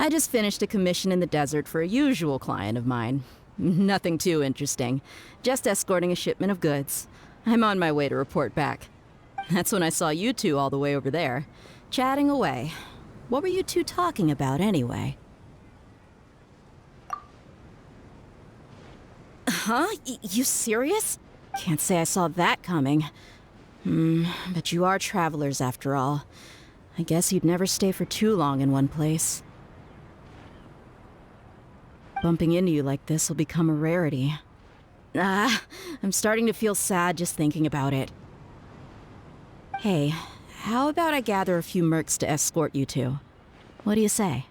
I just finished a commission in the desert for a usual client of mine. Nothing too interesting. Just escorting a shipment of goods. I'm on my way to report back. That's when I saw you two all the way over there, chatting away. What were you two talking about anyway? Huh? You serious? Can't say I saw that coming. But you are travelers after all. I guess you'd never stay for too long in one place. Bumping into you like this will become a rarity. I'm starting to feel sad just thinking about it. Hey, how about I gather a few mercs to escort you two? What do you say?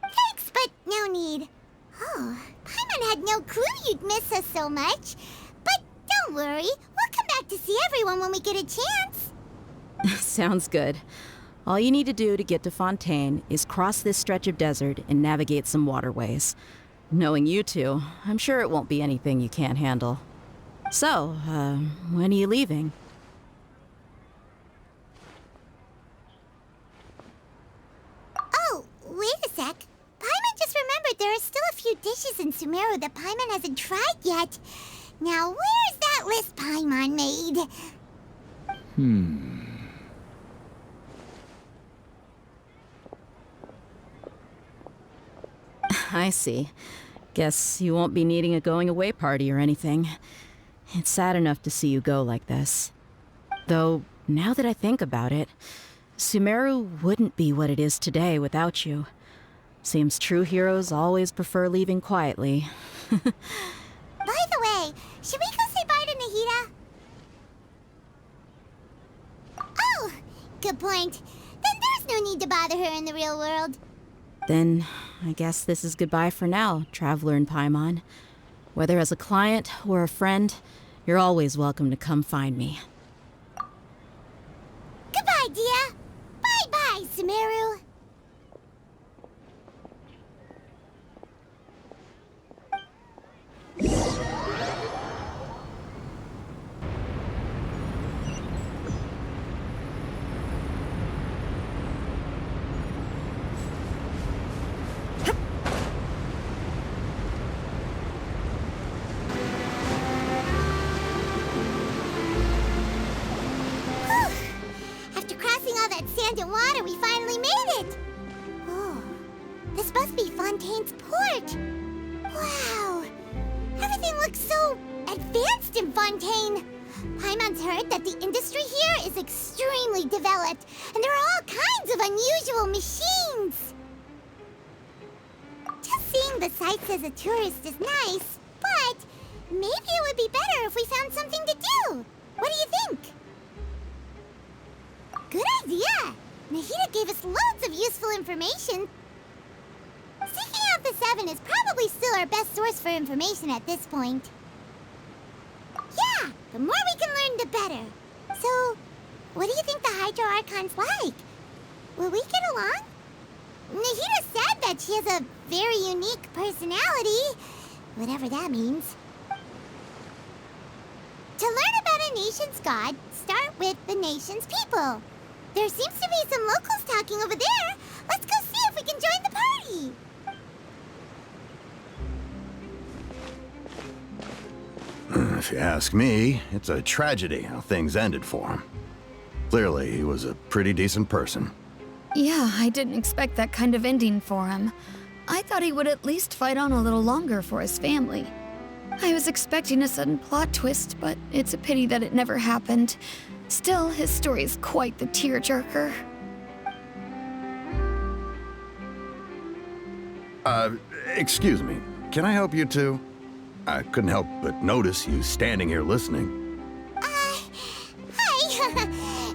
Thanks, but no need. Oh, Paimon had no clue you'd miss us so much. But don't worry, we'll come back to see everyone when we get a chance. Sounds good. All you need to do to get to Fontaine is cross this stretch of desert and navigate some waterways. Knowing you two, I'm sure it won't be anything you can't handle. So, when are you leaving? Oh, wait a sec. Paimon just remembered there are still a few dishes in Sumeru that Paimon hasn't tried yet. Now, where's that list Paimon made? I see. Guess you won't be needing a going-away party or anything. It's sad enough to see you go like this. Though, now that I think about it, Sumeru wouldn't be what it is today without you. Seems true heroes always prefer leaving quietly. By the way, should we go say bye to Nahida? Oh, good point. Then there's no need to bother her in the real world. Then, I guess this is goodbye for now, Traveler in Paimon. Whether as a client or a friend, you're always welcome to come find me. Goodbye, Dia. Bye-bye, Sumeru. Sand and water, we finally made it! Oh, this must be Fontaine's port! Wow! Everything looks so advanced in Fontaine! Paimon's heard that the industry here is extremely developed, and there are all kinds of unusual machines! Just seeing the sights as a tourist is nice, but maybe it would be better if we found something to do! What do you think? Good idea! Nahida gave us loads of useful information. Seeking out the Seven is probably still our best source for information at this point. Yeah, the more we can learn, the better. So, what do you think the Hydro Archon's like? Will we get along? Nahida said that she has a very unique personality, whatever that means. To learn about a nation's god, start with the nation's people. There seems to be some locals talking over there. Let's go see if we can join the party. If you ask me, it's a tragedy how things ended for him. Clearly, he was a pretty decent person. Yeah, I didn't expect that kind of ending for him. I thought he would at least fight on a little longer for his family. I was expecting a sudden plot twist, but it's a pity that it never happened. Still, his story is quite the tearjerker. Excuse me. Can I help you two? I couldn't help but notice you standing here listening. Hi.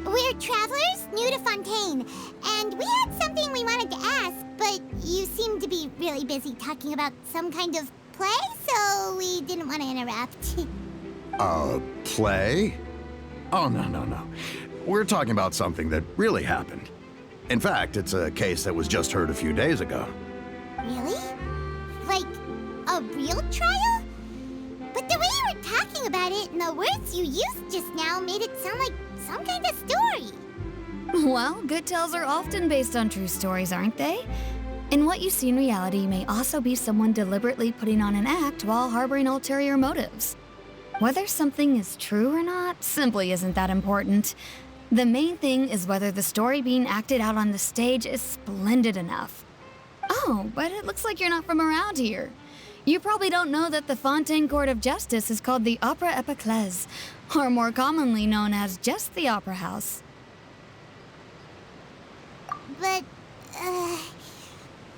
We're travelers new to Fontaine, and we had something we wanted to ask, but you seem to be really busy talking about some kind of play, so we didn't want to interrupt. Play? Oh, no. We're talking about something that really happened. In fact, it's a case that was just heard a few days ago. Really? Like, a real trial? But the way you were talking about it and the words you used just now made it sound like some kind of story. Well, good tales are often based on true stories, aren't they? And what you see in reality may also be someone deliberately putting on an act while harboring ulterior motives. Whether something is true or not simply isn't that important. The main thing is whether the story being acted out on the stage is splendid enough. Oh, but it looks like you're not from around here. You probably don't know that the Fontaine Court of Justice is called the Opera Epiclese, or more commonly known as just the Opera House. But,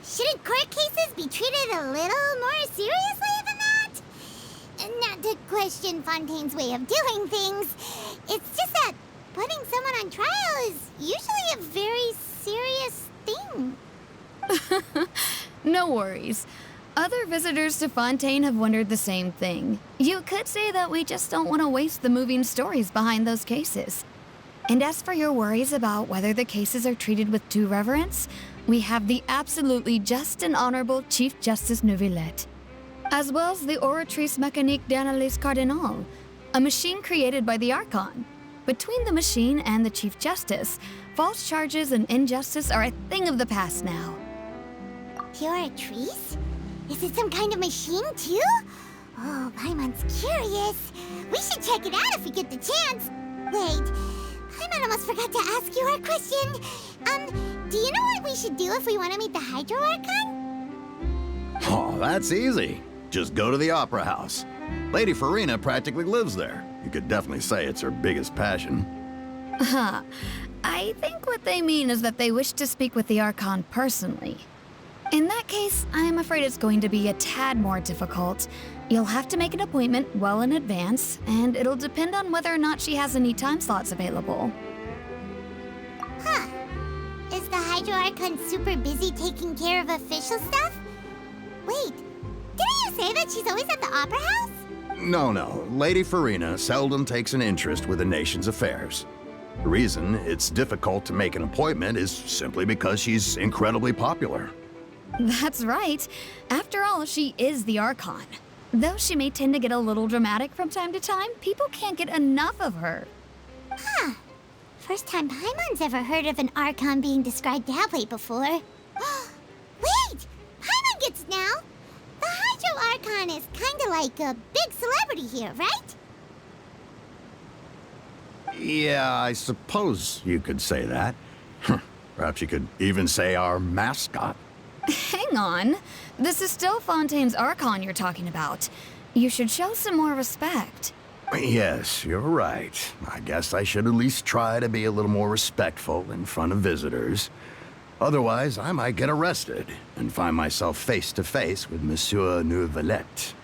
shouldn't court cases be treated a little more seriously than that? Not to question Fontaine's way of doing things. It's just that putting someone on trial is usually a very serious thing. No worries. Other visitors to Fontaine have wondered the same thing. You could say that we just don't want to waste the moving stories behind those cases. And as for your worries about whether the cases are treated with due reverence, we have the absolutely just and honorable Chief Justice Neuvillette, as well as the Oratrice Mécanique d'Analyse Cardinal, a machine created by the Archon. Between the machine and the Chief Justice, false charges and injustice are a thing of the past now. Oratrice? Is it some kind of machine, too? Oh, Paimon's curious. We should check it out if we get the chance. Wait, Paimon almost forgot to ask you our question. Do you know what we should do if we want to meet the Hydro Archon? Oh, that's easy. Just go to the Opera House. Lady Farina practically lives there. You could definitely say it's her biggest passion. I think what they mean is that they wish to speak with the Archon personally. In that case, I am afraid it's going to be a tad more difficult. You'll have to make an appointment well in advance, and it'll depend on whether or not she has any time slots available. Huh. Is the Hydro Archon super busy taking care of official stuff? Wait, didn't you say that she's always at the Opera House? No. Lady Farina seldom takes an interest with the nation's affairs. The reason it's difficult to make an appointment is simply because she's incredibly popular. That's right. After all, she is the Archon. Though she may tend to get a little dramatic from time to time, people can't get enough of her. Huh. First time Paimon's ever heard of an Archon being described that way before. Wait! Paimon gets it now! The Hydro Archon is kinda like a big celebrity here, right? Yeah, I suppose you could say that. Perhaps you could even say our mascot. Hang on. This is still Fontaine's Archon you're talking about. You should show some more respect. Yes, you're right. I guess I should at least try to be a little more respectful in front of visitors. Otherwise, I might get arrested and find myself face to face with Monsieur Neuvillette.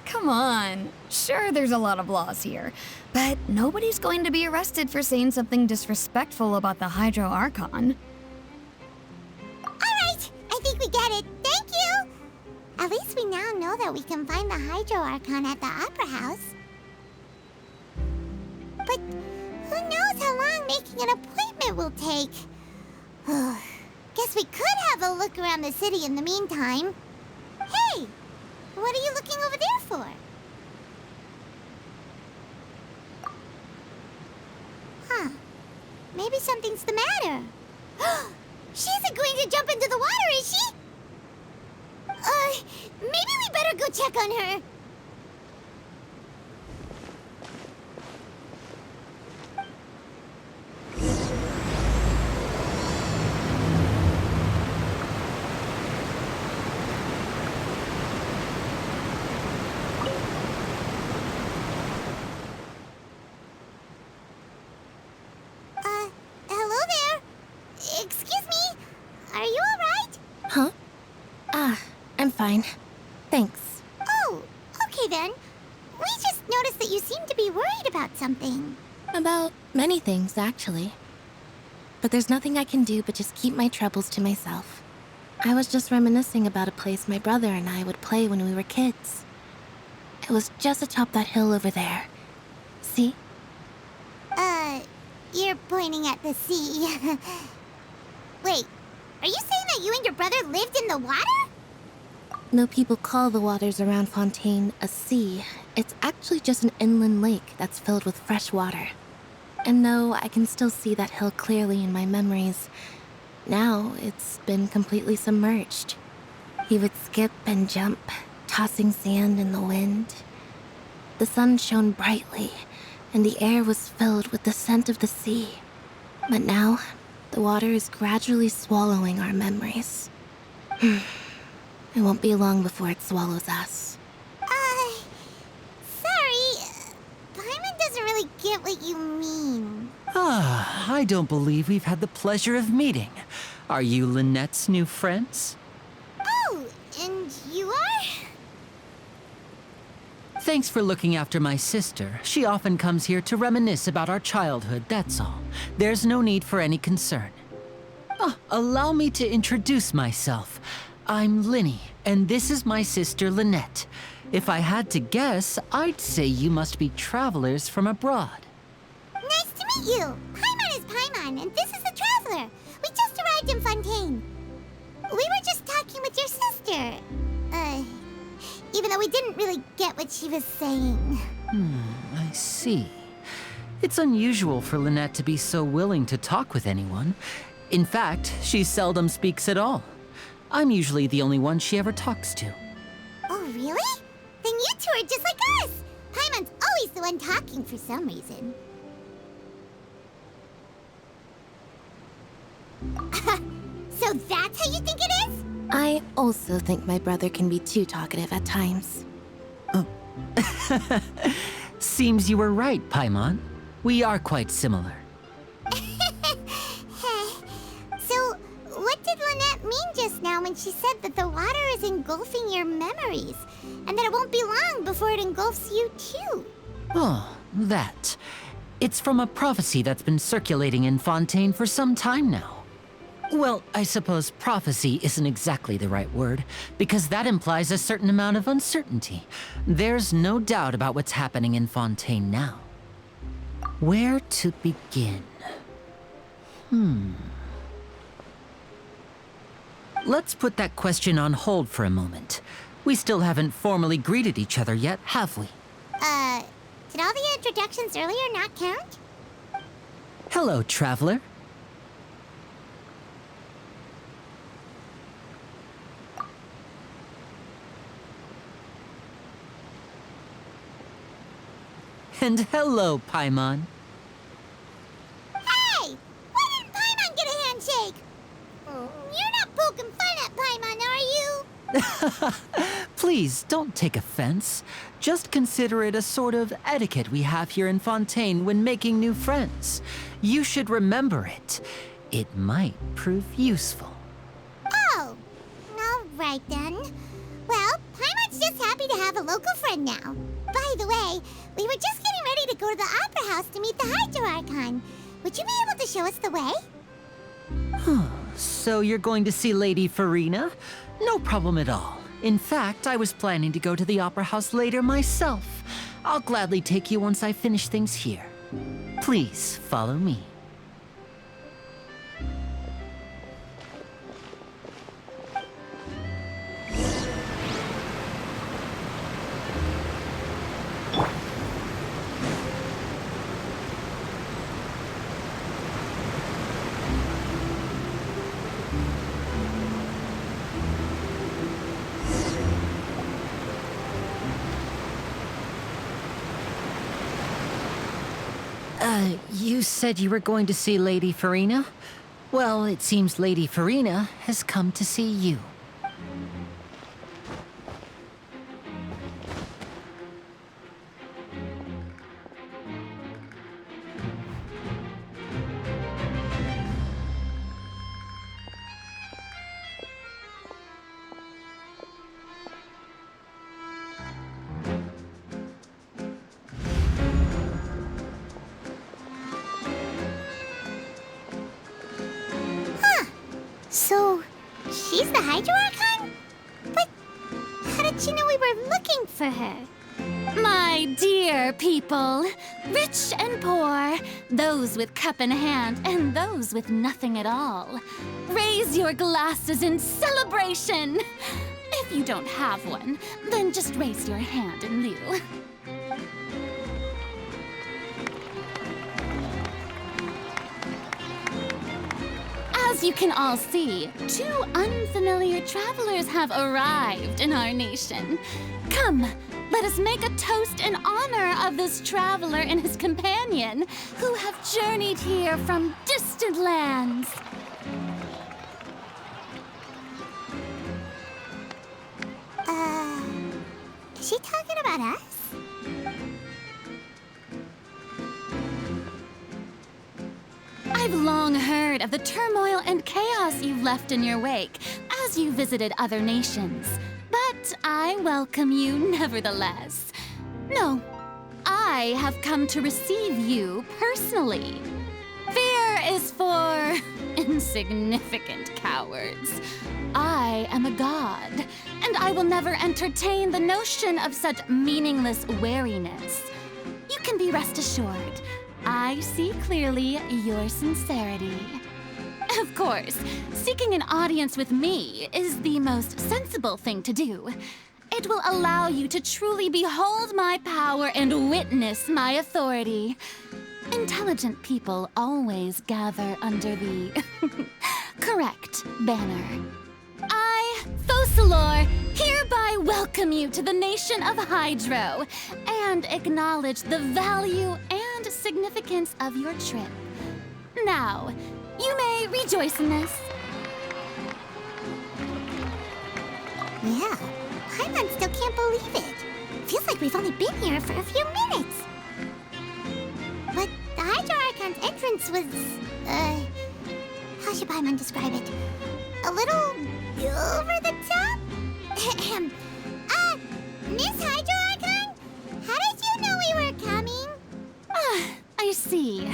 Come on. Sure, there's a lot of laws here, but nobody's going to be arrested for saying something disrespectful about the Hydro Archon. Alright, I think we get it. Thank you! At least we now know that we can find the Hydro Archon at the Opera House. But who knows how long making an appointment will take? Guess we could have a look around the city in the meantime. Hey! What are you looking over there for? Huh. Maybe something's the matter. She isn't going to jump into the water, is she? Maybe we better go check on her. Hello there. Excuse me. Are you all right? Huh? I'm fine. Thanks. Oh, okay then. We just noticed that you seem to be worried about something. About many things, actually. But there's nothing I can do but just keep my troubles to myself. I was just reminiscing about a place my brother and I would play when we were kids. It was just atop that hill over there. See? You're pointing at the sea. Wait, are you saying that you and your brother lived in the water? No people call the waters around Fontaine a sea. It's actually just an inland lake that's filled with fresh water. And no, I can still see that hill clearly in my memories. Now it's been completely submerged. He would skip and jump, tossing sand in the wind. The sun shone brightly, and the air was filled with the scent of the sea. But now, the water is gradually swallowing our memories. It won't be long before it swallows us. Sorry. Paimon doesn't really get what you mean. I don't believe we've had the pleasure of meeting. Are you Lynette's new friends? Oh, and you are? Thanks for looking after my sister. She often comes here to reminisce about our childhood, that's all. There's no need for any concern. Allow me to introduce myself. I'm Linny, and this is my sister Lynette. If I had to guess, I'd say you must be travelers from abroad. Nice to meet you. Paimon is Paimon, and this is the Traveler. We just arrived in Fontaine. We were just talking with your sister. Even though we didn't really get what she was saying. I see. It's unusual for Lynette to be so willing to talk with anyone. In fact, she seldom speaks at all. I'm usually the only one she ever talks to. Oh, really? Then you two are just like us. Paimon's always the one talking for some reason. So that's how you think it is? I also think my brother can be too talkative at times. Seems you were right, Paimon. We are quite similar. So, what did Lynette mean just now when she said that the water is engulfing your memories, and that it won't be long before it engulfs you too? Oh, that. It's from a prophecy that's been circulating in Fontaine for some time now. Well, I suppose prophecy isn't exactly the right word, because that implies a certain amount of uncertainty. There's no doubt about what's happening in Fontaine now. Where to begin? Let's put that question on hold for a moment. We still haven't formally greeted each other yet, have we? Did all the introductions earlier not count? Hello, traveler. And hello, Paimon. Hey! Why didn't Paimon get a handshake? You're not poking fun at Paimon, are you? Please, don't take offense. Just consider it a sort of etiquette we have here in Fontaine when making new friends. You should remember it. It might prove useful. Oh, all right then. Well, Paimon's just happy to have a local friend now. By the way, we were just getting ready to go to the Opera House to meet the Archon. Would you be able to show us the way? So you're going to see Lady Farina? No problem at all. In fact, I was planning to go to the Opera House later myself. I'll gladly take you once I finish things here. Please, follow me. You said you were going to see Lady Farina? Well, it seems Lady Farina has come to see you. So, she's the Archon? But how did she know we were looking for her? My dear people, rich and poor, those with cup in hand and those with nothing at all, raise your glasses in celebration. If you don't have one, then just raise your hand in lieu. As As you can all see, two unfamiliar travelers have arrived in our nation. Come, let us make a toast in honor of this traveler and his companion, who have journeyed here from distant lands. Is she talking about us? I've long heard of the turmoil and chaos you've left in your wake as you visited other nations. But I welcome you nevertheless. No, I have come to receive you personally. Fear is for insignificant cowards. I am a god, and I will never entertain the notion of such meaningless wariness. You can be rest assured, I see clearly your sincerity. Of course, seeking an audience with me is the most sensible thing to do. It will allow you to truly behold my power and witness my authority. Intelligent people always gather under the correct banner. I, Focalor, hereby welcome you to the nation of Hydro and acknowledge the value and significance of your trip. Now, you may rejoice in this. Yeah, Paimon still can't believe it. Feels like we've only been here for a few minutes. But the Hydro Archon's entrance was, how should Paimon describe it? A little over the top? Miss Hydro Archon? How did you know we were coming? I see.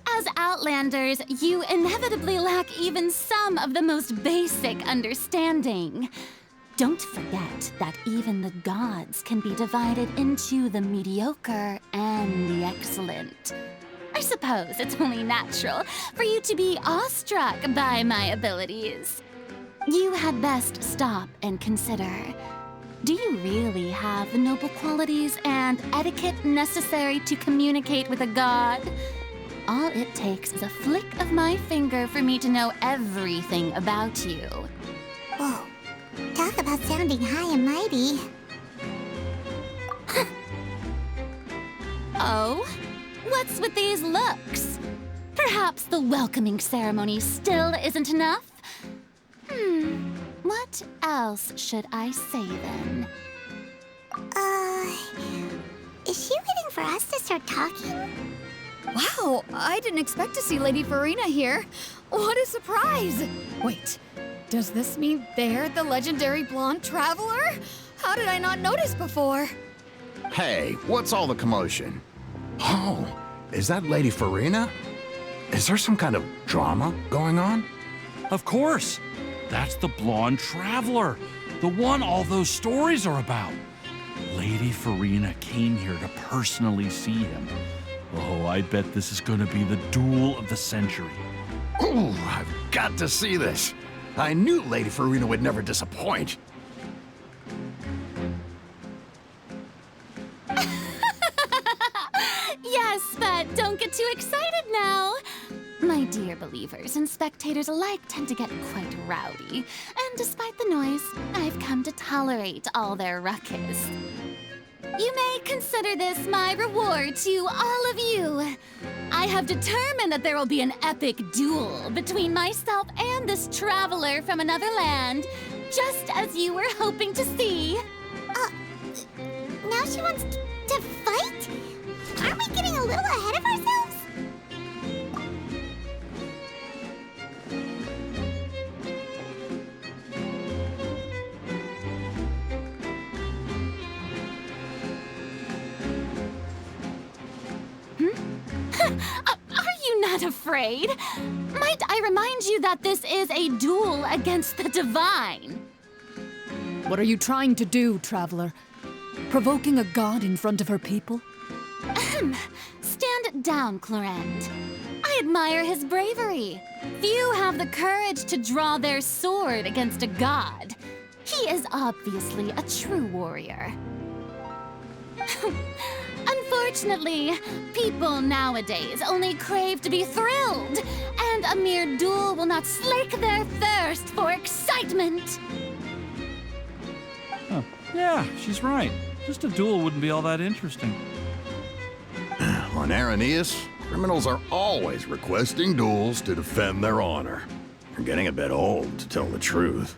As Outlanders, you inevitably lack even some of the most basic understanding. Don't forget that even the gods can be divided into the mediocre and the excellent. I suppose it's only natural for you to be awestruck by my abilities. You had best stop and consider. Do you really have the noble qualities and etiquette necessary to communicate with a god? All it takes is a flick of my finger for me to know everything about you. Whoa, talk about sounding high and mighty. Oh? What's with these looks? Perhaps the welcoming ceremony still isn't enough? What else should I say then? Is she waiting for us to start talking? Wow, I didn't expect to see Lady Farina here. What a surprise! Wait, does this mean they're the legendary blonde traveler? How did I not notice before? Hey, what's all the commotion? Oh, is that Lady Farina? Is there some kind of drama going on? Of course. That's the blonde traveler, the one all those stories are about. Lady Farina came here to personally see him. Oh, I bet this is gonna be the duel of the century. Ooh, I've got to see this. I knew Lady Farina would never disappoint. Yes, but don't get too excited now. My dear believers and spectators alike tend to get quite rowdy, and despite the noise, I've come to tolerate all their ruckus. You may consider this my reward to all of you. I have determined that there will be an epic duel between myself and this traveler from another land, just as you were hoping to see. Now she wants to fight? Aren't we getting a little ahead of ourselves? Are you not afraid? Might I remind you that this is a duel against the divine? What are you trying to do, traveler? Provoking a god in front of her people? Stand down, Clorend. I admire his bravery. Few have the courage to draw their sword against a god. He is obviously a true warrior. Unfortunately, people nowadays only crave to be thrilled, and a mere duel will not slake their thirst for excitement. Huh. Yeah, she's right. Just a duel wouldn't be all that interesting. On Araneus, criminals are always requesting duels to defend their honor. You're getting a bit old, to tell the truth.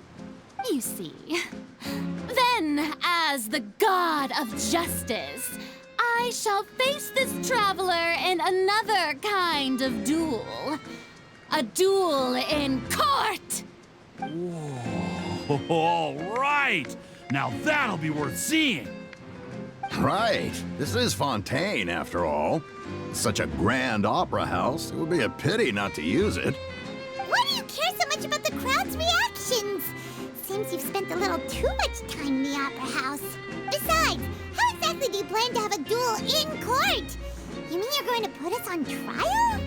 You see. Then, as the god of justice, I shall face this traveler in another kind of duel. A duel in court! Whoa, all right! Now that'll be worth seeing! Right. This is Fontaine, after all. Such a grand opera house, it would be a pity not to use it. Why do you care so much about the crowd's reactions? Seems you've spent a little too much time in the opera house. Besides, how exactly do you plan to have a duel in court? You mean you're going to put us on trial?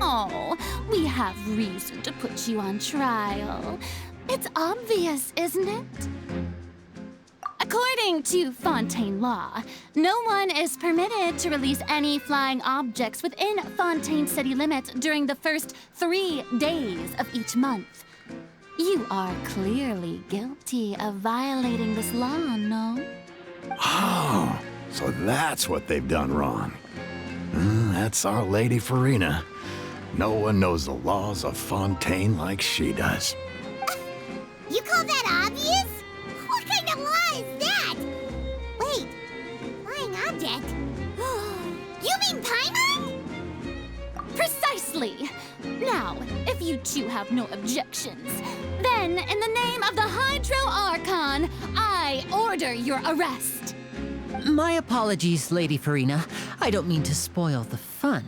Oh, we have reason to put you on trial. It's obvious, isn't it? According to Fontaine law, no one is permitted to release any flying objects within Fontaine city limits during the first 3 days of each month. You are clearly guilty of violating this law, no? Oh, so that's what they've done wrong. That's our Lady Farina. No one knows the laws of Fontaine like she does. You call that obvious? What kind of law is that? Wait, flying object? You mean Paimon? Precisely! Now, if you two have no objections, then in the name of the Hydro Archon, I order your arrest. My apologies, Lady Farina. I don't mean to spoil the fun.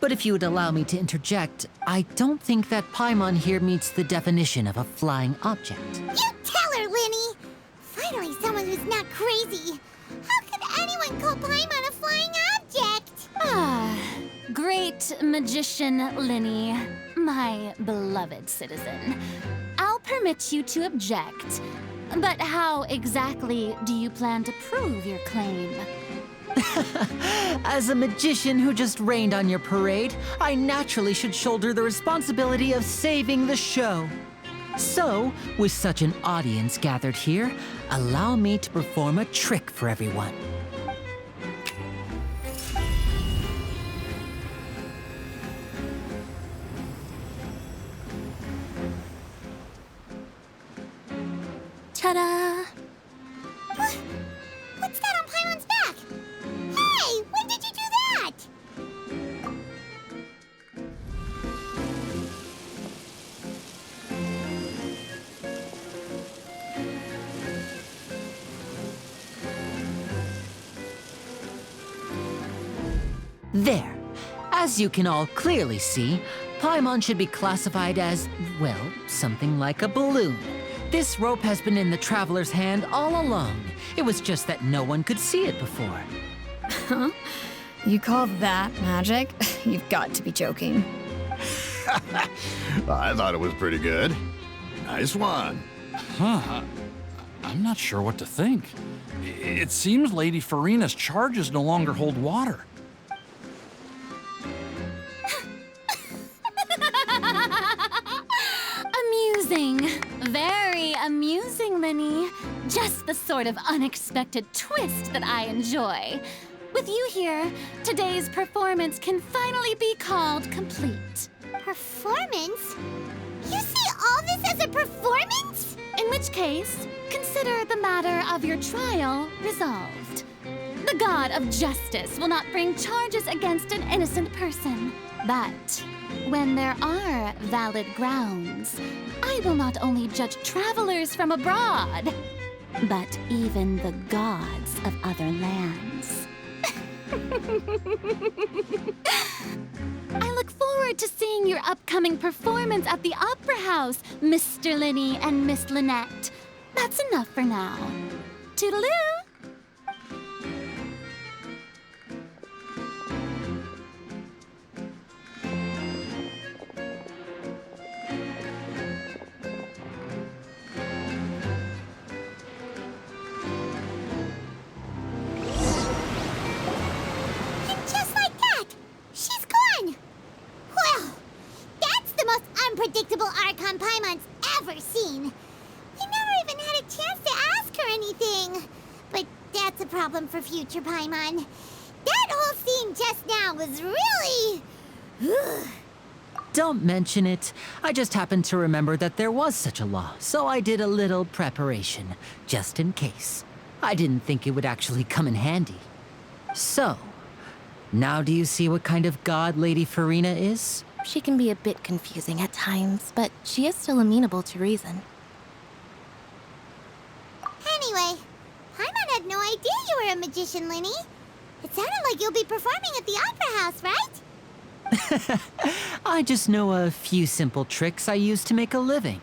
But if you would allow me to interject, I don't think that Paimon here meets the definition of a flying object. You tell her, Linny! Finally someone who's not crazy. How could anyone call Paimon a flying object? Ah, great magician Linny, my beloved citizen. I'll permit you to object. But how exactly do you plan to prove your claim? As a magician who just rained on your parade, I naturally should shoulder the responsibility of saving the show. So, with such an audience gathered here, allow me to perform a trick for everyone. Ta-da! What's that on Paimon's back? Hey, when did you do that? There. As you can all clearly see, Paimon should be classified as, well, something like a balloon. This rope has been in the traveler's hand all along. It was just that no one could see it before. Huh? You call that magic? You've got to be joking. I thought it was pretty good. Nice one. Huh. I'm not sure what to think. It seems Lady Farina's charges no longer hold water. Amusing. Very amusing, Linny. Just the sort of unexpected twist that I enjoy. With you here, today's performance can finally be called complete. Performance? You see all this as a performance? In which case, consider the matter of your trial resolved. The god of justice will not bring charges against an innocent person. But when there are valid grounds, I will not only judge travelers from abroad, but even the gods of other lands. I look forward to seeing your upcoming performance at the Opera House, Mr. Linny and Miss Lynette. That's enough for now. Toodaloo! unpredictable Archon Paimon's ever seen. We never even had a chance to ask her anything. But that's a problem for future Paimon. That whole scene just now was really... Don't mention it. I just happened to remember that there was such a law, so I did a little preparation, just in case. I didn't think it would actually come in handy. So, now do you see what kind of god Lady Farina is? She can be a bit confusing at times, but she is still amenable to reason. Anyway, Paimon had no idea you were a magician, Linny. It sounded like you'll be performing at the Opera House, right? I just know a few simple tricks I use to make a living.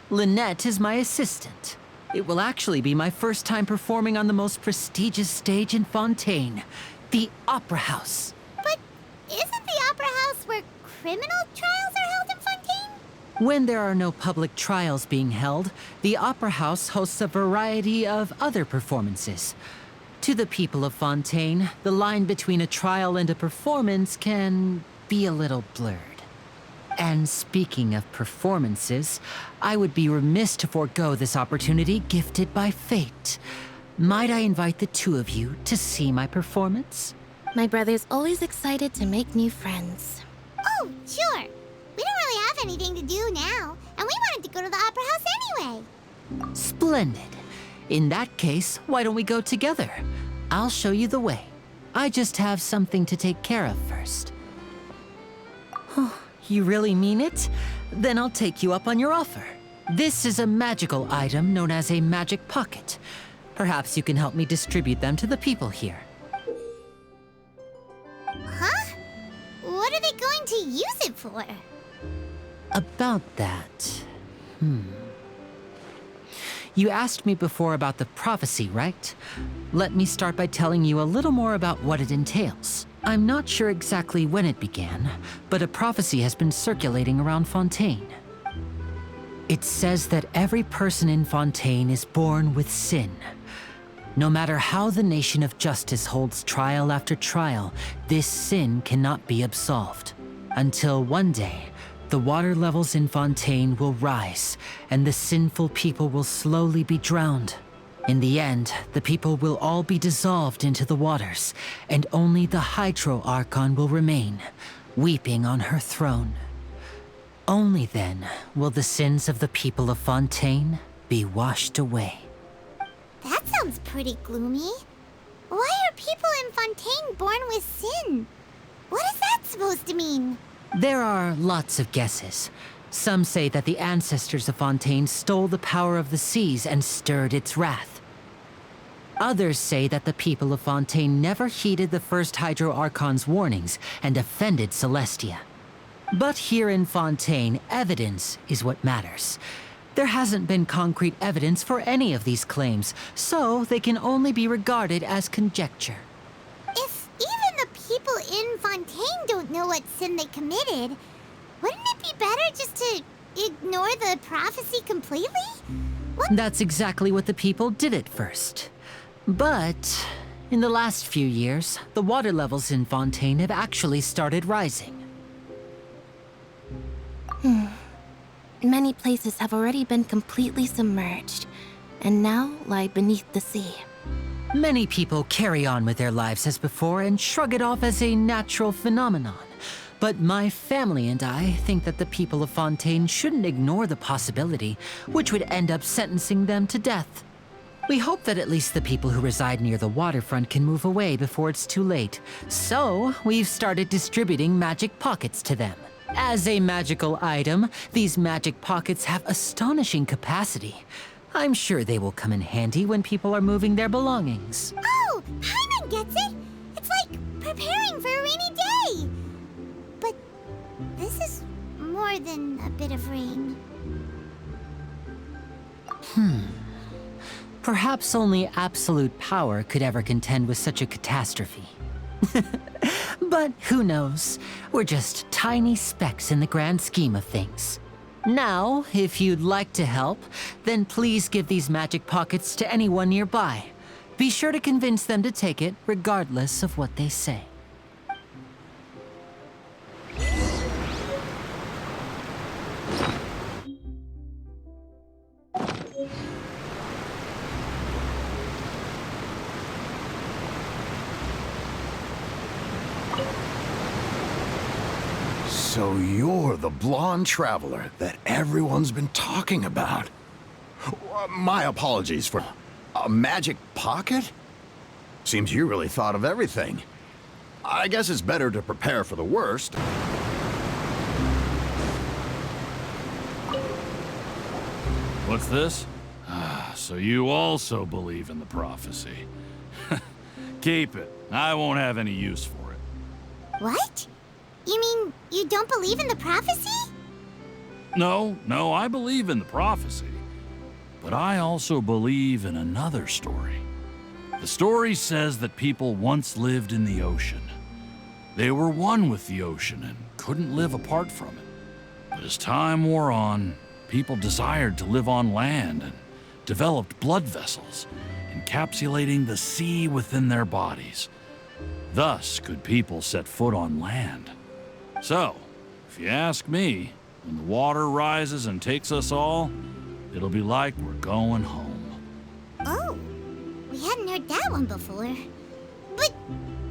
Lynette is my assistant. It will actually be my first time performing on the most prestigious stage in Fontaine, the Opera House. But isn't the Opera House where criminal trials are held in Fontaine? When there are no public trials being held, the Opera House hosts a variety of other performances. To the people of Fontaine, the line between a trial and a performance can be a little blurred. And speaking of performances, I would be remiss to forego this opportunity gifted by fate. Might I invite the two of you to see my performance? My brother's always excited to make new friends. Oh, sure. We don't really have anything to do now, and we wanted to go to the Opera House anyway. Splendid. In that case, why don't we go together? I'll show you the way. I just have something to take care of first. You really mean it? Then I'll take you up on your offer. This is a magical item known as a magic pocket. Perhaps you can help me distribute them to the people here. Huh? What are they going to use it for? About that... You asked me before about the prophecy, right? Let me start by telling you a little more about what it entails. I'm not sure exactly when it began, but a prophecy has been circulating around Fontaine. It says that every person in Fontaine is born with sin. No matter how the nation of justice holds trial after trial, this sin cannot be absolved. Until one day, the water levels in Fontaine will rise, and the sinful people will slowly be drowned. In the end, the people will all be dissolved into the waters, and only the Hydro Archon will remain, weeping on her throne. Only then will the sins of the people of Fontaine be washed away. That sounds pretty gloomy. Why are people in Fontaine born with sin? What is that supposed to mean? There are lots of guesses. Some say that the ancestors of Fontaine stole the power of the seas and stirred its wrath. Others say that the people of Fontaine never heeded the first Hydro Archon's warnings and offended Celestia. But here in Fontaine, evidence is what matters. There hasn't been concrete evidence for any of these claims, so they can only be regarded as conjecture. If even the people in Fontaine don't know what sin they committed, wouldn't it be better just to ignore the prophecy completely? What? That's exactly what the people did at first. But in the last few years, the water levels in Fontaine have actually started rising. Many places have already been completely submerged, and now lie beneath the sea. Many people carry on with their lives as before and shrug it off as a natural phenomenon. But my family and I think that the people of Fontaine shouldn't ignore the possibility, which would end up sentencing them to death. We hope that at least the people who reside near the waterfront can move away before it's too late. So, we've started distributing magic pockets to them. As a magical item, these magic pockets have astonishing capacity. I'm sure they will come in handy when people are moving their belongings. Oh, Paimon gets it! It's like preparing for a rainy day! But this is more than a bit of rain. Perhaps only absolute power could ever contend with such a catastrophe. But who knows? We're just tiny specks in the grand scheme of things. Now, if you'd like to help, then please give these magic pockets to anyone nearby. Be sure to convince them to take it, regardless of what they say. So you're the blonde traveler that everyone's been talking about. My apologies for a magic pocket? Seems you really thought of everything. I guess it's better to prepare for the worst. What's this? So you also believe in the prophecy. Keep it. I won't have any use for it. What? You mean you don't believe in the prophecy? No, I believe in the prophecy. But I also believe in another story. The story says that people once lived in the ocean. They were one with the ocean and couldn't live apart from it. But as time wore on, people desired to live on land and developed blood vessels, encapsulating the sea within their bodies. Thus could people set foot on land. So, if you ask me, when the water rises and takes us all, it'll be like we're going home. Oh, we hadn't heard that one before. But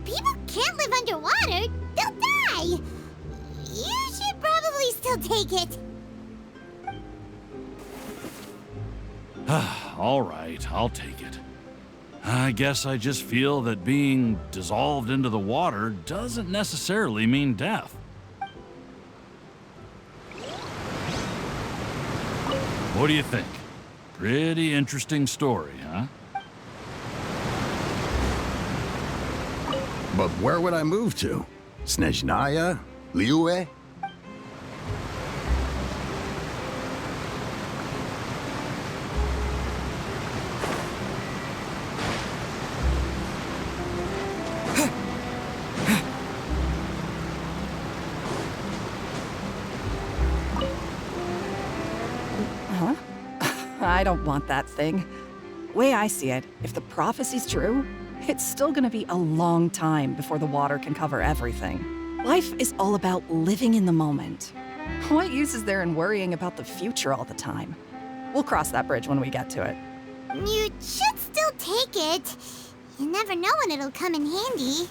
people can't live underwater. They'll die. You should probably still take it. All right, I'll take it. I guess I just feel that being dissolved into the water doesn't necessarily mean death. What do you think? Pretty interesting story, huh? But where would I move to? Snezhnaya? Liyue? I don't want that thing. Way I see it, if the prophecy's true, it's still gonna be a long time before the water can cover everything. Life is all about living in the moment. What use is there in worrying about the future all the time? We'll cross that bridge when we get to it. You should still take it. You never know when it'll come in handy.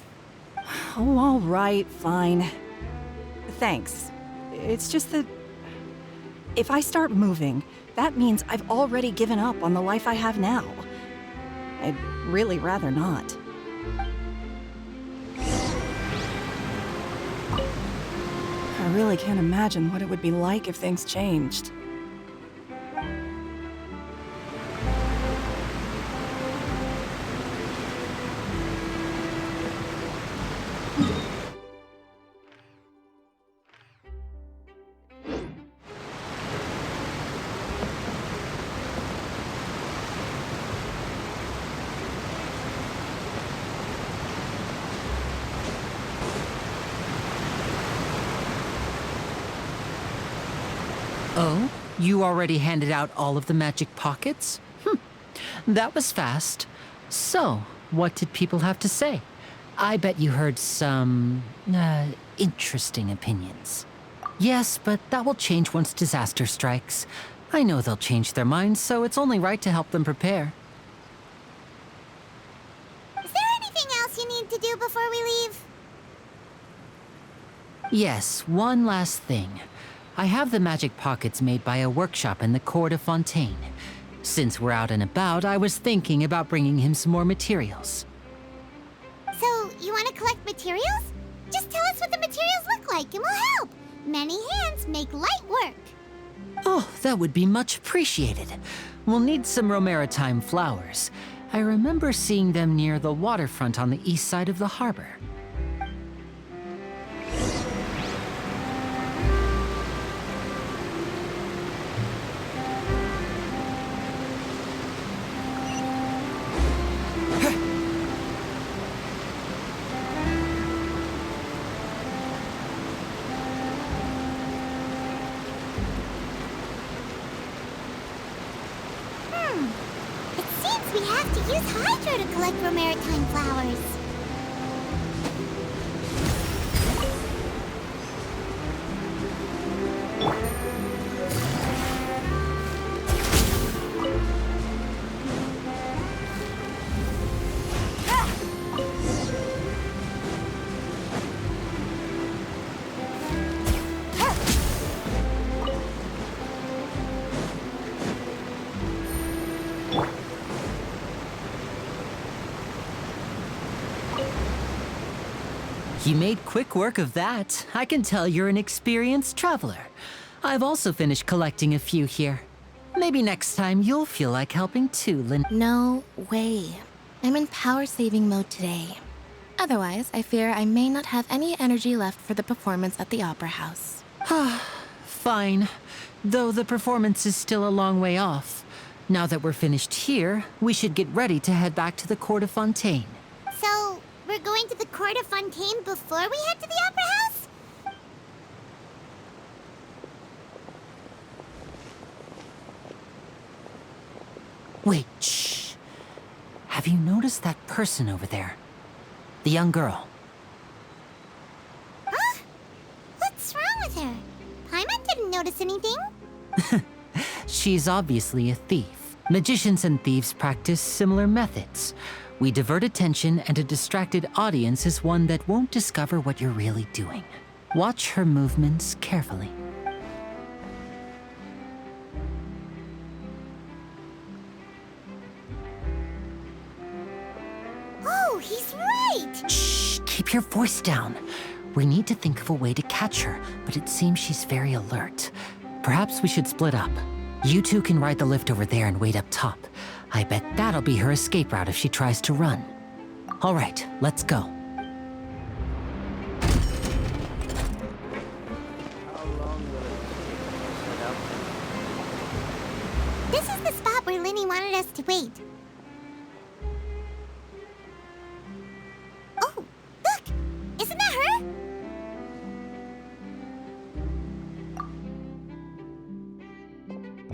Oh, all right, fine. Thanks. It's just that if I start moving, that means I've already given up on the life I have now. I'd really rather not. I really can't imagine what it would be like if things changed. Oh, you already handed out all of the magic pockets? That was fast. So, what did people have to say? I bet you heard some, interesting opinions. Yes, but that will change once disaster strikes. I know they'll change their minds, so it's only right to help them prepare. Is there anything else you need to do before we leave? Yes, one last thing. I have the magic pockets made by a workshop in the court of Fontaine. Since we're out and about, I was thinking about bringing him some more materials. So, you want to collect materials? Just tell us what the materials look like and we'll help. Many hands make light work. Oh, that would be much appreciated. We'll need some Romaritime flowers. I remember seeing them near the waterfront on the east side of the harbor. It seems we have to use Hydro to collect Romaritime flowers. You made quick work of that. I can tell you're an experienced traveler. I've also finished collecting a few here. Maybe next time you'll feel like helping too, Lynn. No way. I'm in power-saving mode today. Otherwise, I fear I may not have any energy left for the performance at the Opera House. Fine. Though the performance is still a long way off. Now that we're finished here, we should get ready to head back to the court of Fontaine. So, we're going to the court of Fontaine before we head to the Opera House? Wait, shh. Have you noticed that person over there? The young girl. Huh? What's wrong with her? Paimon didn't notice anything. She's obviously a thief. Magicians and thieves practice similar methods. We divert attention, and a distracted audience is one that won't discover what you're really doing. Watch her movements carefully. Oh, he's right! Shh, keep your voice down. We need to think of a way to catch her, but it seems she's very alert. Perhaps we should split up. You two can ride the lift over there and wait up top. I bet that'll be her escape route if she tries to run. All right, let's go. This is the spot where Linny wanted us to wait. Oh, look! Isn't that her?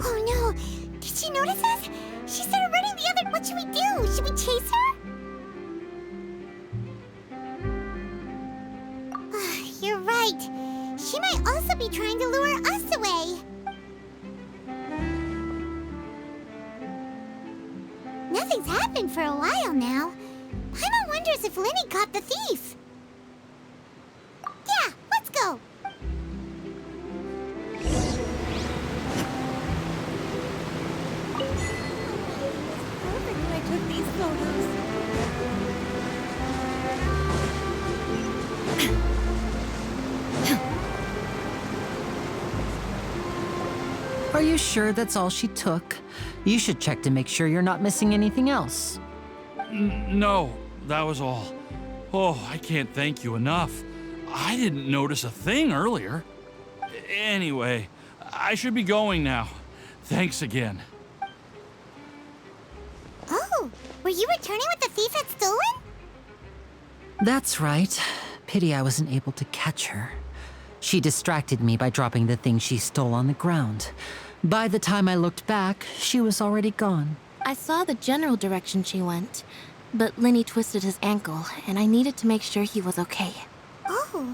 Oh no! Did she notice us? She started running the other... What should we do? Should we chase her? You're right. She might also be trying to lure us away. Nothing's happened for a while now. Paimon wonders if Linny caught the thief. Yeah, let's go. Perfect when I took these photos. Are you sure that's all she took? You should check to make sure you're not missing anything else. No, that was all. Oh, I can't thank you enough. I didn't notice a thing earlier. Anyway, I should be going now. Thanks again. Oh, were you returning what the thief had stolen? That's right. Pity I wasn't able to catch her. She distracted me by dropping the thing she stole on the ground. By the time I looked back, she was already gone. I saw the general direction she went, but Linny twisted his ankle, and I needed to make sure he was okay. Oh,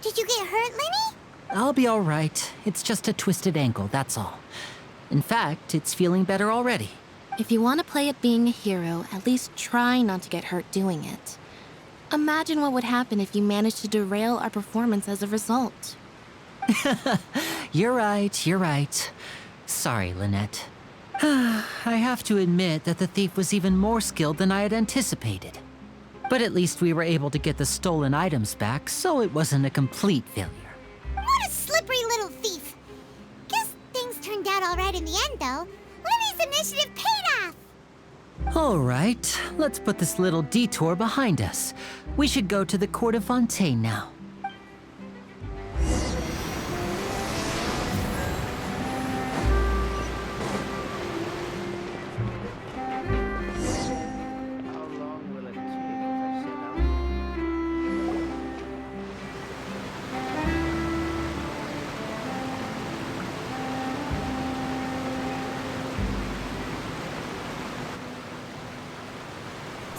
did you get hurt, Linny? I'll be all right. It's just a twisted ankle, that's all. In fact, it's feeling better already. If you want to play at being a hero, at least try not to get hurt doing it. Imagine what would happen if you managed to derail our performance as a result. You're right. Sorry, Lynette. I have to admit that the thief was even more skilled than I had anticipated. But at least we were able to get the stolen items back, so it wasn't a complete failure. What a slippery little thief. Guess things turned out all right in the end, though. Linny's initiative paid off. All right, let's put this little detour behind us. We should go to the court of Fontaine now.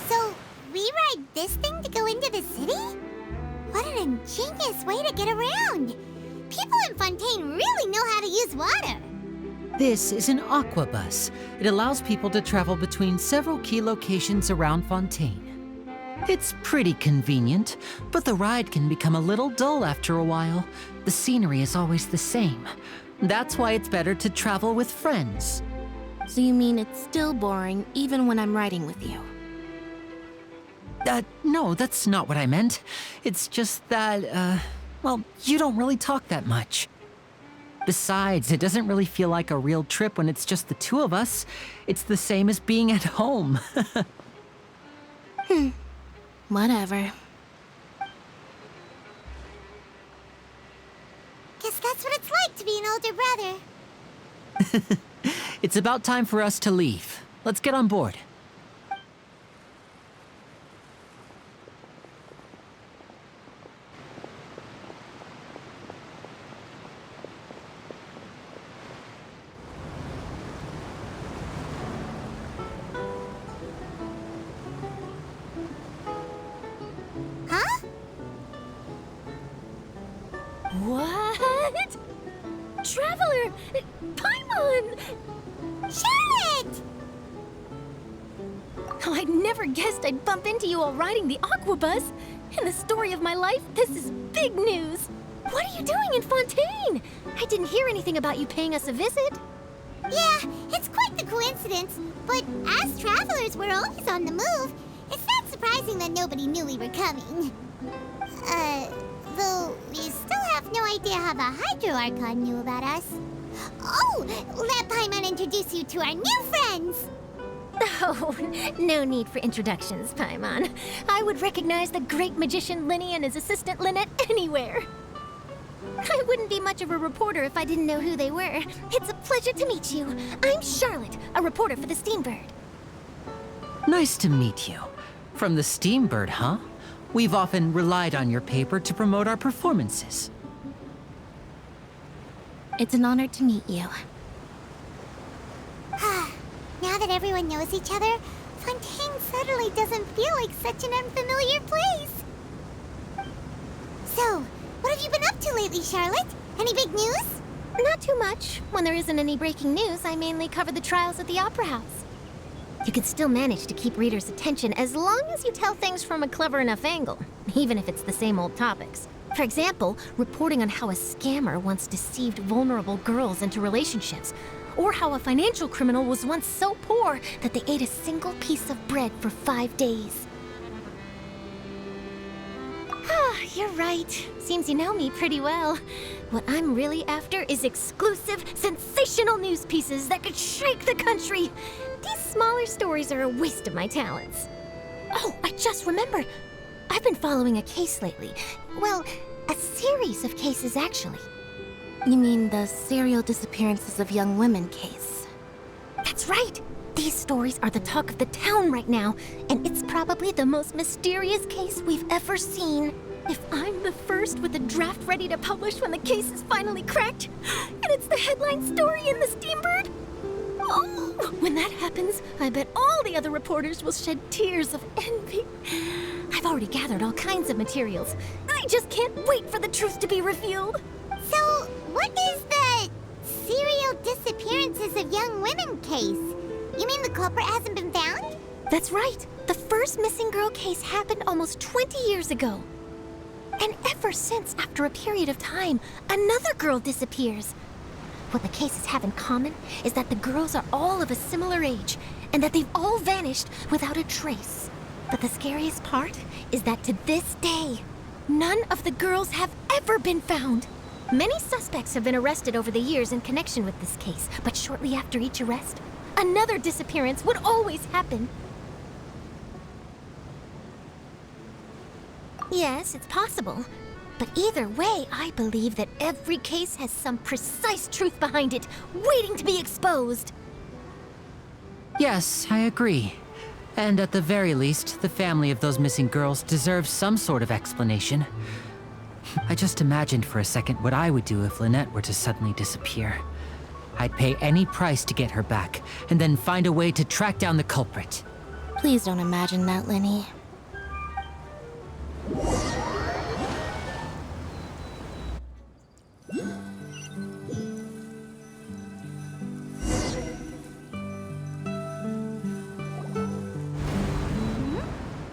So, we ride this thing to go into the city? What an ingenious way to get around! People in Fontaine really know how to use water! This is an aquabus. It allows people to travel between several key locations around Fontaine. It's pretty convenient, but the ride can become a little dull after a while. The scenery is always the same. That's why it's better to travel with friends. So you mean it's still boring even when I'm riding with you? No, that's not what I meant. It's just that, well, you don't really talk that much. Besides, it doesn't really feel like a real trip when it's just the two of us. It's the same as being at home. Whatever. Guess that's what it's like to be an older brother. It's about time for us to leave. Let's get on board. Huh? What? Traveler! Paimon! Charlotte! Oh, I'd never guessed I'd bump into you all riding the Aquabus. In the story of my life, this is big news. What are you doing in Fontaine? I didn't hear anything about you paying us a visit. Yeah, it's quite the coincidence. But as travelers, we're always on the move. It's not surprising that nobody knew we were coming. Though we still have no idea how the Hydro Archon knew about us. Oh, let Paimon introduce you to our new friends. Oh, no need for introductions, Paimon. I would recognize the great magician Linny and his assistant Lynette anywhere. I wouldn't be much of a reporter if I didn't know who they were. It's a pleasure to meet you. I'm Charlotte, a reporter for the Steambird. Nice to meet you. From the Steambird, huh? We've often relied on your paper to promote our performances. It's an honor to meet you. Now that everyone knows each other, Fontaine suddenly doesn't feel like such an unfamiliar place. So, what have you been up to lately, Charlotte? Any big news? Not too much. When there isn't any breaking news, I mainly cover the trials at the Opera House. You can still manage to keep readers' attention as long as you tell things from a clever enough angle, even if it's the same old topics. For example, reporting on how a scammer once deceived vulnerable girls into relationships, or how a financial criminal was once so poor that they ate a single piece of bread for 5 days. You're right. Seems you know me pretty well. What I'm really after is exclusive, sensational news pieces that could shake the country. These smaller stories are a waste of my talents. Oh, I just remembered. I've been following a case lately. Well, a series of cases, actually. You mean the serial disappearances of young women case? That's right. These stories are the talk of the town right now, and it's probably the most mysterious case we've ever seen. If I'm the first with a draft ready to publish when the case is finally cracked, and it's the headline story in the Steambird, oh, when that happens, I bet all the other reporters will shed tears of envy. I've already gathered all kinds of materials. I just can't wait for the truth to be revealed. So, what is the serial disappearances of young women case? You mean the culprit hasn't been found? That's right. The first missing girl case happened almost 20 years ago. And ever since, after a period of time, another girl disappears. What the cases have in common is that the girls are all of a similar age, and that they've all vanished without a trace. But the scariest part is that to this day, none of the girls have ever been found. Many suspects have been arrested over the years in connection with this case, but shortly after each arrest, another disappearance would always happen. Yes, it's possible. But either way, I believe that every case has some precise truth behind it, waiting to be exposed. Yes, I agree. And at the very least, the family of those missing girls deserves some sort of explanation. I just imagined for a second what I would do if Lynette were to suddenly disappear. I'd pay any price to get her back, and then find a way to track down the culprit. Please don't imagine that, Linny.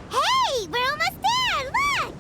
Hey, we're almost there! Look!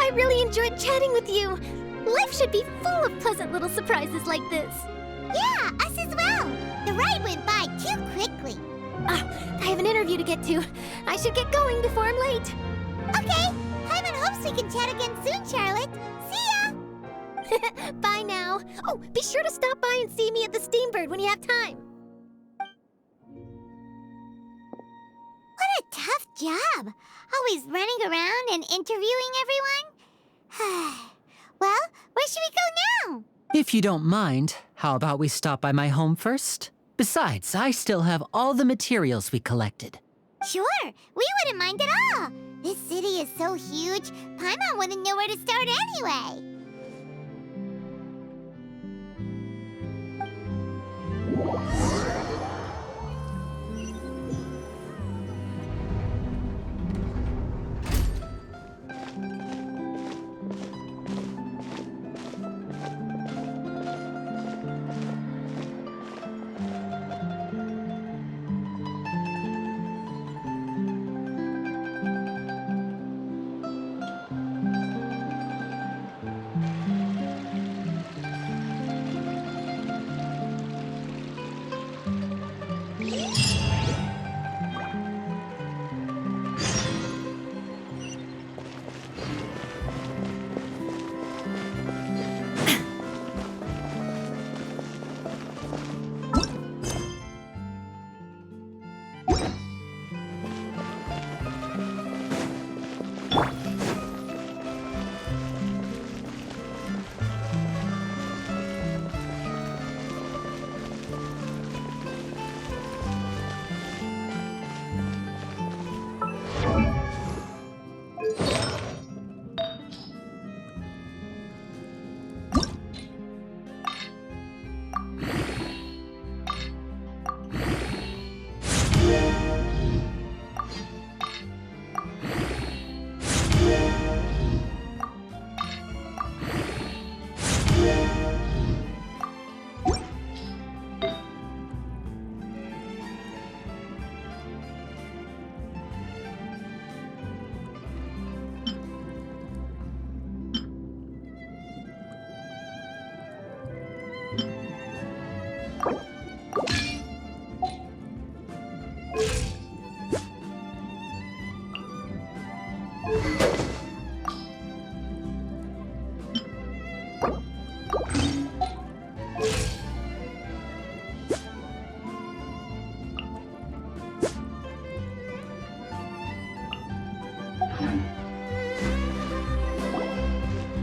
I really enjoyed chatting with you. Life should be full of pleasant little surprises like this. Yeah, us as well. The ride went by too quickly. I have an interview to get to. I should get going before I'm late. Okay. Paimon hopes we can chat again soon, Charlotte. See ya! Bye now. Oh, be sure to stop by and see me at the Steambird when you have time. What a tough job. Always running around and interviewing everyone. Well, where should we go now? If you don't mind, how about we stop by my home first? Besides, I still have all the materials we collected. Sure, we wouldn't mind at all. This city is so huge, Paimon wouldn't know where to start anyway.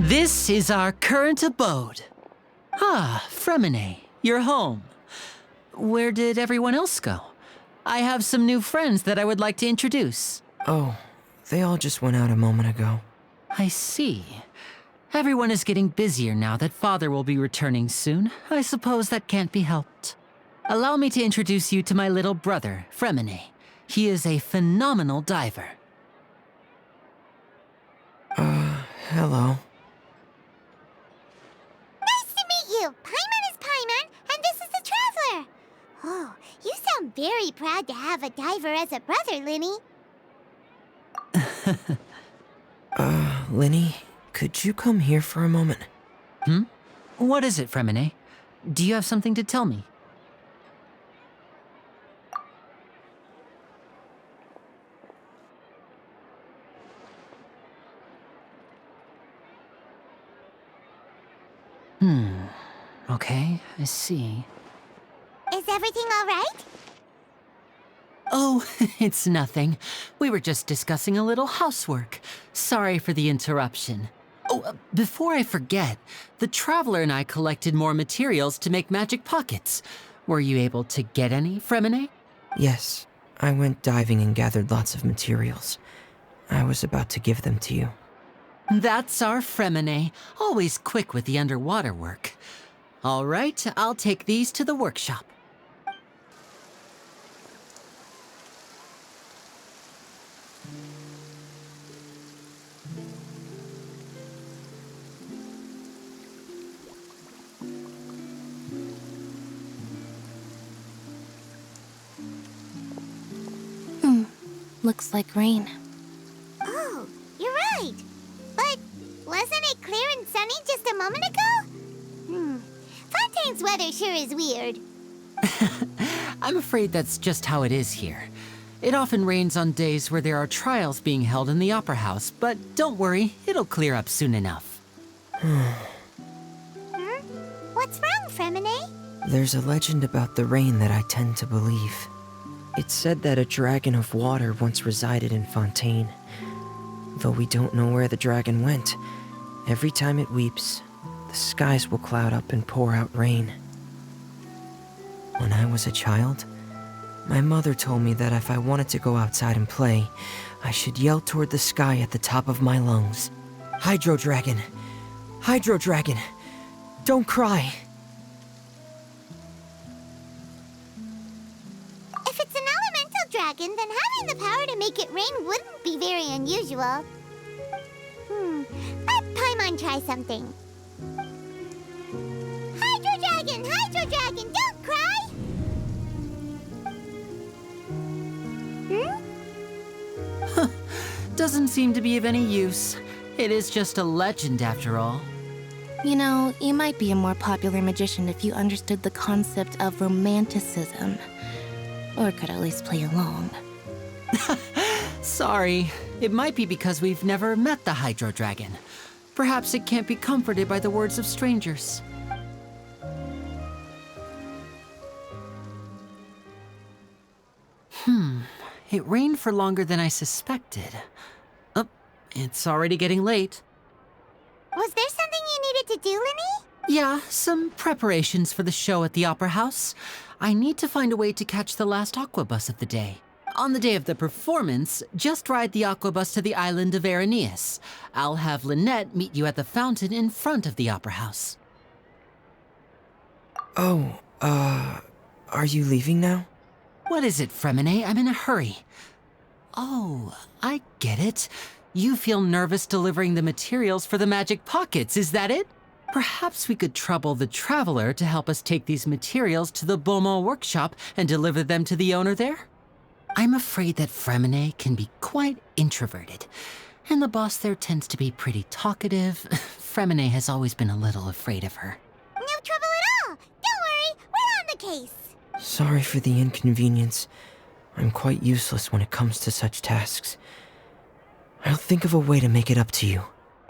This is our current abode. Ah, Fremine, you're home. Where did everyone else go? I have some new friends that I would like to introduce. Oh, they all just went out a moment ago. I see. Everyone is getting busier now that Father will be returning soon. I suppose that can't be helped. Allow me to introduce you to my little brother, Fremine. He is a phenomenal diver. Hello. Nice to meet you. Paimon is Paimon, and this is the Traveler. Oh, you sound very proud to have a diver as a brother, Linny. Linny, could you come here for a moment? What is it, Fremine? Do you have something to tell me? Okay, I see. Is everything all right? Oh, it's nothing. We were just discussing a little housework. Sorry for the interruption. Oh, before I forget, the Traveler and I collected more materials to make magic pockets. Were you able to get any, Fremine? Yes, I went diving and gathered lots of materials. I was about to give them to you. That's our Fremine, always quick with the underwater work. All right, I'll take these to the workshop. Looks like rain. Oh, you're right. But sunny just a moment ago? Fontaine's weather sure is weird. I'm afraid that's just how it is here. It often rains on days where there are trials being held in the Opera House, but don't worry, it'll clear up soon enough. What's wrong, Fremine? There's a legend about the rain that I tend to believe. It's said that a dragon of water once resided in Fontaine. Though we don't know where the dragon went, every time it weeps, the skies will cloud up and pour out rain. When I was a child, my mother told me that if I wanted to go outside and play, I should yell toward the sky at the top of my lungs. Hydro Dragon! Hydro Dragon! Don't cry! If it's an elemental dragon, then having the power to make it rain wouldn't be very unusual. Let Paimon try something. Hydro Dragon, don't cry! Doesn't seem to be of any use. It is just a legend after all. You know, you might be a more popular magician if you understood the concept of romanticism. Or could at least play along. Sorry, it might be because we've never met the Hydro Dragon. Perhaps it can't be comforted by the words of strangers. It rained for longer than I suspected. Oh, it's already getting late. Was there something you needed to do, Linny? Yeah, some preparations for the show at the Opera House. I need to find a way to catch the last aqua bus of the day. On the day of the performance, just ride the aqua bus to the island of Araneus. I'll have Lynette meet you at the fountain in front of the Opera House. Oh, are you leaving now? What is it, Fremine? I'm in a hurry. Oh, I get it. You feel nervous delivering the materials for the magic pockets, is that it? Perhaps we could trouble the Traveler to help us take these materials to the Beaumont workshop and deliver them to the owner there? I'm afraid that Fremine can be quite introverted, and the boss there tends to be pretty talkative. Fremine has always been a little afraid of her. No trouble at all! Don't worry, we're on the case! Sorry for the inconvenience. I'm quite useless when it comes to such tasks. I'll think of a way to make it up to you.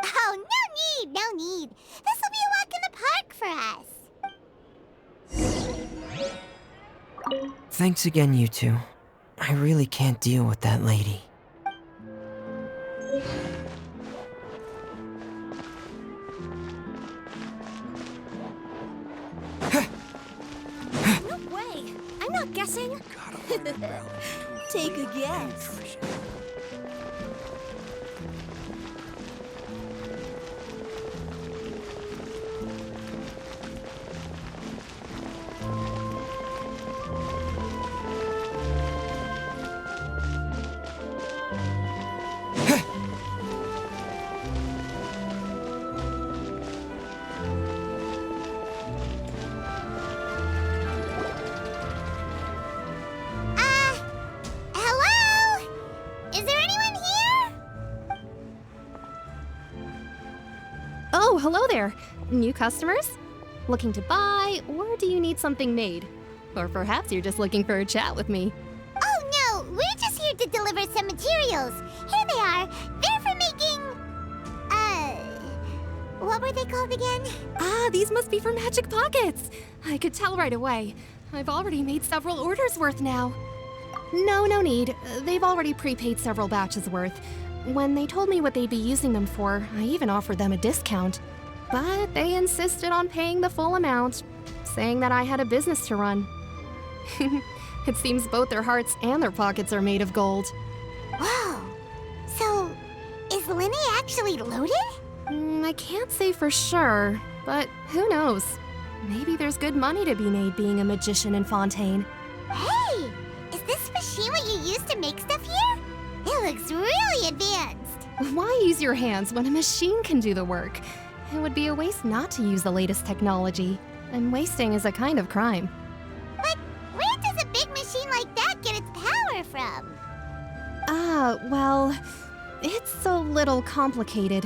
Oh, no need! This'll be a walk in the park for us! Thanks again, you two. I really can't deal with that lady. No way! I'm not guessing. Take a guess. Hello? Is there anyone here? Oh, hello there. New customers? Looking to buy, or do you need something made? Or perhaps you're just looking for a chat with me. Oh no, we're just here to deliver some materials. Here they are. They're for making... what were they called again? Ah, these must be for magic pockets. I could tell right away. I've already made several orders worth now. No need. They've already prepaid several batches worth. When they told me what they'd be using them for, I even offered them a discount. But they insisted on paying the full amount, saying that I had a business to run. It seems both their hearts and their pockets are made of gold. Whoa. So, is Linny actually loaded? I can't say for sure, but who knows? Maybe there's good money to be made being a magician in Fontaine. Hey! Is this machine what you use to make stuff here? It looks really advanced. Why use your hands when a machine can do the work? It would be a waste not to use the latest technology, and wasting is a kind of crime. But where does a big machine like that get its power from? Well, it's a little complicated.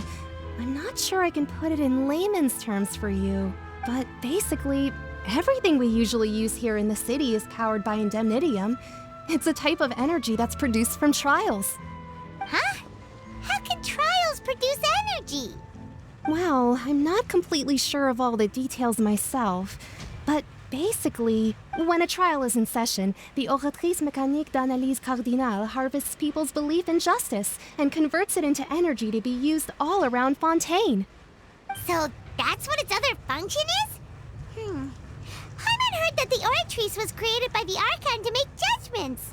I'm not sure I can put it in layman's terms for you, but basically, everything we usually use here in the city is powered by indemnitium. It's a type of energy that's produced from trials. Huh? How can trials produce energy? Well, I'm not completely sure of all the details myself, but basically, when a trial is in session, the Oratrice Mécanique d'Analyse Cardinale harvests people's belief in justice and converts it into energy to be used all around Fontaine. So that's what its other function is? Paimon heard that the Oratrice was created by the Archon to make judgments.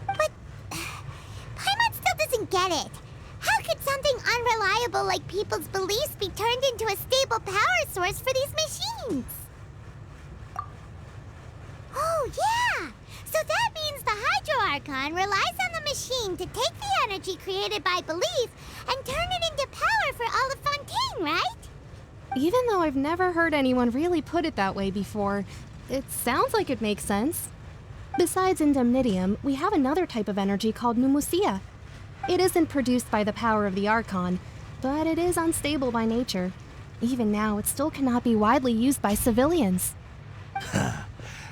But Paimon still doesn't get it. How could something unreliable like people's beliefs be turned into a stable power source for these machines? Oh, yeah! So that means the Hydro Archon relies on the machine to take the energy created by belief and turn it into power for all of Fontaine, right? Even though I've never heard anyone really put it that way before, it sounds like it makes sense. Besides indemnitium, we have another type of energy called pneumosia. It isn't produced by the power of the Archon, but it is unstable by nature. Even now, it still cannot be widely used by civilians.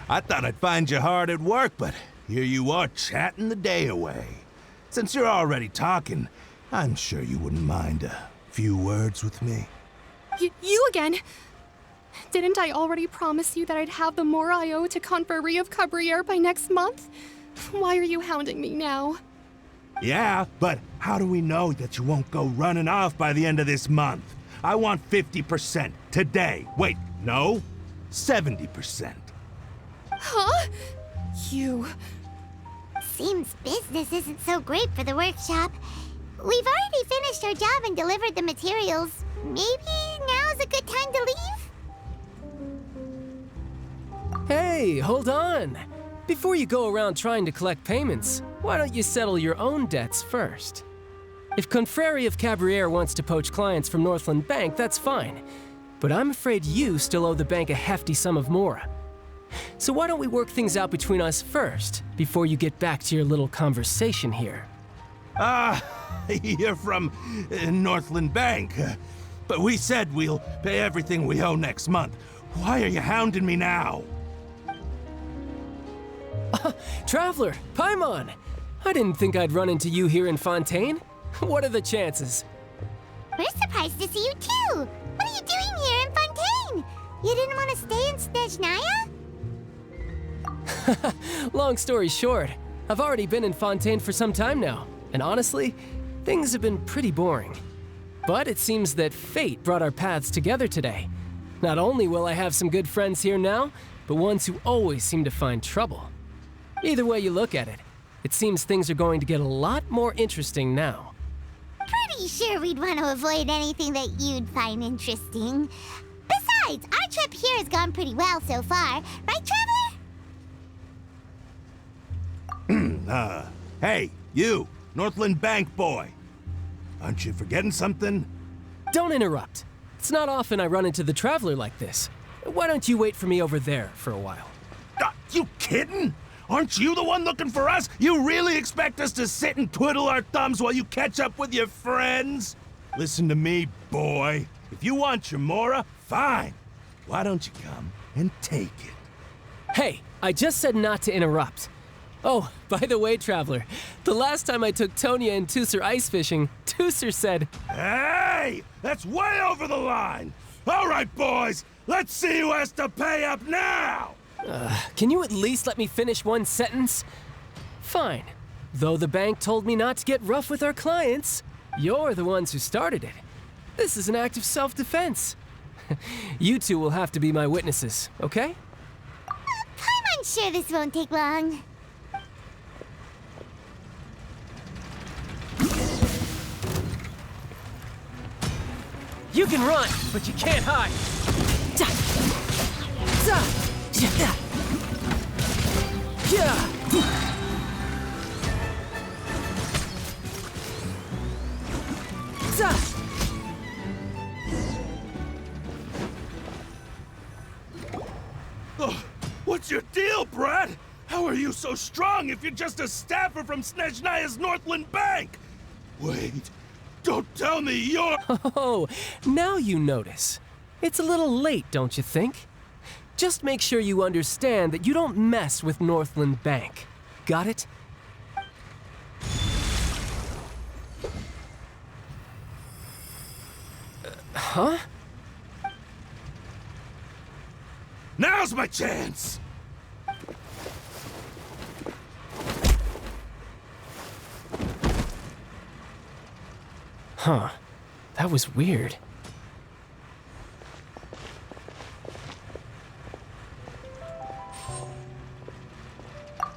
I thought I'd find you hard at work, but here you are chatting the day away. Since you're already talking, I'm sure you wouldn't mind a few words with me. You again? Didn't I already promise you that I'd have the more I owe to Confrérie of Cabriere by next month? Why are you hounding me now? Yeah, but how do we know that you won't go running off by the end of this month? I want 50% today. Wait, no, 70%. Huh? You... Seems business isn't so great for the workshop. We've already finished our job and delivered the materials. Maybe now's a good time to leave? Hey, hold on! Before you go around trying to collect payments, why don't you settle your own debts first? If Confrérie of Cabriere wants to poach clients from Northland Bank, that's fine. But I'm afraid you still owe the bank a hefty sum of mora. So why don't we work things out between us first, before you get back to your little conversation here? You're from Northland Bank. But we said we'll pay everything we owe next month. Why are you hounding me now? Traveler, Paimon! I didn't think I'd run into you here in Fontaine. What are the chances? We're surprised to see you too! What are you doing here in Fontaine? You didn't want to stay in Snezhnaya? Long story short, I've already been in Fontaine for some time now, and honestly, things have been pretty boring. But it seems that fate brought our paths together today. Not only will I have some good friends here now, but ones who always seem to find trouble. Either way you look at it, it seems things are going to get a lot more interesting now. Pretty sure we'd want to avoid anything that you'd find interesting. Besides, our trip here has gone pretty well so far, right, Traveler? Hey, you, Northland Bank boy. Aren't you forgetting something? Don't interrupt. It's not often I run into the Traveler like this. Why don't you wait for me over there for a while? You kidding? Aren't you the one looking for us? You really expect us to sit and twiddle our thumbs while you catch up with your friends? Listen to me, boy. If you want your mora, fine. Why don't you come and take it? Hey, I just said not to interrupt. Oh, by the way, Traveler, the last time I took Tonya and Tusser ice fishing, Tusser said, "Hey, that's way over the line! All right, boys, let's see who has to pay up now!" Can you at least let me finish one sentence? Fine. Though the bank told me not to get rough with our clients, you're the ones who started it. This is an act of self-defense. You two will have to be my witnesses, okay? I'm sure this won't take long. You can run, but you can't hide. Oh, what's your deal, Brad? How are you so strong if you're just a staffer from Snezhnaya's Northland Bank? Wait, Don't tell me you're... Oh, now you notice. It's a little late, don't you think? Just make sure you understand that you don't mess with Northland Bank. Got it? Huh? Now's my chance! Huh. That was weird.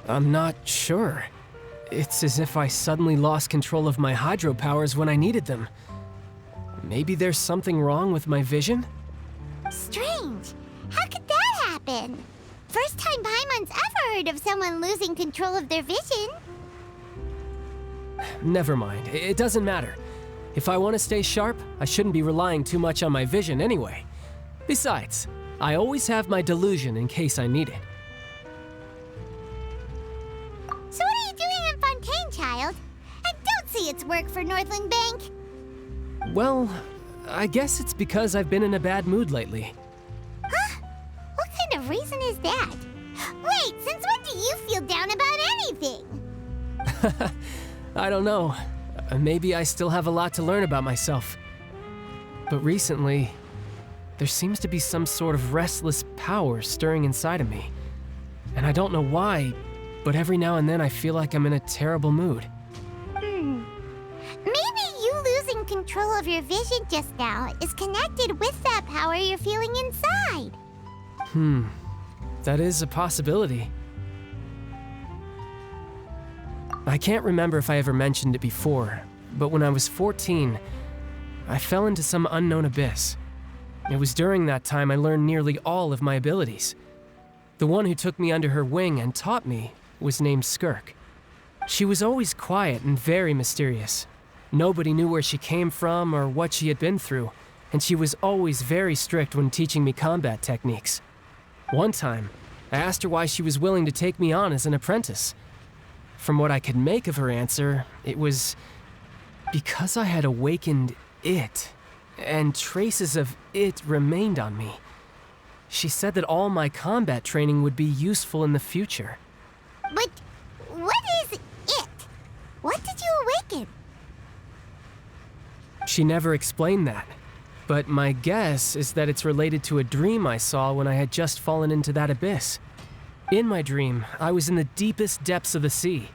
I'm not sure. It's as if I suddenly lost control of my hydro powers when I needed them. Maybe there's something wrong with my vision? Strange. How could that happen? First time Paimon's ever heard of someone losing control of their vision. Never mind. It doesn't matter. If I want to stay sharp, I shouldn't be relying too much on my vision anyway. Besides, I always have my delusion in case I need it. So what are you doing in Fontaine, child? I don't see its work for Northland Bank. Well, I guess it's because I've been in a bad mood lately. Huh? What kind of reason is that? Wait, since when do you feel down about anything? I don't know. Maybe I still have a lot to learn about myself. But recently, there seems to be some sort of restless power stirring inside of me. And I don't know why, but every now and then I feel like I'm in a terrible mood. Maybe you losing control of your vision just now is connected with that power you're feeling inside. That is a possibility. I can't remember if I ever mentioned it before, but when I was 14, I fell into some unknown abyss. It was during that time I learned nearly all of my abilities. The one who took me under her wing and taught me was named Skirk. She was always quiet and very mysterious. Nobody knew where she came from or what she had been through, and she was always very strict when teaching me combat techniques. One time, I asked her why she was willing to take me on as an apprentice. From what I could make of her answer, it was because I had awakened it, and traces of it remained on me. She said that all my combat training would be useful in the future. But what is it? What did you awaken? She never explained that, but my guess is that it's related to a dream I saw when I had just fallen into that abyss. In my dream, I was in the deepest depths of the sea,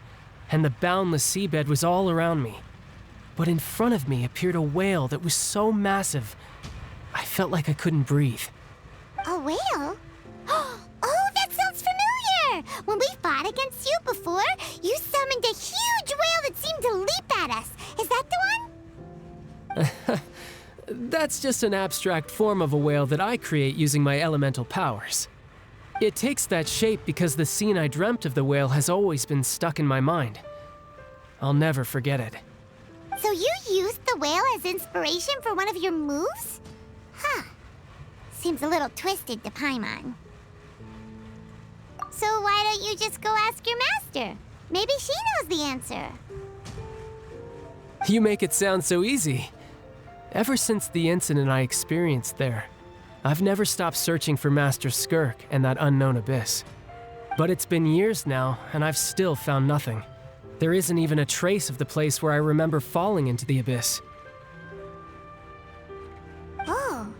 and the boundless seabed was all around me. But in front of me appeared a whale that was so massive, I felt like I couldn't breathe. A whale? Oh, that sounds familiar! When we fought against you before, you summoned a huge whale that seemed to leap at us. Is that the one? That's just an abstract form of a whale that I create using my elemental powers. It takes that shape because the scene I dreamt of the whale has always been stuck in my mind. I'll never forget it. So you used the whale as inspiration for one of your moves? Huh. Seems a little twisted to Paimon. So why don't you just go ask your master? Maybe she knows the answer. You make it sound so easy. Ever since the incident I experienced there, I've never stopped searching for Master Skirk and that unknown abyss. But it's been years now, and I've still found nothing. There isn't even a trace of the place where I remember falling into the abyss. Oh,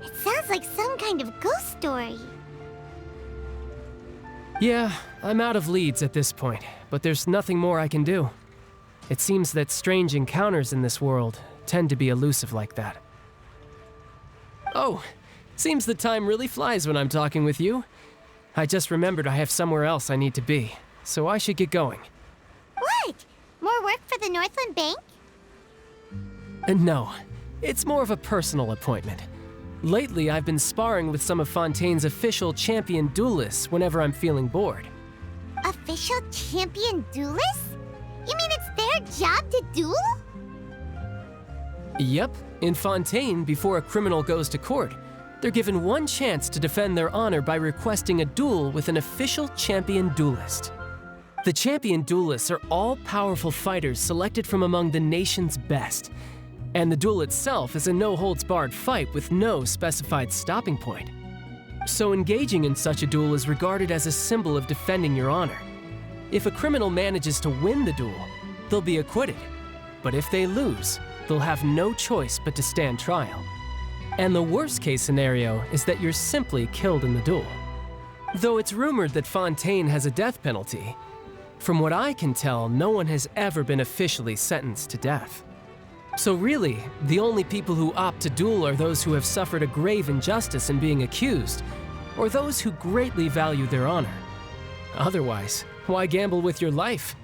it sounds like some kind of ghost story. Yeah, I'm out of leads at this point, but there's nothing more I can do. It seems that strange encounters in this world tend to be elusive like that. Oh, seems the time really flies when I'm talking with you. I just remembered I have somewhere else I need to be, so I should get going. What? More work for the Northland Bank? No, it's more of a personal appointment. Lately, I've been sparring with some of Fontaine's official champion duelists whenever I'm feeling bored. Official champion duelists? You mean it's their job to duel? Yep, in Fontaine, before a criminal goes to court, they're given one chance to defend their honor by requesting a duel with an official champion duelist. The champion duelists are all powerful fighters selected from among the nation's best. And the duel itself is a no-holds-barred fight with no specified stopping point. So engaging in such a duel is regarded as a symbol of defending your honor. If a criminal manages to win the duel, they'll be acquitted. But if they lose, they'll have no choice but to stand trial. And the worst-case scenario is that you're simply killed in the duel. Though it's rumored that Fontaine has a death penalty, from what I can tell, no one has ever been officially sentenced to death. So really, the only people who opt to duel are those who have suffered a grave injustice in being accused, or those who greatly value their honor. Otherwise, why gamble with your life?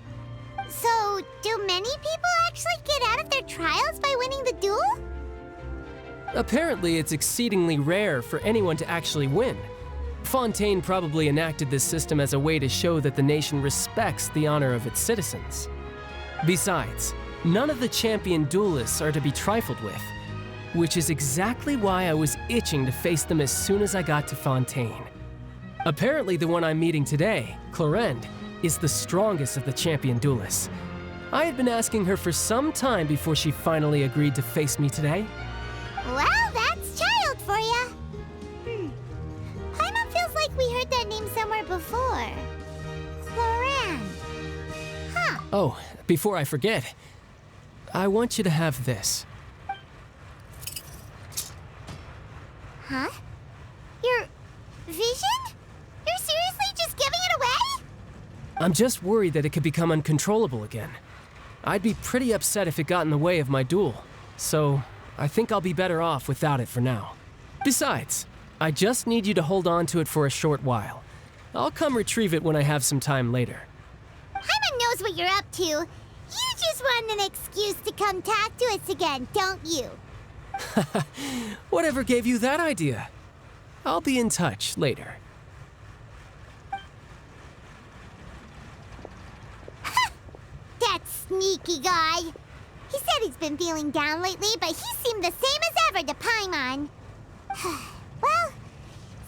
So, do many people actually get out of their trials by winning the duel? Apparently, it's exceedingly rare for anyone to actually win. Fontaine probably enacted this system as a way to show that the nation respects the honor of its citizens. Besides, none of the champion duelists are to be trifled with, which is exactly why I was itching to face them as soon as I got to Fontaine. Apparently, the one I'm meeting today, Clorinde, is the strongest of the champion duelists. I had been asking her for some time before she finally agreed to face me today. Well, that's child for ya. Paimon feels like we heard that name somewhere before. Clorinde. Huh. Oh, before I forget, I want you to have this. Huh? Your vision? You're seriously just giving it away? I'm just worried that it could become uncontrollable again. I'd be pretty upset if it got in the way of my duel, so I think I'll be better off without it for now. Besides, I just need you to hold on to it for a short while. I'll come retrieve it when I have some time later. Paimon knows what you're up to. You just want an excuse to come talk to us again, don't you? Whatever gave you that idea? I'll be in touch later. That sneaky guy. He said he's been feeling down lately, but he seemed the same as ever to Paimon. Well,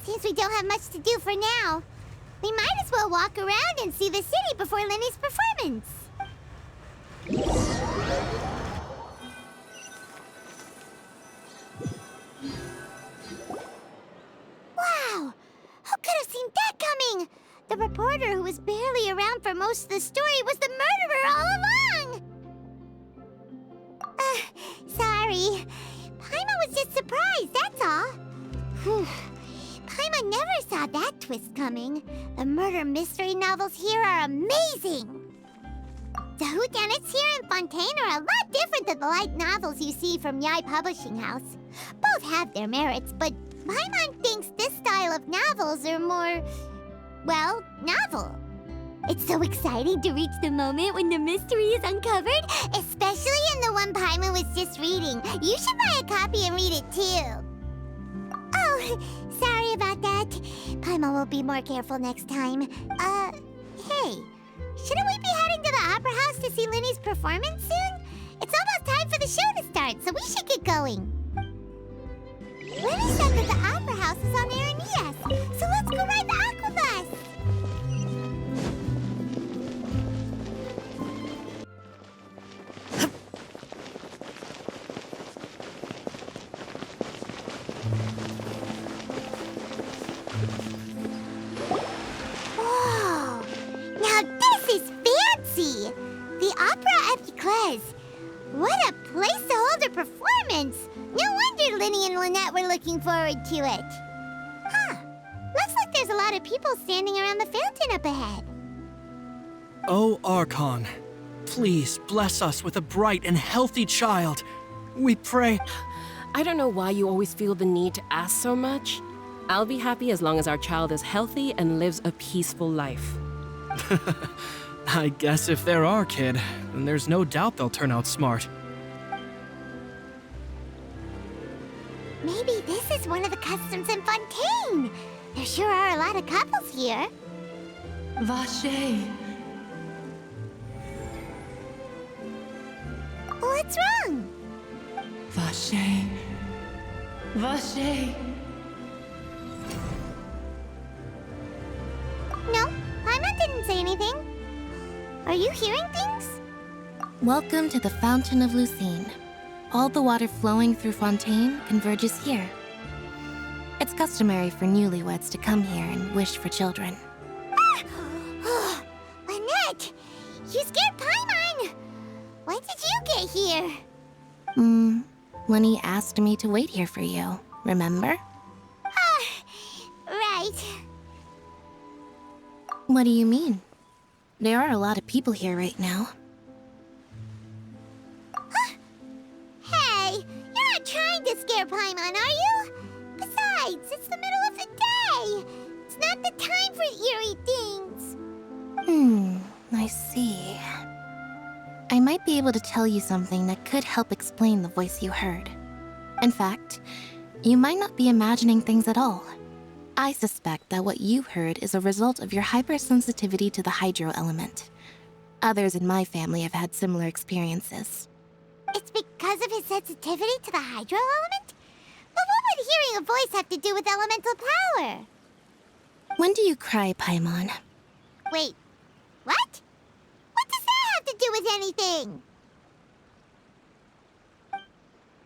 since we don't have much to do for now, we might as well walk around and see the city before Lenny's performance. Wow! Who could have seen that coming? The reporter who was barely around for most of the story was the murderer all along! Sorry. Paimon was just surprised, that's all. Paimon never saw that twist coming. The murder mystery novels here are amazing! The whodunits here in Fontaine are a lot different than the light novels you see from Yai Publishing House. Both have their merits, but Paimon thinks this style of novels are more, well, novel. It's so exciting to reach the moment when the mystery is uncovered, especially in the one Paimon was just reading. You should buy a copy and read it too. Oh, sorry about that. Paimon will be more careful next time. Hey, shouldn't we be heading to the Opera House to see Lenny's performance soon? It's almost time for the show to start, so we should get going. Lenny said that the Opera House is on Aranias, so let's go ride the Aquabus. Whoa! Now this is fancy! The Opera Epiclese. What a place to hold a performance! No wonder Lenny and Lynette were looking forward to it. Huh. Looks like there's a lot of people standing around the fountain up ahead. Oh, Archon, please bless us with a bright and healthy child. We pray. I don't know why you always feel the need to ask so much. I'll be happy as long as our child is healthy and lives a peaceful life. I guess if they're our kid, then there's no doubt they'll turn out smart. Maybe this is one of the customs in Fontaine. There sure are a lot of couples here. Vache. What's wrong? Vache. Vache. No, Paimon didn't say anything. Are you hearing things? Welcome to the Fountain of Lucine. all the water flowing through Fontaine converges here. It's customary for newlyweds to come here and wish for children. Lynette! You scared Paimon! When did you get here? Lenny asked me to wait here for you, remember? Right. What do you mean? There are a lot of people here right now. Hey, you're not trying to scare Paimon, are you? Besides, it's the middle of the day. It's not the time for eerie things. I see. I might be able to tell you something that could help explain the voice you heard. In fact, you might not be imagining things at all. I suspect that what you heard is a result of your hypersensitivity to the hydro element. Others in my family have had similar experiences. It's because of his sensitivity to the hydro element? But what would hearing a voice have to do with elemental power? When do you cry, Paimon? Wait, what? What does that have to do with anything?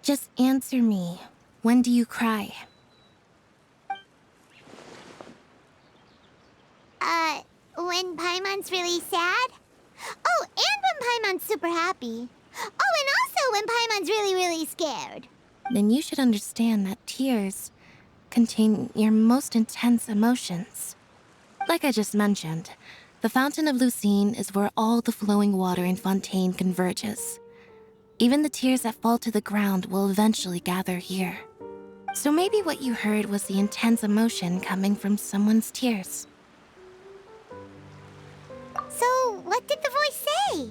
Just answer me. When do you cry? When Paimon's really sad? Oh, and when Paimon's super happy. Oh, and also when Paimon's really, really scared. Then you should understand that tears contain your most intense emotions. Like I just mentioned, the Fountain of Lucine is where all the flowing water in Fontaine converges. Even the tears that fall to the ground will eventually gather here. So maybe what you heard was the intense emotion coming from someone's tears. So, what did the voice say?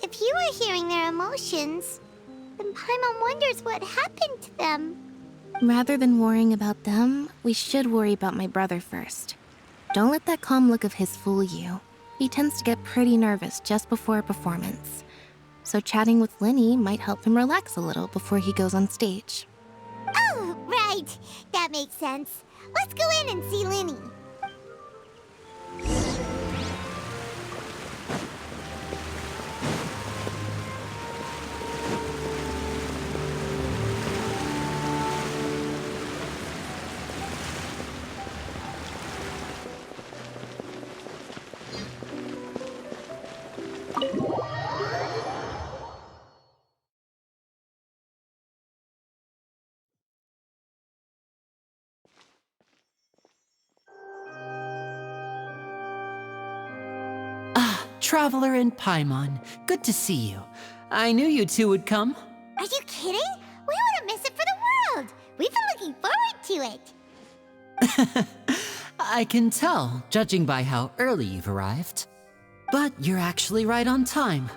If you were hearing their emotions, then Paimon wonders what happened to them. Rather than worrying about them, we should worry about my brother first. Don't let that calm look of his fool you. He tends to get pretty nervous just before a performance. So chatting with Lenny might help him relax a little before he goes on stage. Oh, right. That makes sense. Let's go in and see Lenny. Traveler and Paimon, good to see you. I knew you two would come. Are you kidding? We wouldn't miss it for the world. We've been looking forward to it. I can tell, judging by how early you've arrived. But you're actually right on time.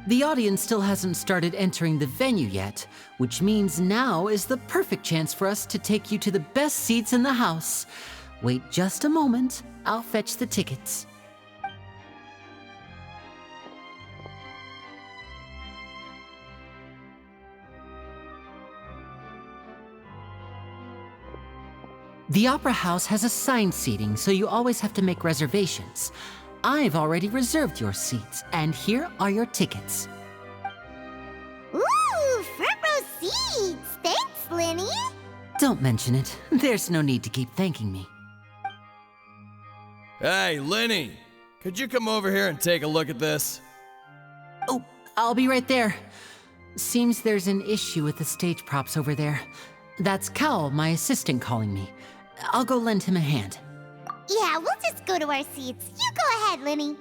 The audience still hasn't started entering the venue yet, which means now is the perfect chance for us to take you to the best seats in the house. Wait just a moment, I'll fetch the tickets. The Opera House has assigned seating, so you always have to make reservations. I've already reserved your seats, and here are your tickets. Ooh, front row seats! Thanks, Lenny! Don't mention it. There's no need to keep thanking me. Hey, Lenny! Could you come over here and take a look at this? Oh, I'll be right there. Seems there's an issue with the stage props over there. That's Cal, my assistant, calling me. I'll go lend him a hand. Yeah, we'll just go to our seats. You go ahead, Lenny.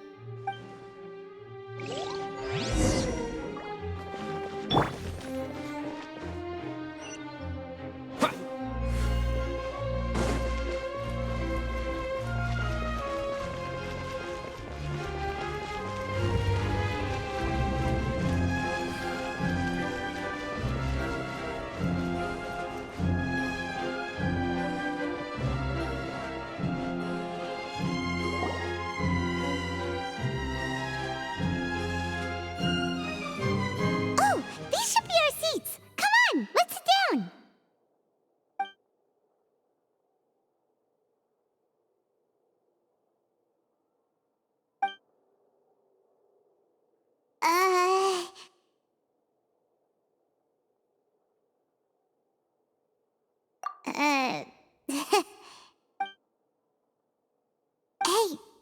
Hey,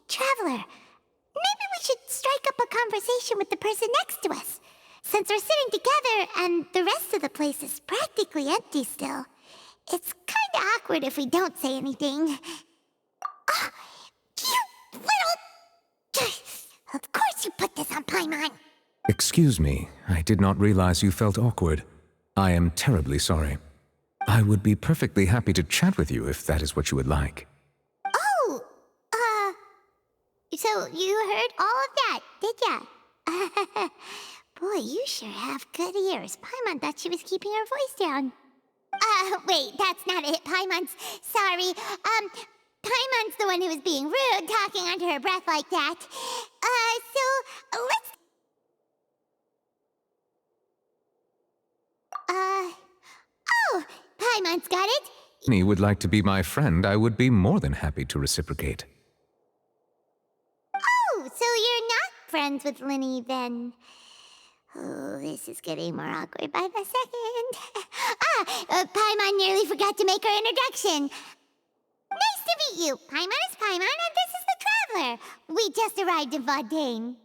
Traveler. Maybe we should strike up a conversation with the person next to us. Since we're sitting together and the rest of the place is practically empty still, it's kinda awkward if we don't say anything. Oh, you little... Of course you put this on Paimon. Excuse me, I did not realize you felt awkward. I am terribly sorry. I would be perfectly happy to chat with you if that is what you would like. Oh, so you heard all of that, did ya? Boy, you sure have good ears. Paimon thought she was keeping her voice down. Wait, that's not it. Paimon's... Sorry. Paimon's the one who was being rude, talking under her breath like that. So, let's... Oh, Paimon's got it. If you would like to be my friend, I would be more than happy to reciprocate. Oh, so you're not friends with Linny, then? Oh, this is getting more awkward by the second. Paimon nearly forgot to make her introduction. Nice to meet you. Paimon is Paimon, and this is the Traveler. We just arrived in Fontaine.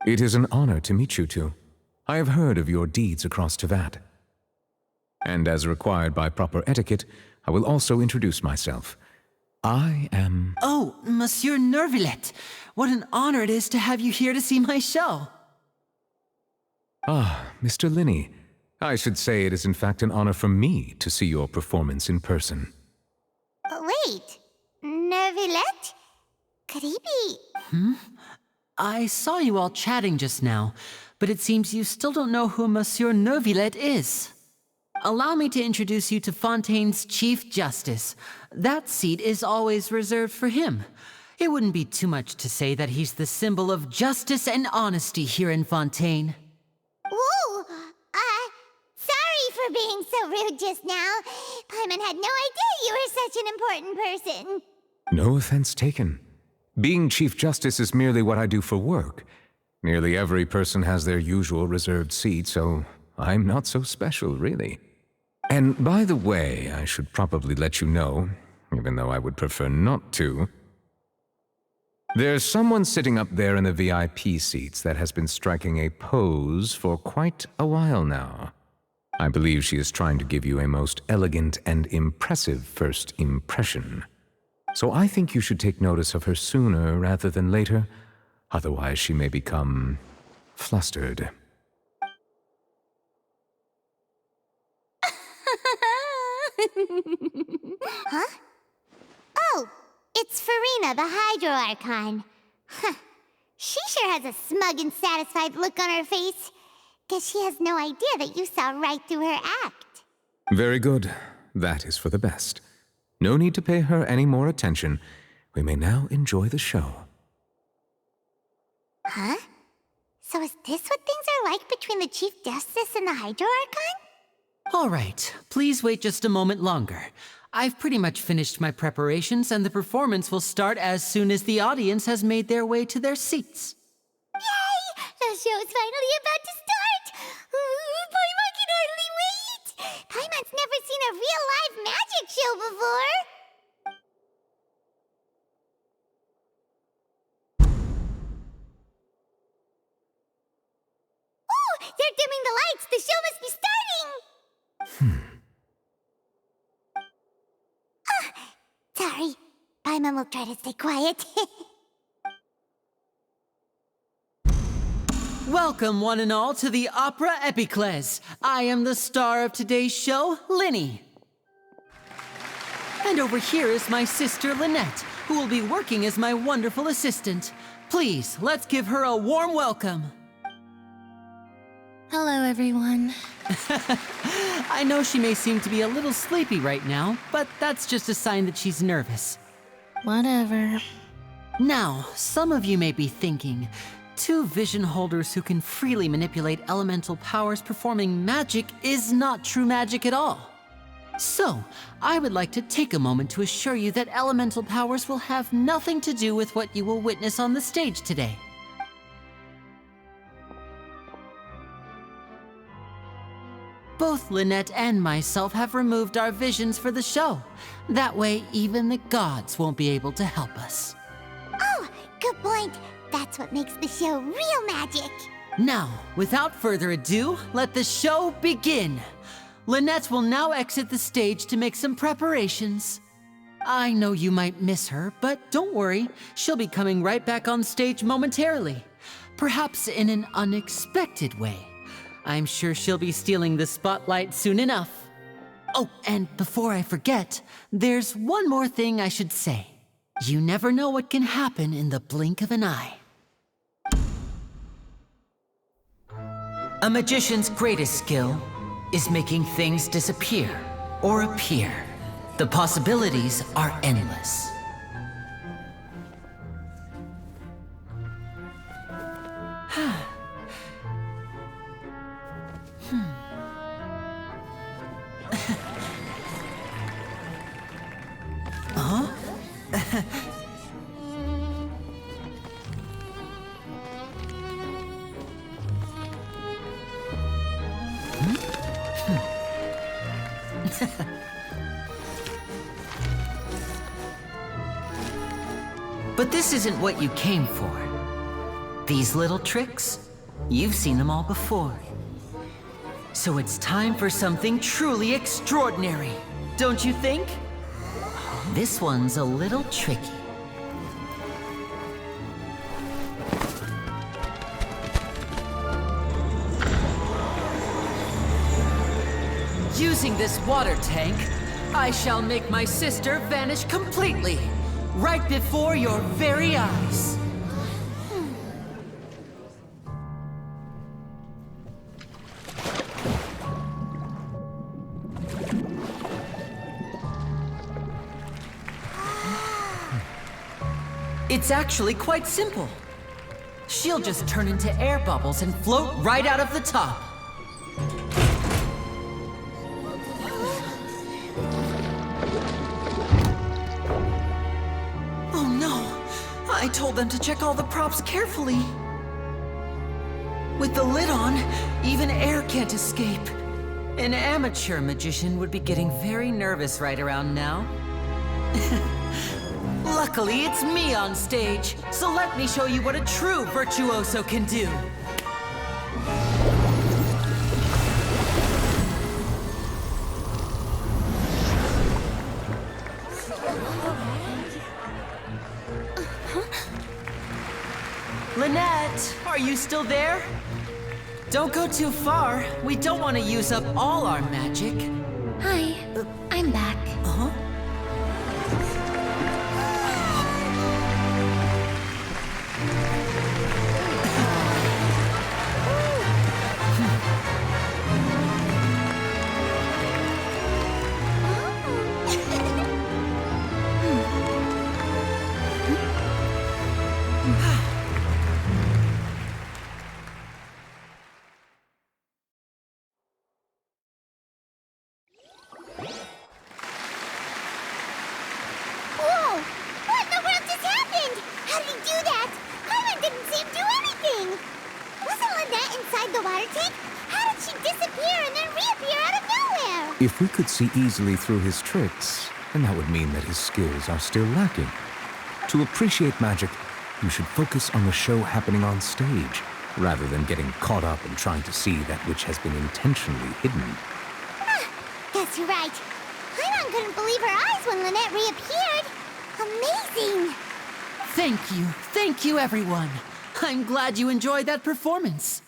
It is an honor to meet you two. I have heard of your deeds across Tevat. And as required by proper etiquette, I will also introduce myself. I am... Oh, Monsieur Nervillet! What an honor it is to have you here to see my show! Ah, Mr. Linny. I should say it is in fact an honor for me to see your performance in person. Wait, Nervillet? Could he be... I saw you all chatting just now, but it seems you still don't know who Monsieur Nervillet is. Allow me to introduce you to Fontaine's Chief Justice. That seat is always reserved for him. It wouldn't be too much to say that he's the symbol of justice and honesty here in Fontaine. Whoa! Sorry for being so rude just now. Paimon had no idea you were such an important person. No offense taken. Being Chief Justice is merely what I do for work. Nearly every person has their usual reserved seat, so I'm not so special, really. And by the way, I should probably let you know, even though I would prefer not to. There's someone sitting up there in the VIP seats that has been striking a pose for quite a while now. I believe she is trying to give you a most elegant and impressive first impression. So I think you should take notice of her sooner rather than later, otherwise she may become flustered. Huh? Oh, it's Farina, the Hydro Archon. Huh. She sure has a smug and satisfied look on her face. Guess she has no idea that you saw right through her act. Very good. That is for the best. No need to pay her any more attention. We may now enjoy the show. Huh? So is this what things are like between the Chief Justice and the Hydro Archon? All right, please wait just a moment longer. I've pretty much finished my preparations, and the performance will start as soon as the audience has made their way to their seats. Yay! The show's finally about to start! Paimon can hardly wait! Paimon's never seen a real live magic show before! Ooh! They're dimming the lights! The show must be starting! Sorry. Paimon will try to stay quiet. Welcome, one and all, to the Opera Epiclese. I am the star of today's show, Linny. And over here is my sister, Lynette, who will be working as my wonderful assistant. Please, let's give her a warm welcome. Hello, everyone. I know she may seem to be a little sleepy right now, but that's just a sign that she's nervous. Whatever. Now, some of you may be thinking, two vision holders who can freely manipulate elemental powers performing magic is not true magic at all. So, I would like to take a moment to assure you that elemental powers will have nothing to do with what you will witness on the stage today. Both Lynette and myself have removed our visions for the show. That way, even the gods won't be able to help us. Oh, good point. That's what makes the show real magic. Now, without further ado, let the show begin. Lynette will now exit the stage to make some preparations. I know you might miss her, but don't worry. She'll be coming right back on stage momentarily. Perhaps in an unexpected way. I'm sure she'll be stealing the spotlight soon enough. Oh, and before I forget, there's one more thing I should say. You never know what can happen in the blink of an eye. A magician's greatest skill is making things disappear or appear. The possibilities are endless. But this isn't what you came for. These little tricks, you've seen them all before. So it's time for something truly extraordinary, don't you think? This one's a little tricky. Using this water tank, I shall make my sister vanish completely, right before your very eyes. It's actually quite simple. She'll just turn into air bubbles and float right out of the top. Oh no! I told them to check all the props carefully. With the lid on, even air can't escape. An amateur magician would be getting very nervous right around now. Luckily, it's me on stage, so let me show you what a true virtuoso can do. Lynette, are you still there? Don't go too far. We don't want to use up all our magic. Hi, I'm back. Uh-huh. If we could see easily through his tricks, then that would mean that his skills are still lacking. To appreciate magic, you should focus on the show happening on stage, rather than getting caught up in trying to see that which has been intentionally hidden. Guess you're right. Paimon couldn't believe her eyes when Lynette reappeared. Amazing! Thank you everyone. I'm glad you enjoyed that performance.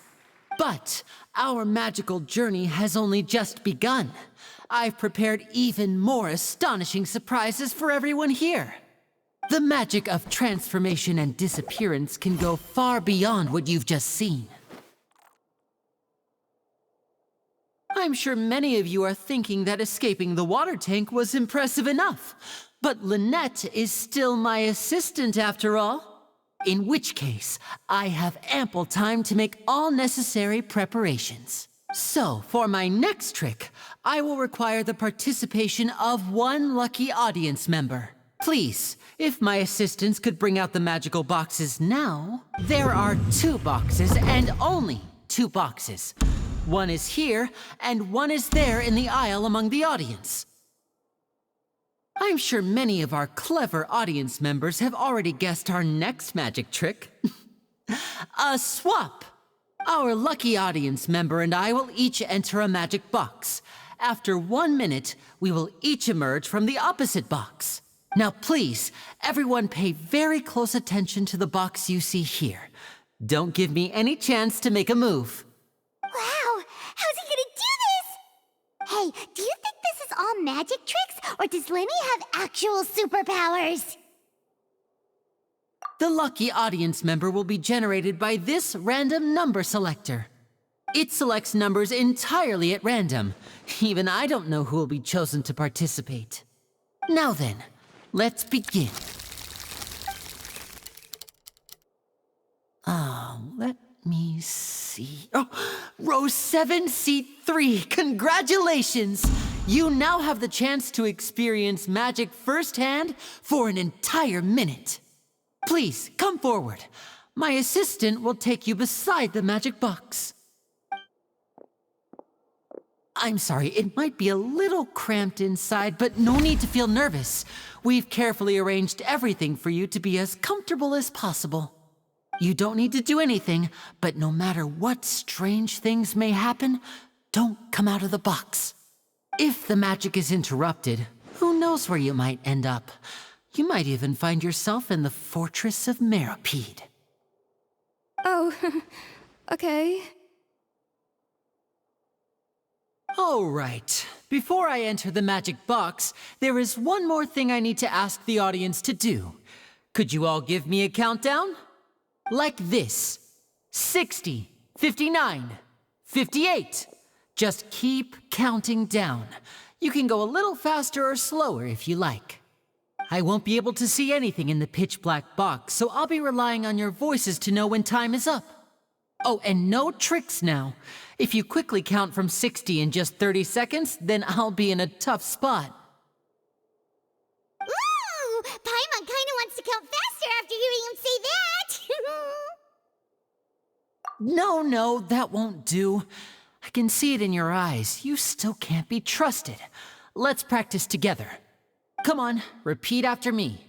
But our magical journey has only just begun. I've prepared even more astonishing surprises for everyone here. The magic of transformation and disappearance can go far beyond what you've just seen. I'm sure many of you are thinking that escaping the water tank was impressive enough, but Lynette is still my assistant after all. In which case, I have ample time to make all necessary preparations. So, for my next trick, I will require the participation of one lucky audience member. Please, if my assistants could bring out the magical boxes now. There are 2 boxes and only 2 boxes. One is here, and one is there in the aisle among the audience. I'm sure many of our clever audience members have already guessed our next magic trick. A swap! Our lucky audience member and I will each enter a magic box. After 1 minute, we will each emerge from the opposite box. Now please, everyone pay very close attention to the box you see here. Don't give me any chance to make a move. Wow! How's he gonna do this? Hey, do you think this is all magic tricks, or does Lenny have actual superpowers? The lucky audience member will be generated by this random number selector. It selects numbers entirely at random. Even I don't know who will be chosen to participate. Now then, let's begin. Let me see. Oh, row 7, seat 3. Congratulations! You now have the chance to experience magic firsthand for an entire minute. Please, come forward. My assistant will take you beside the magic box. I'm sorry, it might be a little cramped inside, but no need to feel nervous. We've carefully arranged everything for you to be as comfortable as possible. You don't need to do anything, but no matter what strange things may happen, don't come out of the box. If the magic is interrupted, who knows where you might end up? You might even find yourself in the Fortress of Meropide. Oh, okay. All right. Before I enter the magic box, there is one more thing I need to ask the audience to do. Could you all give me a countdown? Like this. 60, 59, 58. Just keep counting down. You can go a little faster or slower if you like. I won't be able to see anything in the pitch black box, so I'll be relying on your voices to know when time is up. Oh, and no tricks now. If you quickly count from 60 in just 30 seconds, then I'll be in a tough spot. Ooh! Paimon kinda wants to count faster after hearing him say that! No, that won't do. I can see it in your eyes. You still can't be trusted. Let's practice together. Come on, repeat after me.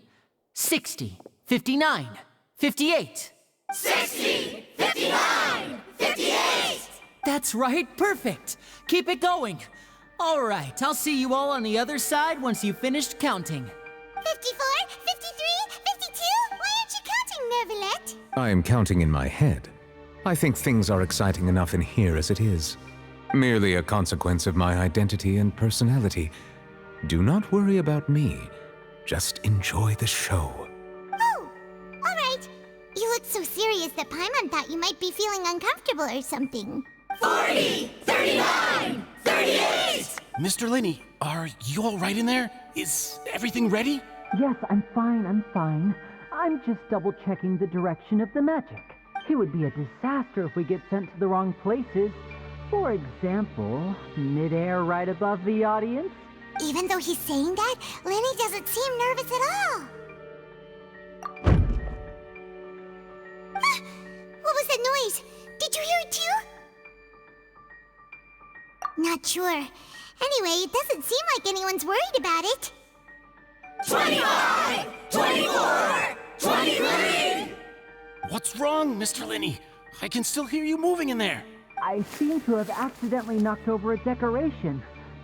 60, 59, 58. 60, 59, 58! That's right, perfect. Keep it going. All right, I'll see you all on the other side once you've finished counting. 54, 53, 52? Why aren't you counting, Nervalet? I am counting in my head. I think things are exciting enough in here as it is. Merely a consequence of my identity and personality. Do not worry about me. Just enjoy the show. Oh, all right. You look so serious that Paimon thought you might be feeling uncomfortable or something. 40, 39, 38! Mr. Linney, are you all right in there? Is everything ready? Yes, I'm fine. I'm just double-checking the direction of the magic. It would be a disaster if we get sent to the wrong places. For example, midair right above the audience. Even though he's saying that, Lenny doesn't seem nervous at all. What was that noise? Did you hear it too? Not sure. Anyway, it doesn't seem like anyone's worried about it. 25, 24, 23! What's wrong, Mr. Linney? I can still hear you moving in there. I seem to have accidentally knocked over a decoration.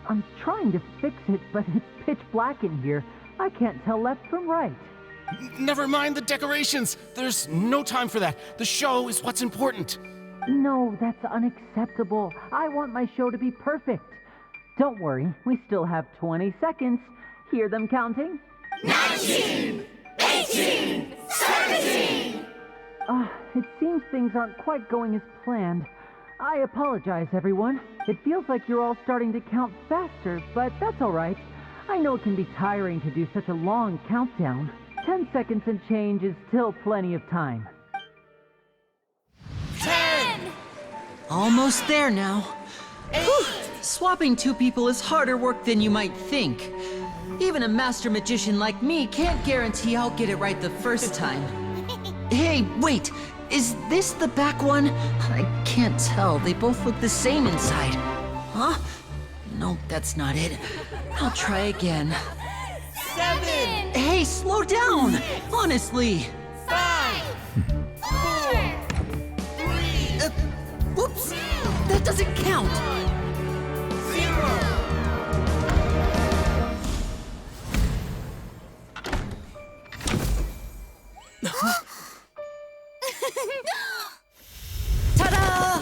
I'm trying to fix it, but it's pitch black in here. I can't tell left from right. Never mind the decorations. There's no time for that. The show is what's important. No, that's unacceptable. I want my show to be perfect. Don't worry, we still have 20 seconds. Hear them counting? 19, 18, 17! It seems things aren't quite going as planned. I apologize, everyone. It feels like you're all starting to count faster, but that's all right. I know it can be tiring to do such a long countdown. 10 seconds and change is still plenty of time. 10! Almost there now. Whew. Swapping two people is harder work than you might think. Even a master magician like me can't guarantee I'll get it right the first time. Hey, wait! Is this the back one? I can't tell. They both look the same inside. Huh? No, that's not it. I'll try again. 7! Hey, slow down! Honestly! 5! 4! 3! Whoops! That doesn't count! 0! Ta-da!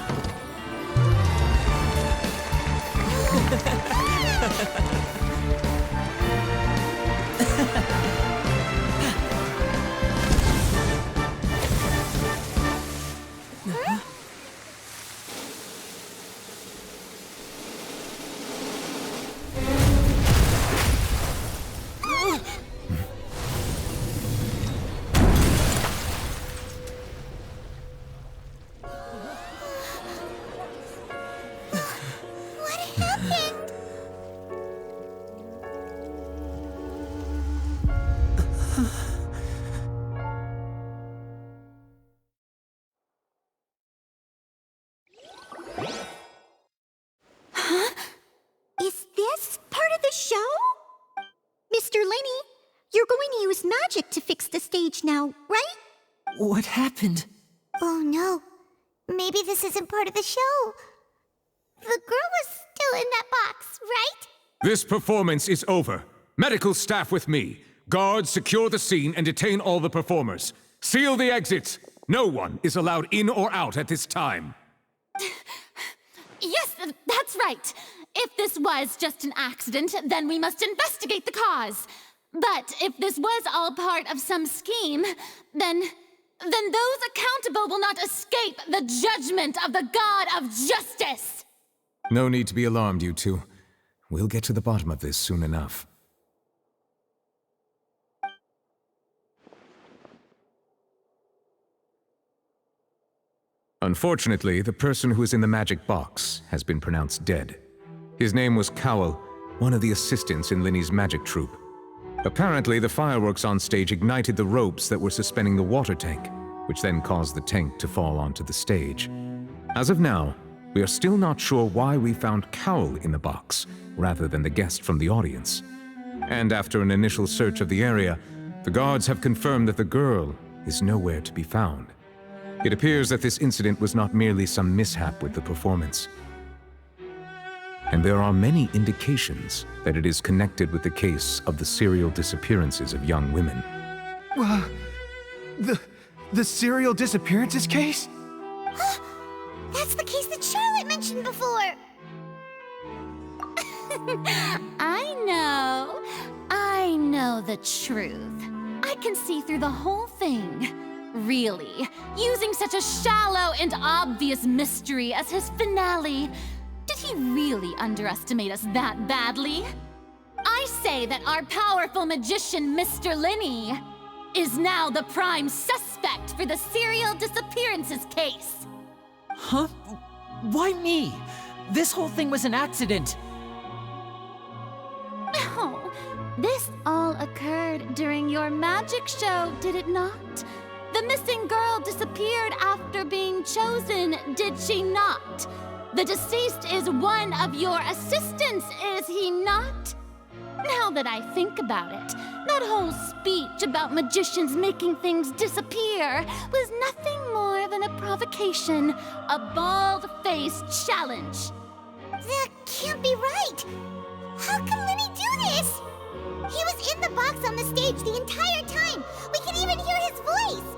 Is this part of the show? Mr. Linney, you're going to use magic to fix the stage now, right? What happened? Oh no. Maybe this isn't part of the show. The girl was still in that box, right? This performance is over. Medical staff with me. Guards, secure the scene and detain all the performers. Seal the exits. No one is allowed in or out at this time. Yes, that's right. If this was just an accident, then we must investigate the cause. But if this was all part of some scheme, then those accountable will not escape the judgment of the God of Justice. No need to be alarmed, you two. We'll get to the bottom of this soon enough. Unfortunately, the person who is in the magic box has been pronounced dead. His name was Cowell, one of the assistants in Linney's magic troupe. Apparently, the fireworks on stage ignited the ropes that were suspending the water tank, which then caused the tank to fall onto the stage. As of now, we are still not sure why we found Cowell in the box, rather than the guest from the audience. And after an initial search of the area, the guards have confirmed that the girl is nowhere to be found. It appears that this incident was not merely some mishap with the performance. And there are many indications that it is connected with the case of the serial disappearances of young women. The serial disappearances case? That's the case that Charlotte mentioned before. I know the truth. I can see through the whole thing. Really, using such a shallow and obvious mystery as his finale. Did he really underestimate us that badly? I say that our powerful magician, Mr. Linney, is now the prime suspect for the serial disappearances case. Huh? Why me? This whole thing was an accident. Oh, this all occurred during your magic show, did it not? The missing girl disappeared after being chosen, did she not? The deceased is one of your assistants, is he not? Now that I think about it, that whole speech about magicians making things disappear was nothing more than a provocation, a bald-faced challenge. That can't be right. How can Linney do this? He was in the box on the stage the entire time. We can even hear his voice.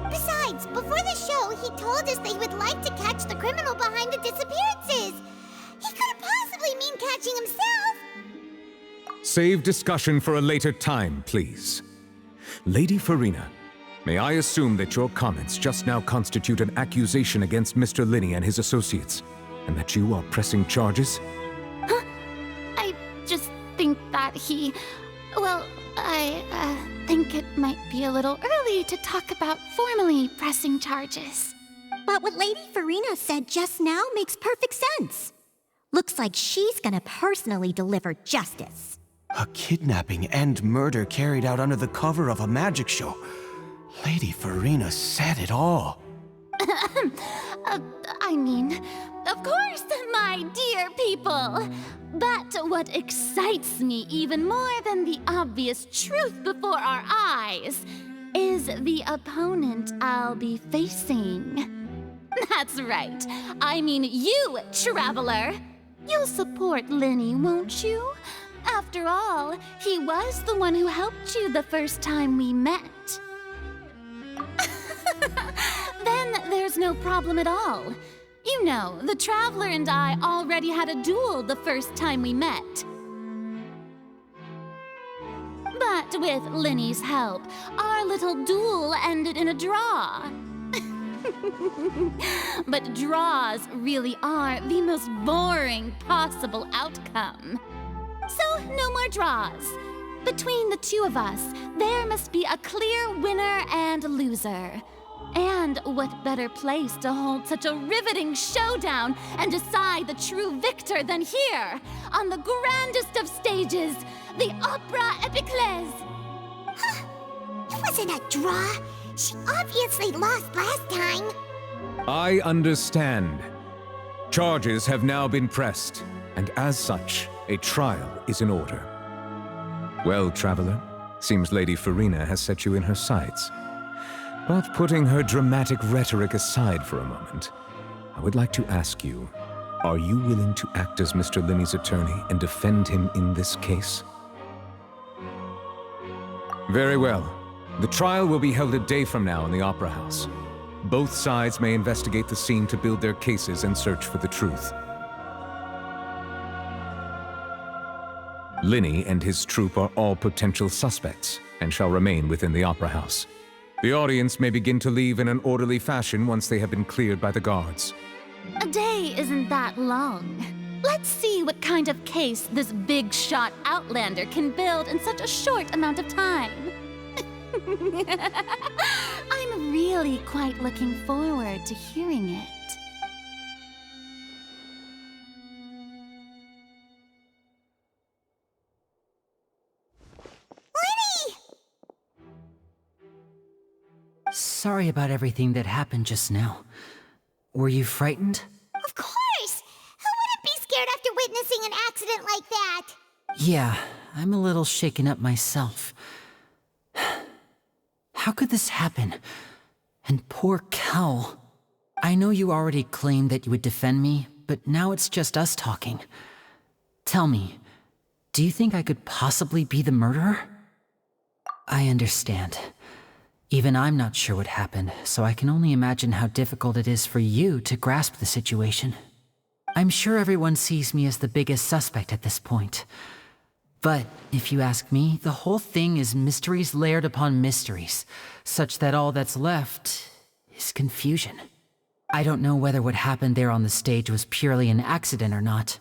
Besides, before the show, he told us that he would like to catch the criminal behind the disappearances. He couldn't possibly mean catching himself. Save discussion for a later time, please. Lady Farina, may I assume that your comments just now constitute an accusation against Mr. Linney and his associates, and that you are pressing charges? Huh? I just think that he... Well, I think it might be a little early to talk about formally pressing charges. But what Lady Farina said just now makes perfect sense. Looks like she's gonna personally deliver justice. A kidnapping and murder carried out under the cover of a magic show. Lady Farina said it all. I mean, of course, my dear people. But what excites me even more than the obvious truth before our eyes is the opponent I'll be facing. That's right. I mean you, Traveler. You'll support Lenny, won't you? After all, he was the one who helped you the first time we met. Then there's no problem at all. You know, the Traveler and I already had a duel the first time we met. But with Lenny's help, our little duel ended in a draw. But draws really are the most boring possible outcome. So, no more draws. Between the two of us, there must be a clear winner and loser. And what better place to hold such a riveting showdown and decide the true victor than here, on the grandest of stages, the Opera Epiclese. It wasn't a draw. She obviously lost last time. I understand. Charges have now been pressed, and as such, a trial is in order. Well, Traveler, seems Lady Farina has set you in her sights. But putting her dramatic rhetoric aside for a moment, I would like to ask you, are you willing to act as Mr. Lenny's attorney and defend him in this case? Very well. The trial will be held a day from now in the Opera House. Both sides may investigate the scene to build their cases and search for the truth. Lenny and his troupe are all potential suspects and shall remain within the Opera House. The audience may begin to leave in an orderly fashion once they have been cleared by the guards. A day isn't that long. Let's see what kind of case this big-shot outlander can build in such a short amount of time. I'm really quite looking forward to hearing it. Sorry about everything that happened just now. Were you frightened? Of course! Who wouldn't be scared after witnessing an accident like that? Yeah, I'm a little shaken up myself. How could this happen? And poor Cal. I know you already claimed that you would defend me, but now it's just us talking. Tell me, do you think I could possibly be the murderer? I understand. Even I'm not sure what happened, so I can only imagine how difficult it is for you to grasp the situation. I'm sure everyone sees me as the biggest suspect at this point. But if you ask me, the whole thing is mysteries layered upon mysteries, such that all that's left is confusion. I don't know whether what happened there on the stage was purely an accident or not,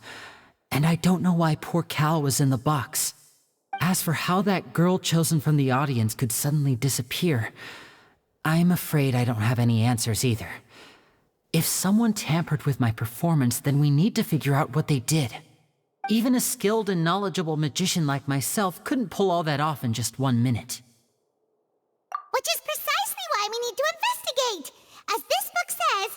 and I don't know why poor Cal was in the box. As for how that girl chosen from the audience could suddenly disappear, I'm afraid I don't have any answers either. If someone tampered with my performance, then we need to figure out what they did. Even a skilled and knowledgeable magician like myself couldn't pull all that off in just 1 minute. Which is precisely why we need to investigate. As this book says,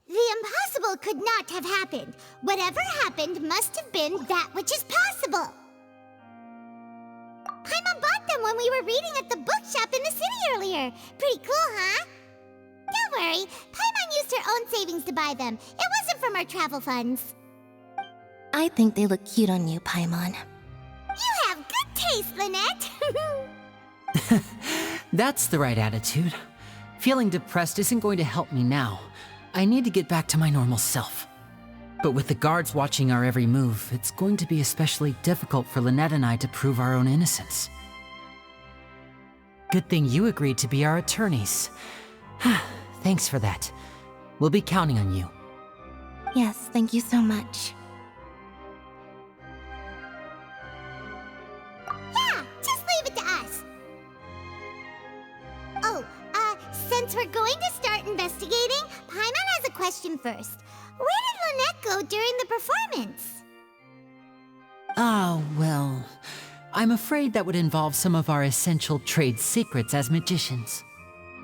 the impossible could not have happened. Whatever happened must have been that which is possible. Paimon bought them when we were reading at the bookshop in the city earlier. Pretty cool, huh? Don't worry, Paimon used her own savings to buy them. It wasn't from our travel funds. I think they look cute on you, Paimon. You have good taste, Lynette. That's the right attitude. Feeling depressed isn't going to help me now. I need to get back to my normal self. But with the guards watching our every move, it's going to be especially difficult for Lynette and I to prove our own innocence. Good thing you agreed to be our attorneys. Thanks for that. We'll be counting on you. Yes, thank you so much. Yeah, just leave it to us. Oh, since we're going to start investigating, Paimon has a question first. Where did Lynette go during the performance? Ah, well, I'm afraid that would involve some of our essential trade secrets as magicians.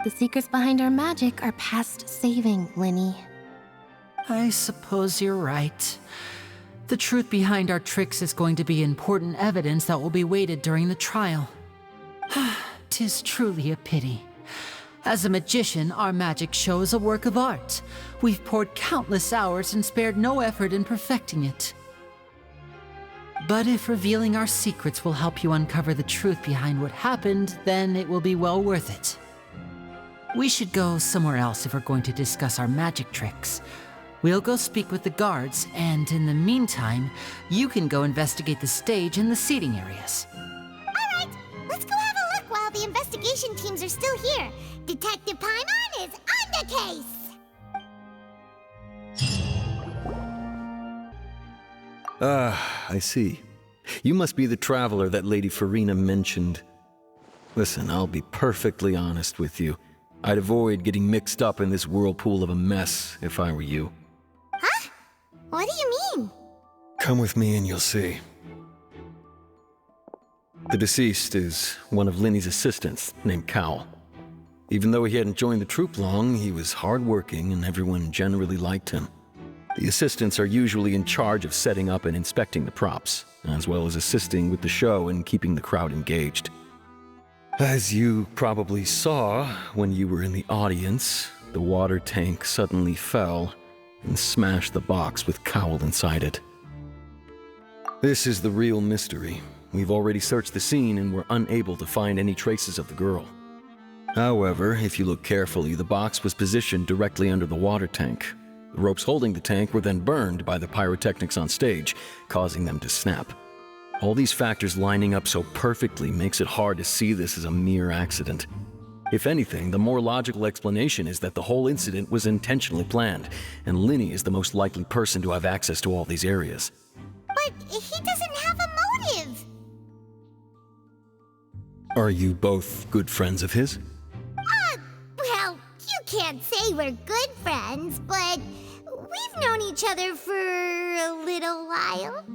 The secrets behind our magic are past saving, Linny. I suppose you're right. The truth behind our tricks is going to be important evidence that will be weighted during the trial. 'Tis truly a pity. As a magician, our magic show is a work of art. We've poured countless hours and spared no effort in perfecting it. But if revealing our secrets will help you uncover the truth behind what happened, then it will be well worth it. We should go somewhere else if we're going to discuss our magic tricks. We'll go speak with the guards, and in the meantime, you can go investigate the stage and the seating areas. Alright, let's go have a look while the investigation teams are still here. Detective Paimon is on the case! I see. You must be the traveler that Lady Farina mentioned. Listen, I'll be perfectly honest with you. I'd avoid getting mixed up in this whirlpool of a mess if I were you. Huh? What do you mean? Come with me and you'll see. The deceased is one of Linny's assistants, named Cal. Even though he hadn't joined the troupe long, he was hardworking and everyone generally liked him. The assistants are usually in charge of setting up and inspecting the props, as well as assisting with the show and keeping the crowd engaged. As you probably saw when you were in the audience, the water tank suddenly fell and smashed the box with Cowl inside it. This is the real mystery. We've already searched the scene and were unable to find any traces of the girl. However, if you look carefully, the box was positioned directly under the water tank. The ropes holding the tank were then burned by the pyrotechnics on stage, causing them to snap. All these factors lining up so perfectly makes it hard to see this as a mere accident. If anything, the more logical explanation is that the whole incident was intentionally planned, and Linny is the most likely person to have access to all these areas. But he doesn't have a motive! Are you both good friends of his? Well, you can't say we're good friends, but we've known each other for a little while.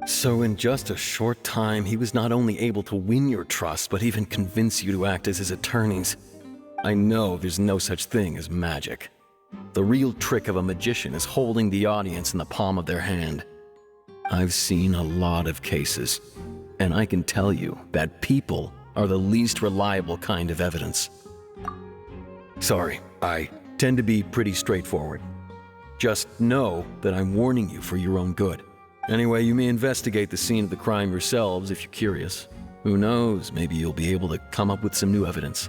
So in just a short time, he was not only able to win your trust, but even convince you to act as his attorneys. I know there's no such thing as magic. The real trick of a magician is holding the audience in the palm of their hand. I've seen a lot of cases, and I can tell you that people are the least reliable kind of evidence. Sorry, I tend to be pretty straightforward. Just know that I'm warning you for your own good. Anyway, you may investigate the scene of the crime yourselves if you're curious. Who knows, maybe you'll be able to come up with some new evidence.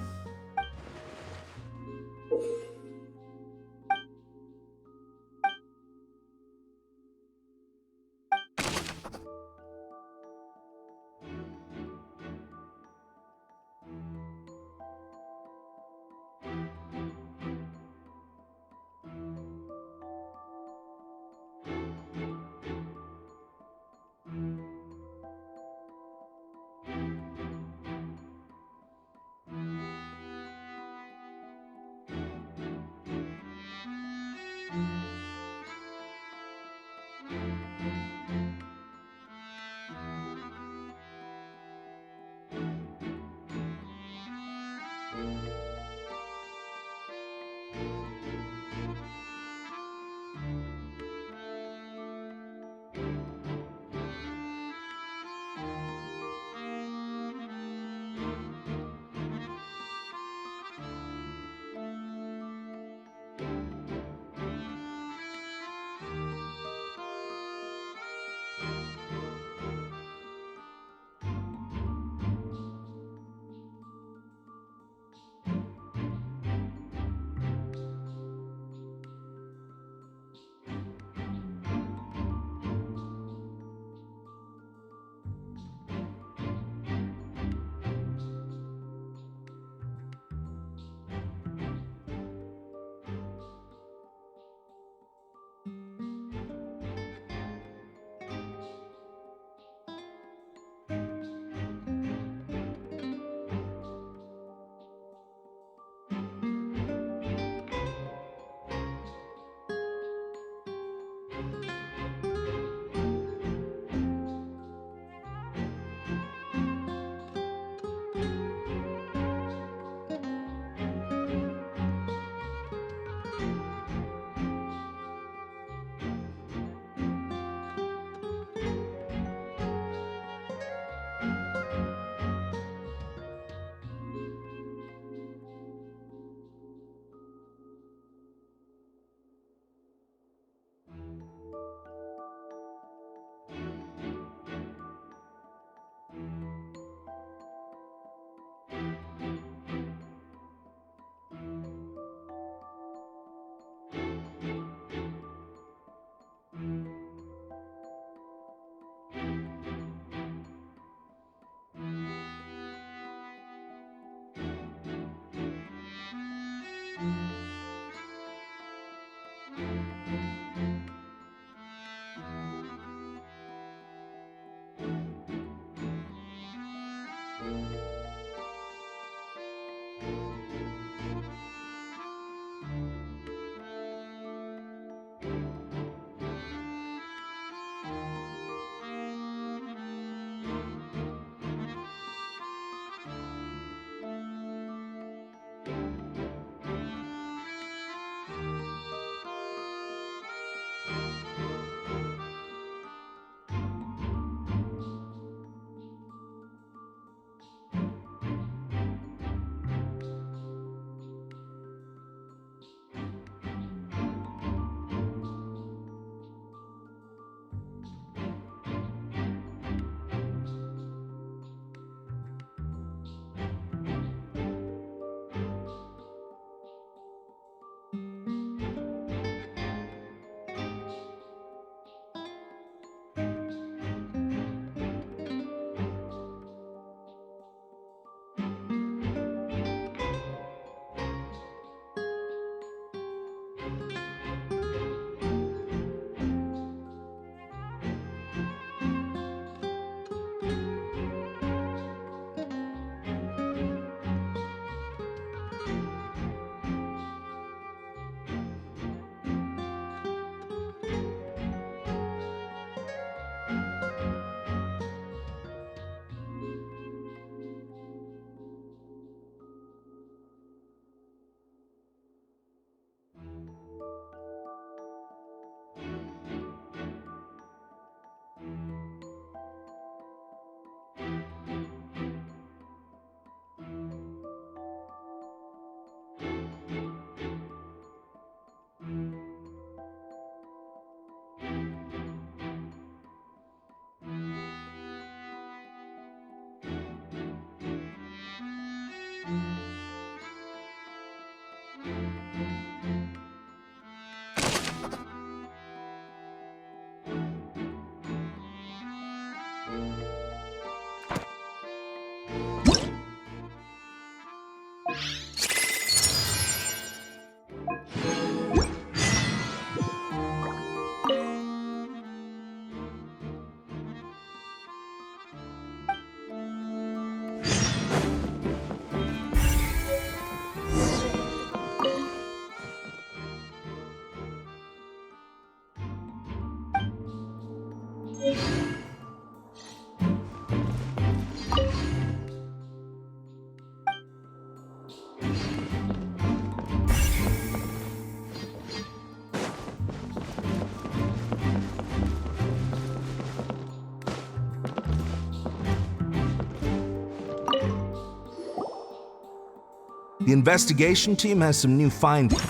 The investigation team has some new findings.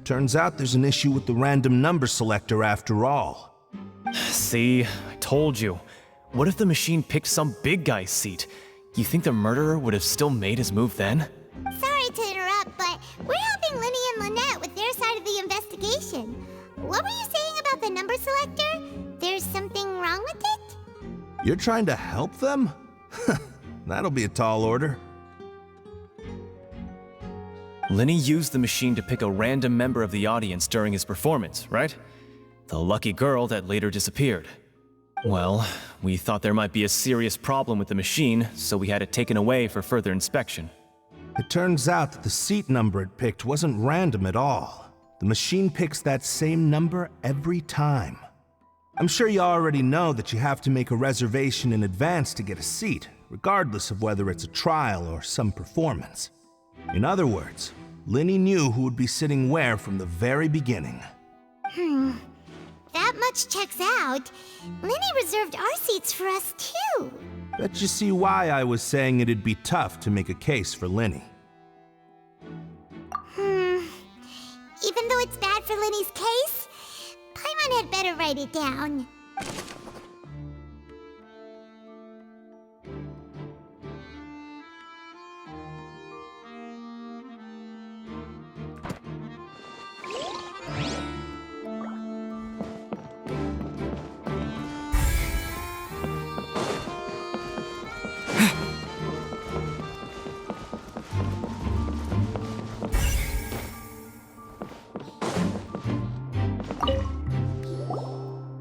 Turns out there's an issue with the random number selector after all. See, I told you. What if the machine picked some big guy's seat? You think the murderer would have still made his move then? Sorry to interrupt, but we're helping Linny and Lynette with their side of the investigation. What were you saying about the number selector? There's something wrong with it? You're trying to help them? That'll be a tall order. Linny used the machine to pick a random member of the audience during his performance, right? The lucky girl that later disappeared. Well, we thought there might be a serious problem with the machine, so we had it taken away for further inspection. It turns out that the seat number it picked wasn't random at all. The machine picks that same number every time. I'm sure you already know that you have to make a reservation in advance to get a seat, regardless of whether it's a trial or some performance. In other words, Linny knew who would be sitting where from the very beginning. That much checks out. Linny reserved our seats for us too. Bet you see why I was saying it'd be tough to make a case for Linny. Even though it's bad for Linny's case, Paimon had better write it down.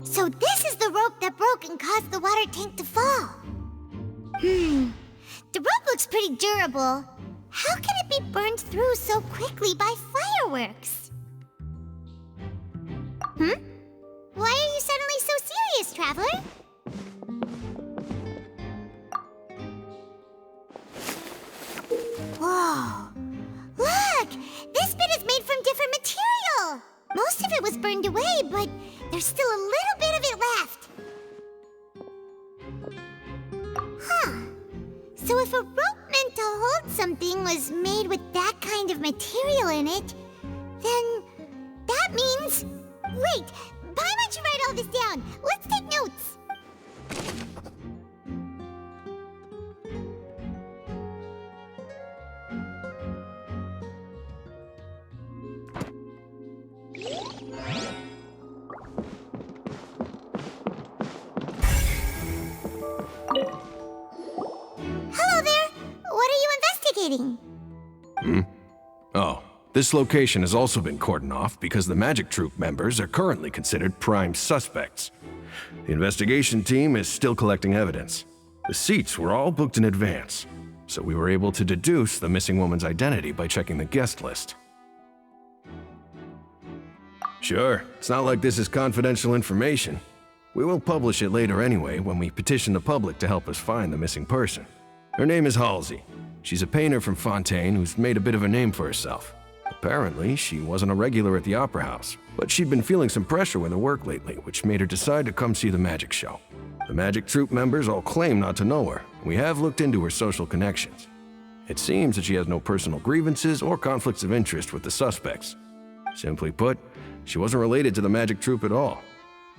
So this is the rope that broke and caused the water tank to fall. The rope looks pretty durable. How can it be burned through so quickly by fireworks? Why are you suddenly so serious, Traveler? Whoa! Look! This bit is made from different material! Most of it was burned away, but there's still a little bit of it left. So if a rope meant to hold something was made with that kind of material in it, then that means... Wait, Paimon should write all this down. Let's take notes. Hello there. What are you investigating? Oh, this location has also been cordoned off because the Magic Troupe members are currently considered prime suspects. The investigation team is still collecting evidence. The seats were all booked in advance, so we were able to deduce the missing woman's identity by checking the guest list. Sure, it's not like this is confidential information. We will publish it later anyway when we petition the public to help us find the missing person. Her name is Halsey. She's a painter from Fontaine who's made a bit of a name for herself. Apparently, she wasn't a regular at the Opera House, but she'd been feeling some pressure with her work lately, which made her decide to come see the magic show. The Magic Troupe members all claim not to know her, and we have looked into her social connections. It seems that she has no personal grievances or conflicts of interest with the suspects. Simply put, she wasn't related to the Magic Troupe at all,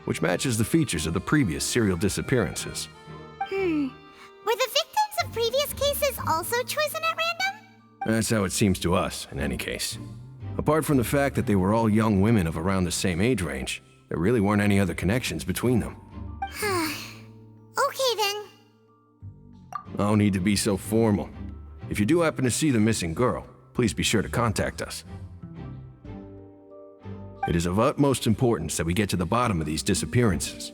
which matches the features of the previous serial disappearances. Were the victims of previous cases also chosen at random? That's how it seems to us, in any case. Apart from the fact that they were all young women of around the same age range, there really weren't any other connections between them. Okay then. No need to be so formal. If you do happen to see the missing girl, please be sure to contact us. It is of utmost importance that we get to the bottom of these disappearances.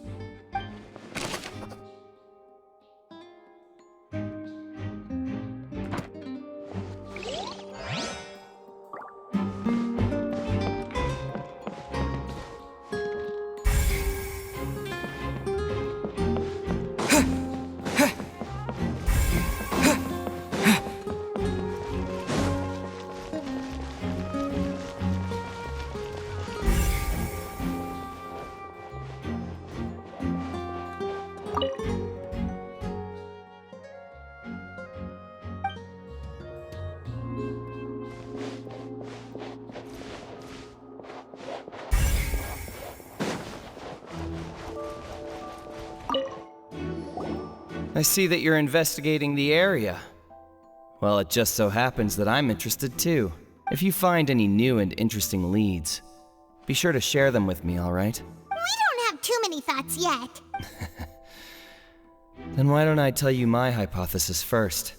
I see that you're investigating the area. Well, it just so happens that I'm interested too. If you find any new and interesting leads, be sure to share them with me, all right? We don't have too many thoughts yet. Then why don't I tell you my hypothesis first?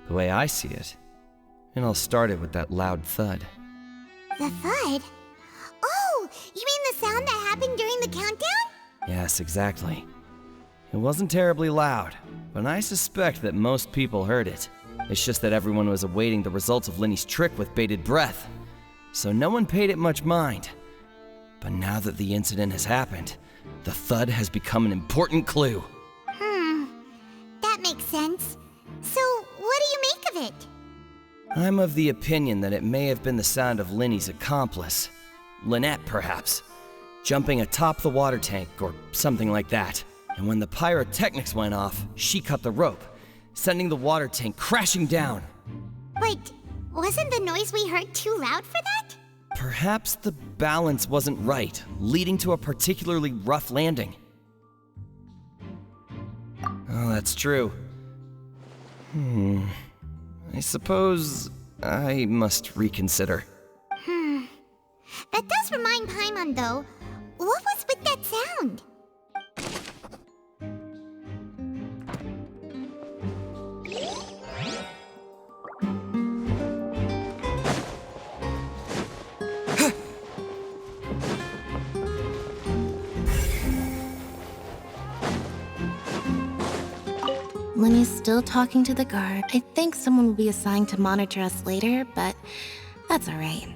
The way I see it. And I'll start it with that loud thud. The thud? Oh, you mean the sound that happened during the countdown? Yes, exactly. It wasn't terribly loud, but I suspect that most people heard it. It's just that everyone was awaiting the results of Linny's trick with bated breath, so no one paid it much mind. But now that the incident has happened, the thud has become an important clue. That makes sense. So, what do you make of it? I'm of the opinion that it may have been the sound of Linny's accomplice, Lynette perhaps, jumping atop the water tank or something like that. And when the pyrotechnics went off, she cut the rope, sending the water tank crashing down. But wasn't the noise we heard too loud for that? Perhaps the balance wasn't right, leading to a particularly rough landing. Oh, that's true. I suppose I must reconsider. That does remind Paimon, though. What was with that sound? Linny's still talking to the guard. I think someone will be assigned to monitor us later, but that's alright.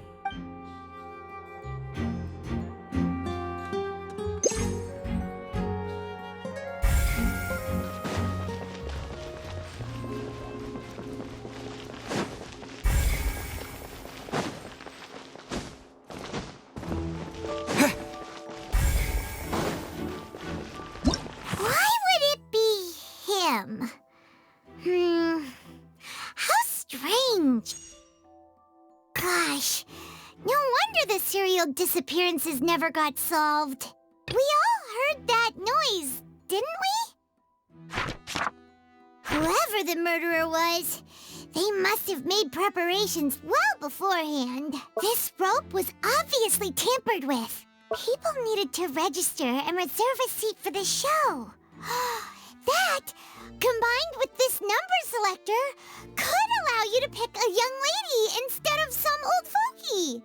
How strange. Gosh, no wonder the serial disappearances never got solved. We all heard that noise, didn't we? Whoever the murderer was, they must have made preparations well beforehand. This rope was obviously tampered with. People needed to register and reserve a seat for the show. That, combined with this number selector, could allow you to pick a young lady instead of some old fogey.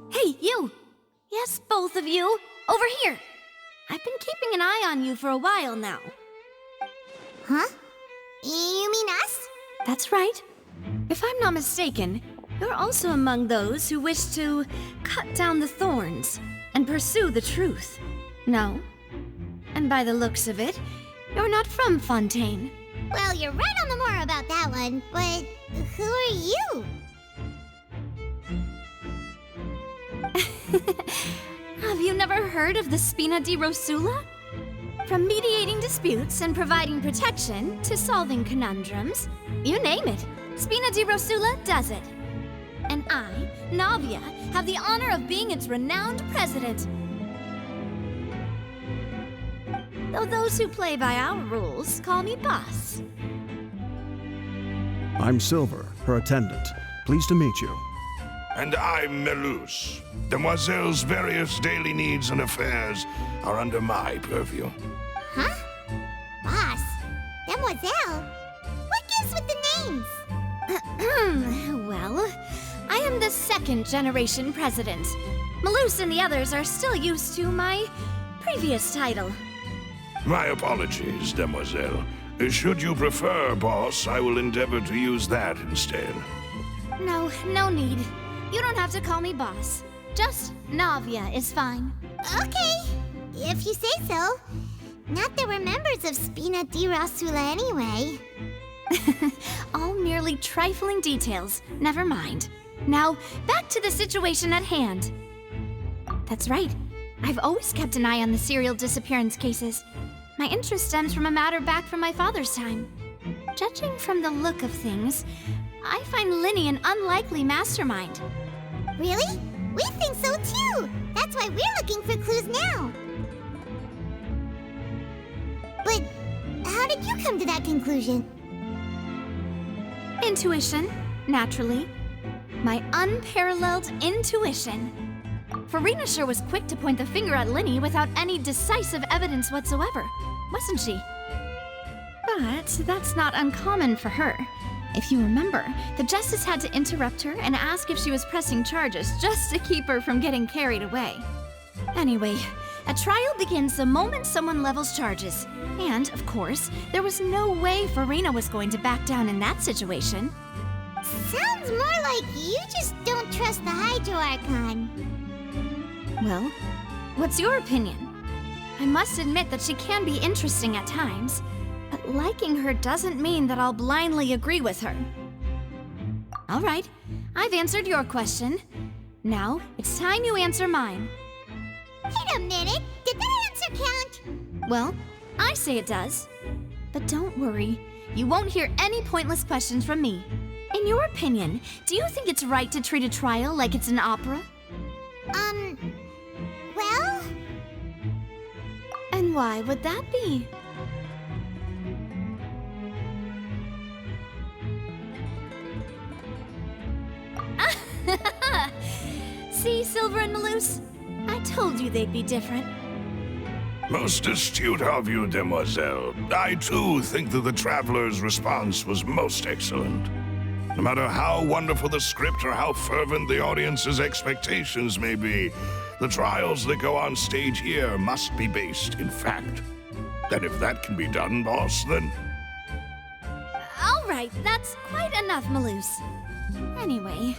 Hey, you! Yes, both of you! Over here! I've been keeping an eye on you for a while now. Huh? You mean us? That's right. If I'm not mistaken, you're also among those who wish to cut down the thorns and pursue the truth. No? And by the looks of it, you're not from Fontaine. Well, you're right on the more about that one, but who are you? Have you never heard of the Spina di Rosula? From mediating disputes and providing protection to solving conundrums, you name it, Spina di Rosula does it. And I, Navia, have the honor of being its renowned president. Though those who play by our rules call me boss. I'm Silver, her attendant. Pleased to meet you. And I'm Melus. Demoiselle's various daily needs and affairs are under my purview. Huh? Boss? Demoiselle? What gives with the names? Well, I am the second generation president. Melus and the others are still used to my previous title. My apologies, Demoiselle. Should you prefer, boss, I will endeavor to use that instead. No need. You don't have to call me boss. Just Navia is fine. Okay, if you say so. Not that we're members of Spina di Rosula anyway. All merely trifling details. Never mind. Now, back to the situation at hand. That's right. I've always kept an eye on the serial disappearance cases. My interest stems from a matter back from my father's time. Judging from the look of things, I find Linny an unlikely mastermind. Really? We think so too! That's why we're looking for clues now. But how did you come to that conclusion? Intuition, naturally. My unparalleled intuition. Noirceur was quick to point the finger at Linny without any decisive evidence whatsoever, wasn't she? But that's not uncommon for her. If you remember, the Justice had to interrupt her and ask if she was pressing charges just to keep her from getting carried away. Anyway, a trial begins the moment someone levels charges. And, of course, there was no way Farina was going to back down in that situation. Sounds more like you just don't trust the Hydro Archon. Well, what's your opinion? I must admit that she can be interesting at times, but liking her doesn't mean that I'll blindly agree with her. All right, I've answered your question. Now, it's time you answer mine. Wait a minute, did that answer count? Well, I say it does. But don't worry, you won't hear any pointless questions from me. In your opinion, do you think it's right to treat a trial like it's an opera? Well? And why would that be? See, Silver and Melus? I told you they'd be different. Most astute of you, Demoiselle. I too think that the Traveler's response was most excellent. No matter how wonderful the script or how fervent the audience's expectations may be, the trials that go on stage here must be based in fact. And if that can be done, boss, then... All right, that's quite enough, Melus. Anyway,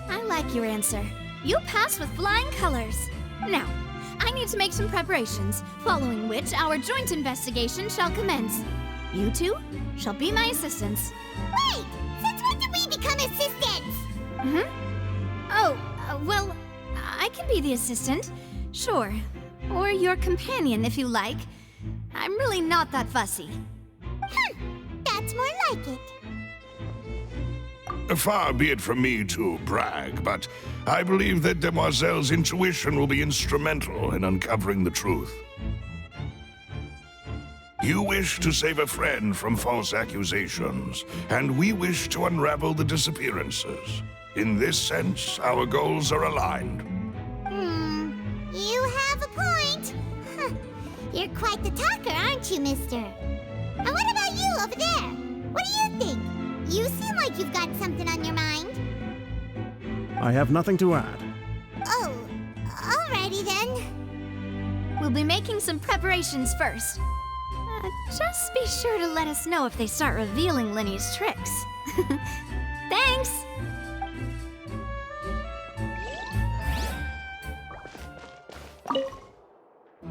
I like your answer. You pass with flying colors. Now, I need to make some preparations, following which our joint investigation shall commence. You two shall be my assistants. Wait! Since when did we become assistants? Well, I can be the assistant, sure. Or your companion, if you like. I'm really not that fussy. That's more like it. Far be it from me to brag, but I believe that Demoiselle's intuition will be instrumental in uncovering the truth. You wish to save a friend from false accusations, and we wish to unravel the disappearances. In this sense, our goals are aligned. You have a point. You're quite the talker, aren't you, mister? And what about you over there? What do you think? You seem like you've got something on your mind. I have nothing to add. Oh, alrighty then. We'll be making some preparations first. Just be sure to let us know if they start revealing Linny's tricks. Thanks!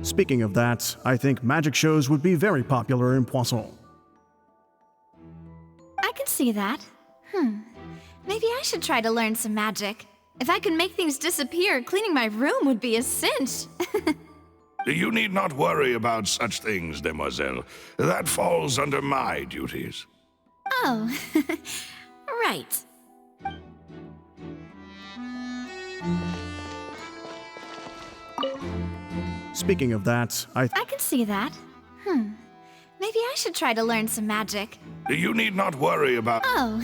Speaking of that, I think magic shows would be very popular in Poisson. I can see that. Maybe I should try to learn some magic. If I could make things disappear, cleaning my room would be a cinch. You need not worry about such things, demoiselle. That falls under my duties. Oh, right. Speaking of that, I can see that. Maybe I should try to learn some magic. You need not worry about... Oh.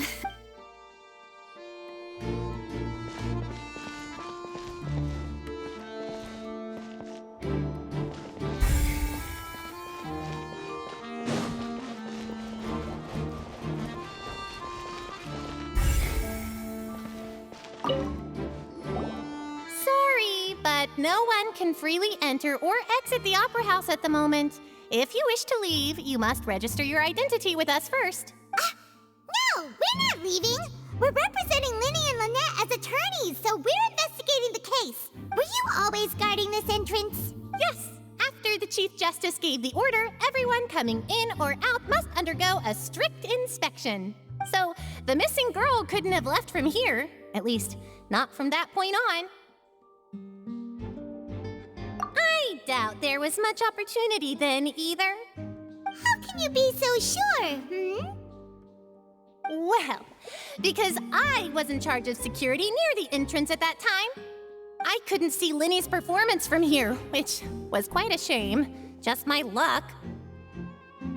Sorry, but no one can freely enter or exit the Opera House at the moment. If you wish to leave, you must register your identity with us first. No, we're not leaving. We're representing Linny and Lynette as attorneys, so we're investigating the case. Were you always guarding this entrance? Yes. After the Chief Justice gave the order, everyone coming in or out must undergo a strict inspection. So, the missing girl couldn't have left from here. At least, not from that point on. I doubt there was much opportunity then, either. How can you be so sure, Well, because I was in charge of security near the entrance at that time. I couldn't see Linny's performance from here, which was quite a shame. Just my luck.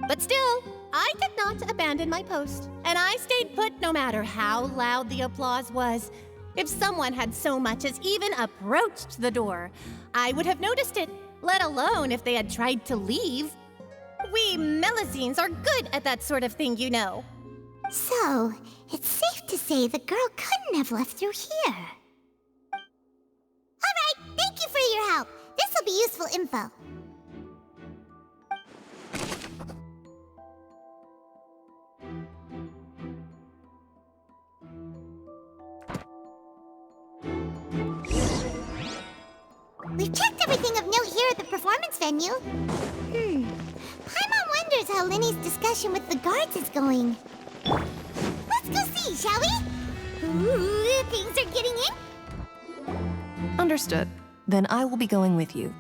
But still, I did not abandon my post, and I stayed put no matter how loud the applause was. If someone had so much as even approached the door, I would have noticed it, let alone if they had tried to leave. We Melusines are good at that sort of thing, you know. So, it's safe to say the girl couldn't have left through here. Alright, thank you for your help. This will be useful info. We've checked everything of note here at the performance venue. Paimon wonders how Linny's discussion with the guards is going. Let's go see, shall we? Ooh, things are getting in. Understood. Then I will be going with you.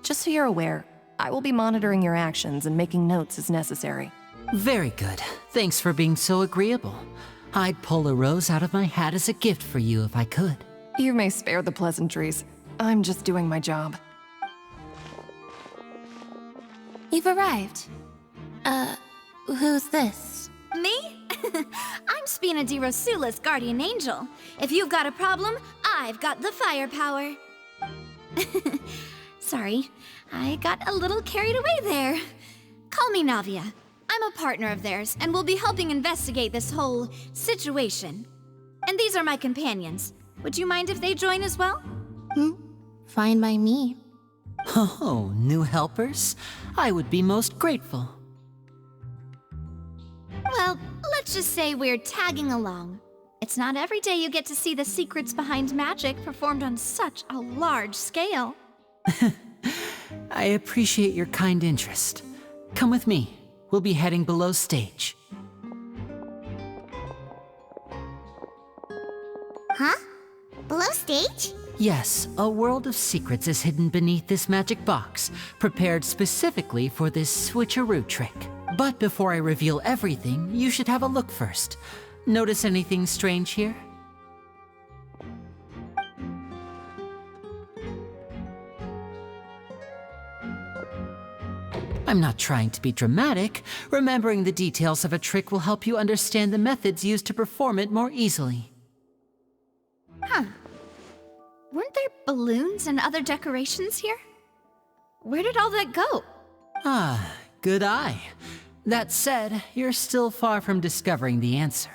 Just so you're aware, I will be monitoring your actions and making notes as necessary. Very good. Thanks for being so agreeable. I'd pull a rose out of my hat as a gift for you if I could. You may spare the pleasantries. I'm just doing my job. You've arrived. Who's this? Me? I'm Spina di Rosula's guardian angel. If you've got a problem, I've got the firepower. Sorry, I got a little carried away there. Call me Navia. I'm a partner of theirs, and will be helping investigate this whole situation. And these are my companions. Would you mind if they join as well? Fine by me. Oh, new helpers? I would be most grateful. Well, let's just say we're tagging along. It's not every day you get to see the secrets behind magic performed on such a large scale. I appreciate your kind interest. Come with me. We'll be heading below stage. Huh? Below stage? Yes, a world of secrets is hidden beneath this magic box, prepared specifically for this switcheroo trick. But before I reveal everything, you should have a look first. Notice anything strange here? I'm not trying to be dramatic. Remembering the details of a trick will help you understand the methods used to perform it more easily. Huh. Weren't there balloons and other decorations here? Where did all that go? Ah, good eye. That said, you're still far from discovering the answer.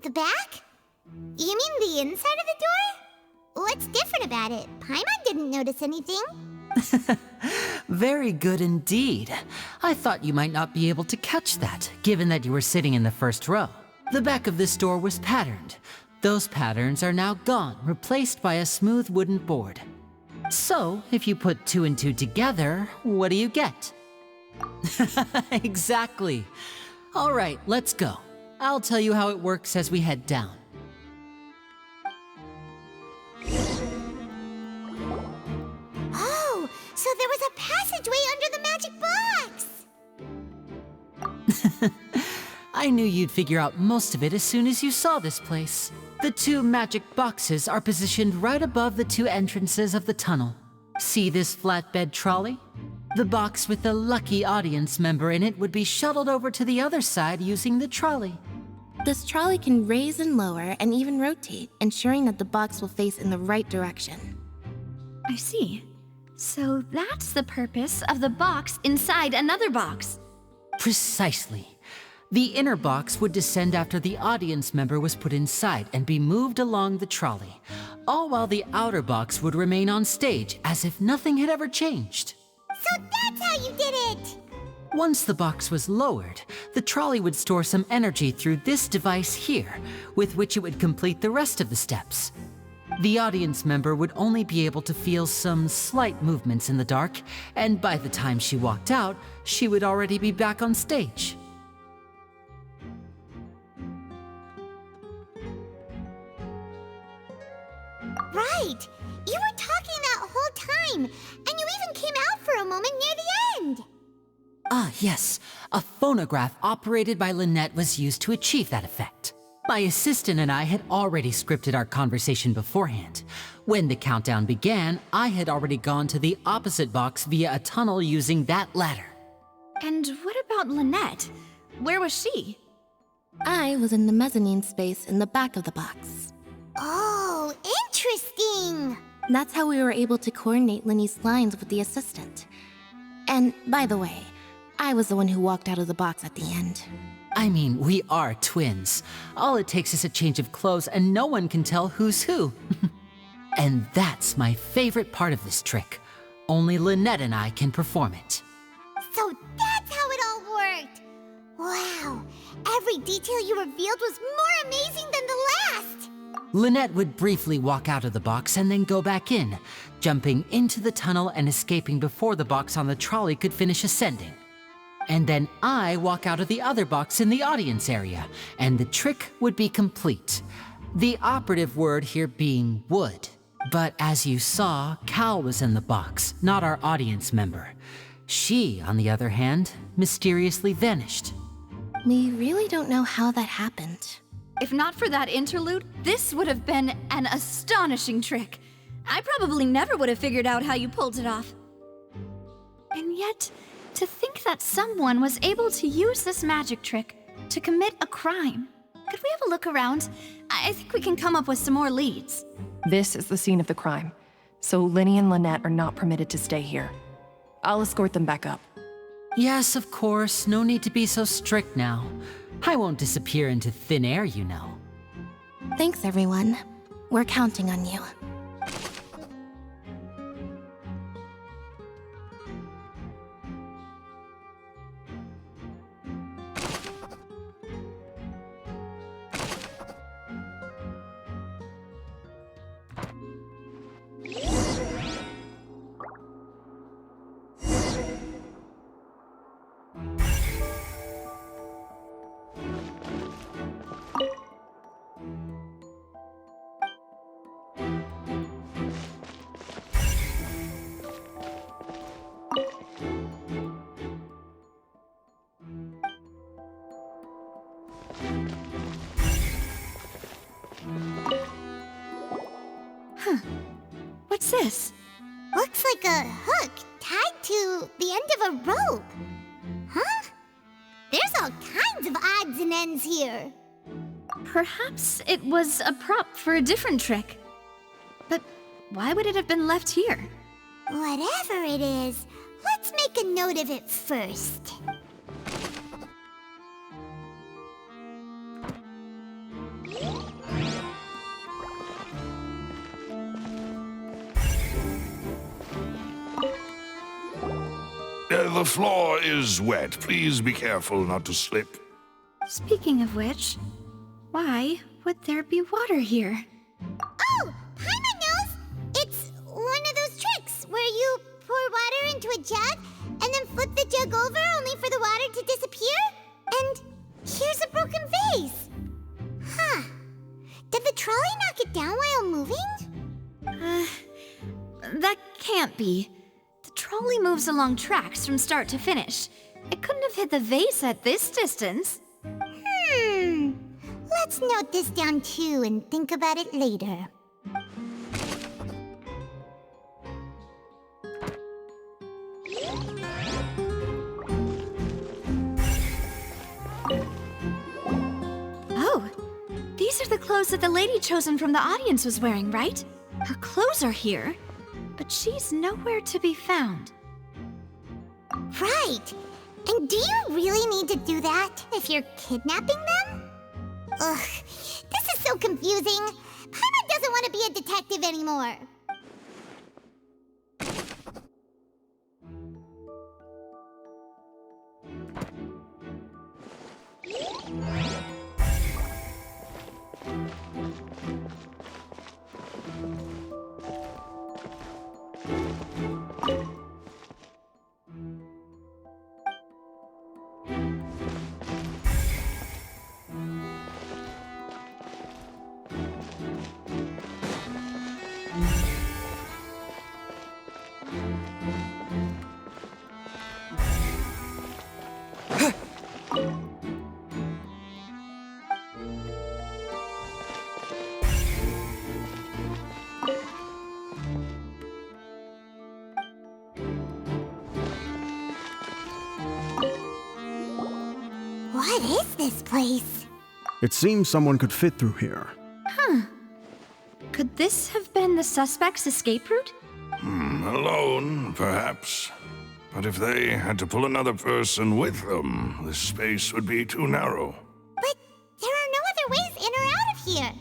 The back? You mean the inside of the door? What's different about it? Paimon didn't notice anything. Very good indeed. I thought you might not be able to catch that, given that you were sitting in the first row. The back of this door was patterned. Those patterns are now gone, replaced by a smooth wooden board. So, if you put 2 and 2 together, what do you get? Exactly. All right, let's go. I'll tell you how it works as we head down. So there was a passageway under the magic box! I knew you'd figure out most of it as soon as you saw this place. The 2 magic boxes are positioned right above the 2 entrances of the tunnel. See this flatbed trolley? The box with the lucky audience member in it would be shuttled over to the other side using the trolley. This trolley can raise and lower and even rotate, ensuring that the box will face in the right direction. I see. So that's the purpose of the box inside another box. Precisely. The inner box would descend after the audience member was put inside and be moved along the trolley, all while the outer box would remain on stage as if nothing had ever changed. So that's how you did it! Once the box was lowered, the trolley would store some energy through this device here, with which it would complete the rest of the steps. The audience member would only be able to feel some slight movements in the dark, and by the time she walked out, she would already be back on stage. Right! You were talking that whole time, and you even came out for a moment near the end! Ah, yes. A phonograph operated by Lynette was used to achieve that effect. My assistant and I had already scripted our conversation beforehand. When the countdown began, I had already gone to the opposite box via a tunnel using that ladder. And what about Lynette? Where was she? I was in the mezzanine space in the back of the box. Oh, interesting! That's how we were able to coordinate Linny's lines with the assistant. And by the way, I was the one who walked out of the box at the end. I mean, we are twins. All it takes is a change of clothes and no one can tell who's who. And that's my favorite part of this trick. Only Lynette and I can perform it. So that's how it all worked! Wow, every detail you revealed was more amazing than the last! Lynette would briefly walk out of the box and then go back in, jumping into the tunnel and escaping before the box on the trolley could finish ascending. And then I walk out of the other box in the audience area, and the trick would be complete. The operative word here being would. But as you saw, Cal was in the box, not our audience member. She, on the other hand, mysteriously vanished. We really don't know how that happened. If not for that interlude, this would have been an astonishing trick. I probably never would have figured out how you pulled it off. And yet, to think that someone was able to use this magic trick to commit a crime. Could we have a look around? I think we can come up with some more leads. This is the scene of the crime, so Linny and Lynette are not permitted to stay here. I'll escort them back up. Yes, of course. No need to be so strict now. I won't disappear into thin air, you know. Thanks, everyone. We're counting on you. What's this? Looks like a hook tied to the end of a rope. Huh? There's all kinds of odds and ends here. Perhaps it was a prop for a different trick. But why would it have been left here? Whatever it is, let's make a note of it first. The floor is wet. Please be careful not to slip. Speaking of which, why would there be water here? Oh, Paimon knows! It's one of those tricks where you pour water into a jug and then flip the jug over only for the water to disappear. And here's a broken vase. Huh. Did the trolley knock it down while moving? That can't be. The trolley trolley moves along tracks from start to finish. It couldn't have hit the vase at this distance. Let's note this down too and think about it later. Oh, these are the clothes that the lady chosen from the audience was wearing, right? Her clothes are here, but she's nowhere to be found. Right! And do you really need to do that if you're kidnapping them? Ugh, this is so confusing. Paimon doesn't want to be a detective anymore. What is this place? It seems someone could fit through here. Could this have been the suspect's escape route? Alone, perhaps. But if they had to pull another person with them, this space would be too narrow. But there are no other ways in or out of here.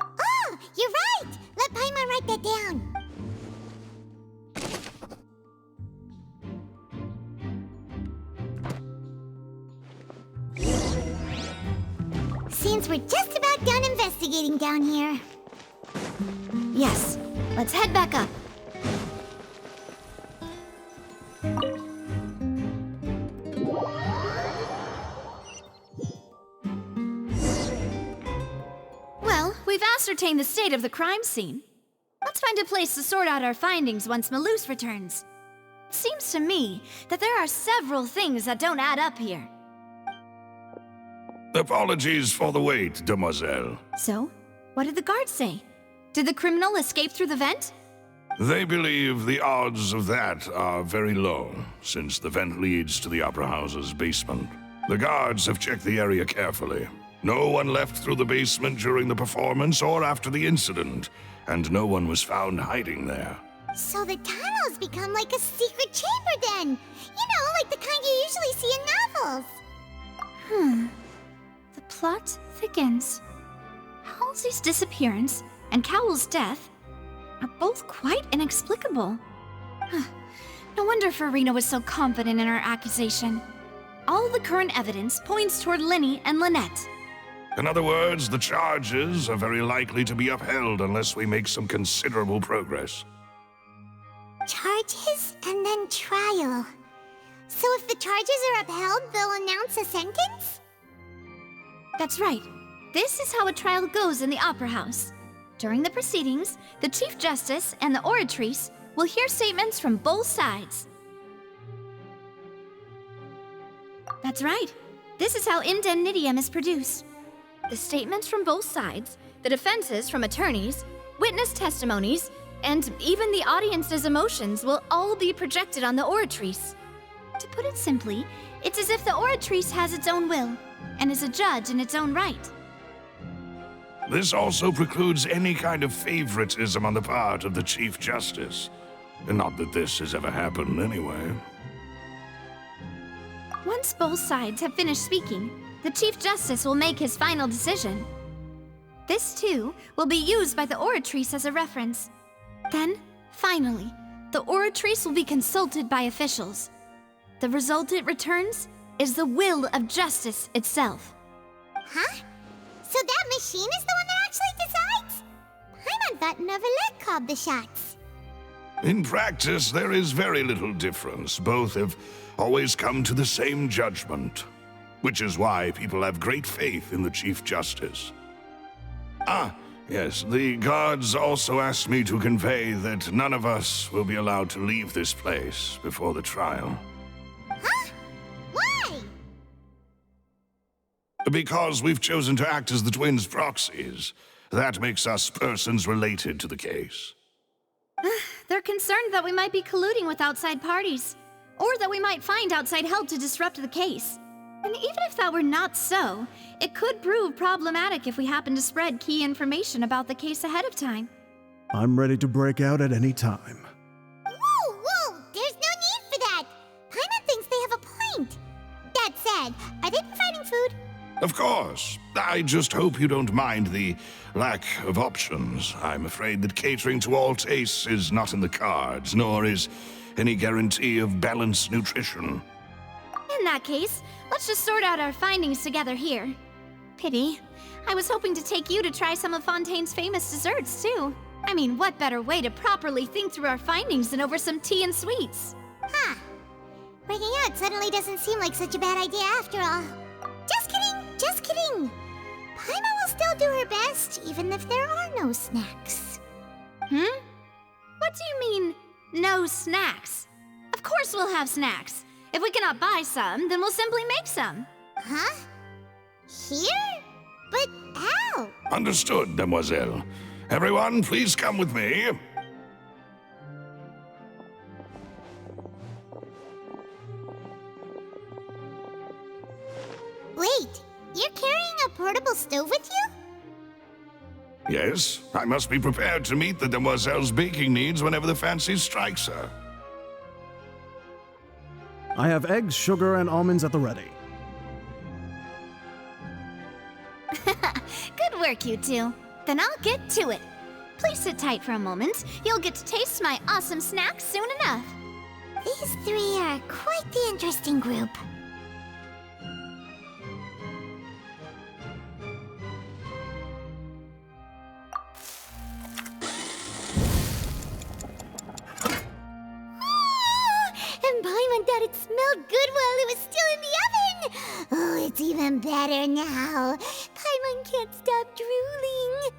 Oh, you're right! Let Paimon write that down. Seems we're just about done investigating down here. Yes, let's head back up. Well, we've ascertained the state of the crime scene. Let's find a place to sort out our findings once Malus returns. It seems to me that there are several things that don't add up here. Apologies for the wait, demoiselle. So, what did the guards say? Did the criminal escape through the vent? They believe the odds of that are very low, since the vent leads to the Opera House's basement. The guards have checked the area carefully. No one left through the basement during the performance or after the incident, and no one was found hiding there. So the tunnels become like a secret chamber then! You know, like the kind you usually see in novels. The plot thickens. Halsey's disappearance and Cowell's death are both quite inexplicable. No wonder Farina was so confident in her accusation. All the current evidence points toward Linny and Lynette. In other words, the charges are very likely to be upheld unless we make some considerable progress. Charges and then trial. So if the charges are upheld, they'll announce a sentence? That's right. This is how a trial goes in the Opera House. During the proceedings, the Chief Justice and the Oratrice will hear statements from both sides. That's right. This is how indemnitium is produced. The statements from both sides, the defenses from attorneys, witness testimonies, and even the audience's emotions will all be projected on the Oratrice. To put it simply, it's as if the Oratrice has its own will and is a judge in its own right. This also precludes any kind of favoritism on the part of the Chief Justice. And not that this has ever happened anyway. Once both sides have finished speaking, the Chief Justice will make his final decision. This, too, will be used by the Oratrice as a reference. Then, finally, the Oratrice will be consulted by officials. The result it returns is the will of justice itself. Huh? So that machine is the one that actually decides? Paimon thought Neuvillette called the shots. In practice, there is very little difference. Both have always come to the same judgment, which is why people have great faith in the Chief Justice. Yes, the guards also asked me to convey that none of us will be allowed to leave this place before the trial. Huh? Why? Because we've chosen to act as the twins' proxies. That makes us persons related to the case. They're concerned that we might be colluding with outside parties, or that we might find outside help to disrupt the case. And even if that were not so, it could prove problematic if we happen to spread key information about the case ahead of time. I'm ready to break out at any time. Whoa! There's no need for that! Paimon thinks they have a point. That said, are they providing food? Of course. I just hope you don't mind the lack of options. I'm afraid that catering to all tastes is not in the cards, nor is any guarantee of balanced nutrition. In that case, let's just sort out our findings together here. Pity. I was hoping to take you to try some of Fontaine's famous desserts, too. I mean, what better way to properly think through our findings than over some tea and sweets? Huh. Breaking out suddenly doesn't seem like such a bad idea after all. Just kidding! Paimon will still do her best, even if there are no snacks. What do you mean, no snacks? Of course we'll have snacks. If we cannot buy some, then we'll simply make some. Huh? Here? But how? Understood, Demoiselle. Everyone, please come with me. Wait, you're carrying a portable stove with you? Yes, I must be prepared to meet the Demoiselle's baking needs whenever the fancy strikes her. I have eggs, sugar, and almonds at the ready. Good work, you two. Then I'll get to it. Please sit tight for a moment. You'll get to taste my awesome snacks soon enough. These three are quite the interesting group. And Paimon thought it smelled good while it was still in the oven! Oh, it's even better now. Paimon can't stop drooling.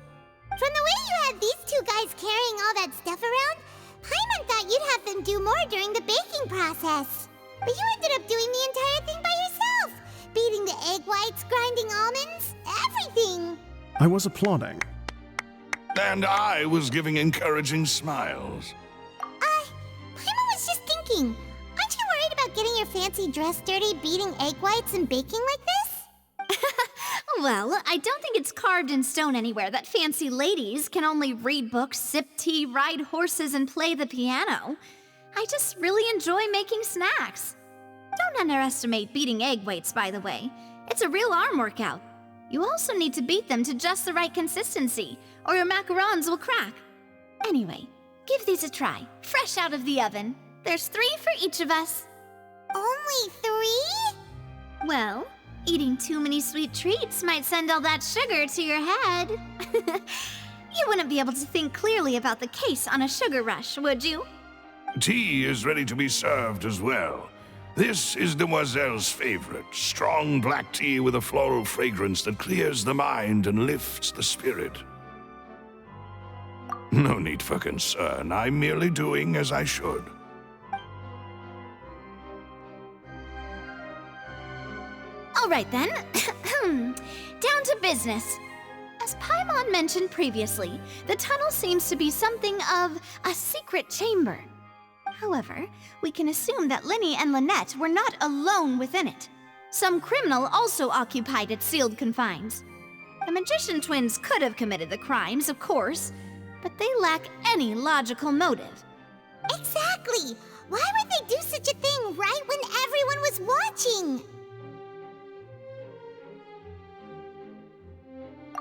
From the way you had these two guys carrying all that stuff around, Paimon thought you'd have them do more during the baking process. But you ended up doing the entire thing by yourself. Beating the egg whites, grinding almonds, everything. I was applauding. And I was giving encouraging smiles. Paimon was just thinking, aren't you worried about getting your fancy dress dirty beating egg whites and baking like this? Well, I don't think it's carved in stone anywhere that fancy ladies can only read books, sip tea, ride horses, and play the piano. I just really enjoy making snacks. Don't underestimate beating egg whites, by the way. It's a real arm workout. You also need to beat them to just the right consistency, or your macarons will crack. Anyway, give these a try, fresh out of the oven. There's 3 for each of us. Only 3? Well, eating too many sweet treats might send all that sugar to your head. You wouldn't be able to think clearly about the case on a sugar rush, would you? Tea is ready to be served as well. This is Demoiselle's favorite, strong black tea with a floral fragrance that clears the mind and lifts the spirit. No need for concern. I'm merely doing as I should. All right then, down to business. As Paimon mentioned previously, the tunnel seems to be something of a secret chamber. However, we can assume that Linny and Lynette were not alone within it. Some criminal also occupied its sealed confines. The magician twins could have committed the crimes, of course, but they lack any logical motive. Exactly! Why would they do such a thing right when everyone was watching?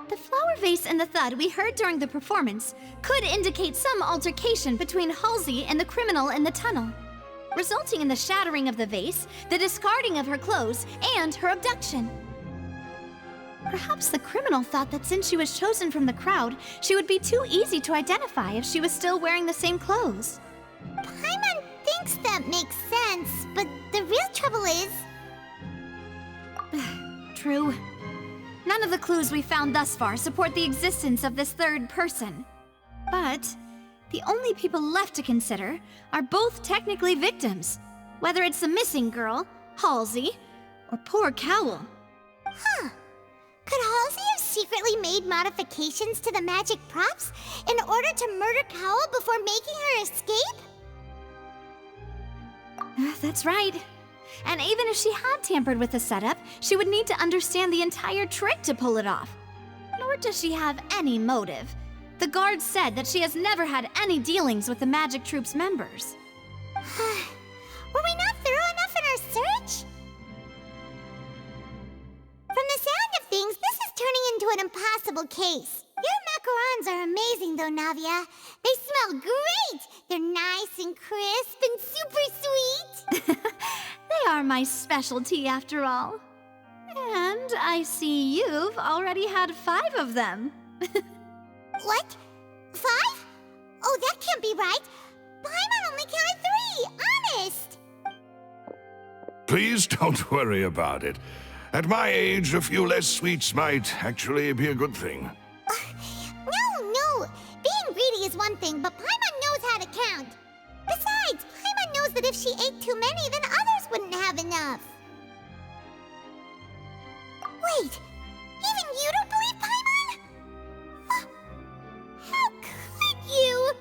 The flower vase and the thud we heard during the performance could indicate some altercation between Halsey and the criminal in the tunnel, resulting in the shattering of the vase, the discarding of her clothes, and her abduction. Perhaps the criminal thought that since she was chosen from the crowd, she would be too easy to identify if she was still wearing the same clothes. Paimon thinks that makes sense, but the real trouble is... True. None of the clues we found thus far support the existence of this third person. But the only people left to consider are both technically victims, whether it's the missing girl, Halsey, or poor Cowl. Huh. Could Halsey have secretly made modifications to the magic props in order to murder Cowl before making her escape? That's right. And even if she had tampered with the setup, she would need to understand the entire trick to pull it off. Nor does she have any motive. The guard said that she has never had any dealings with the Magic Troop's members. Were we not thorough enough in our search? From the sound of things, this is turning into an impossible case. Your macarons are amazing, though, Navia. They smell great! They're nice and crisp and super sweet! They are my specialty, after all. And I see you've already had 5 of them. What? 5? Oh, that can't be right. Paimon only counted 3, honest! Please don't worry about it. At my age, a few less sweets might actually be a good thing. No. Being greedy is one thing, but Paimon knows how to count. Besides, Paimon knows that if she ate too many, then others wouldn't have enough. Wait, even you don't believe Paimon? How could you?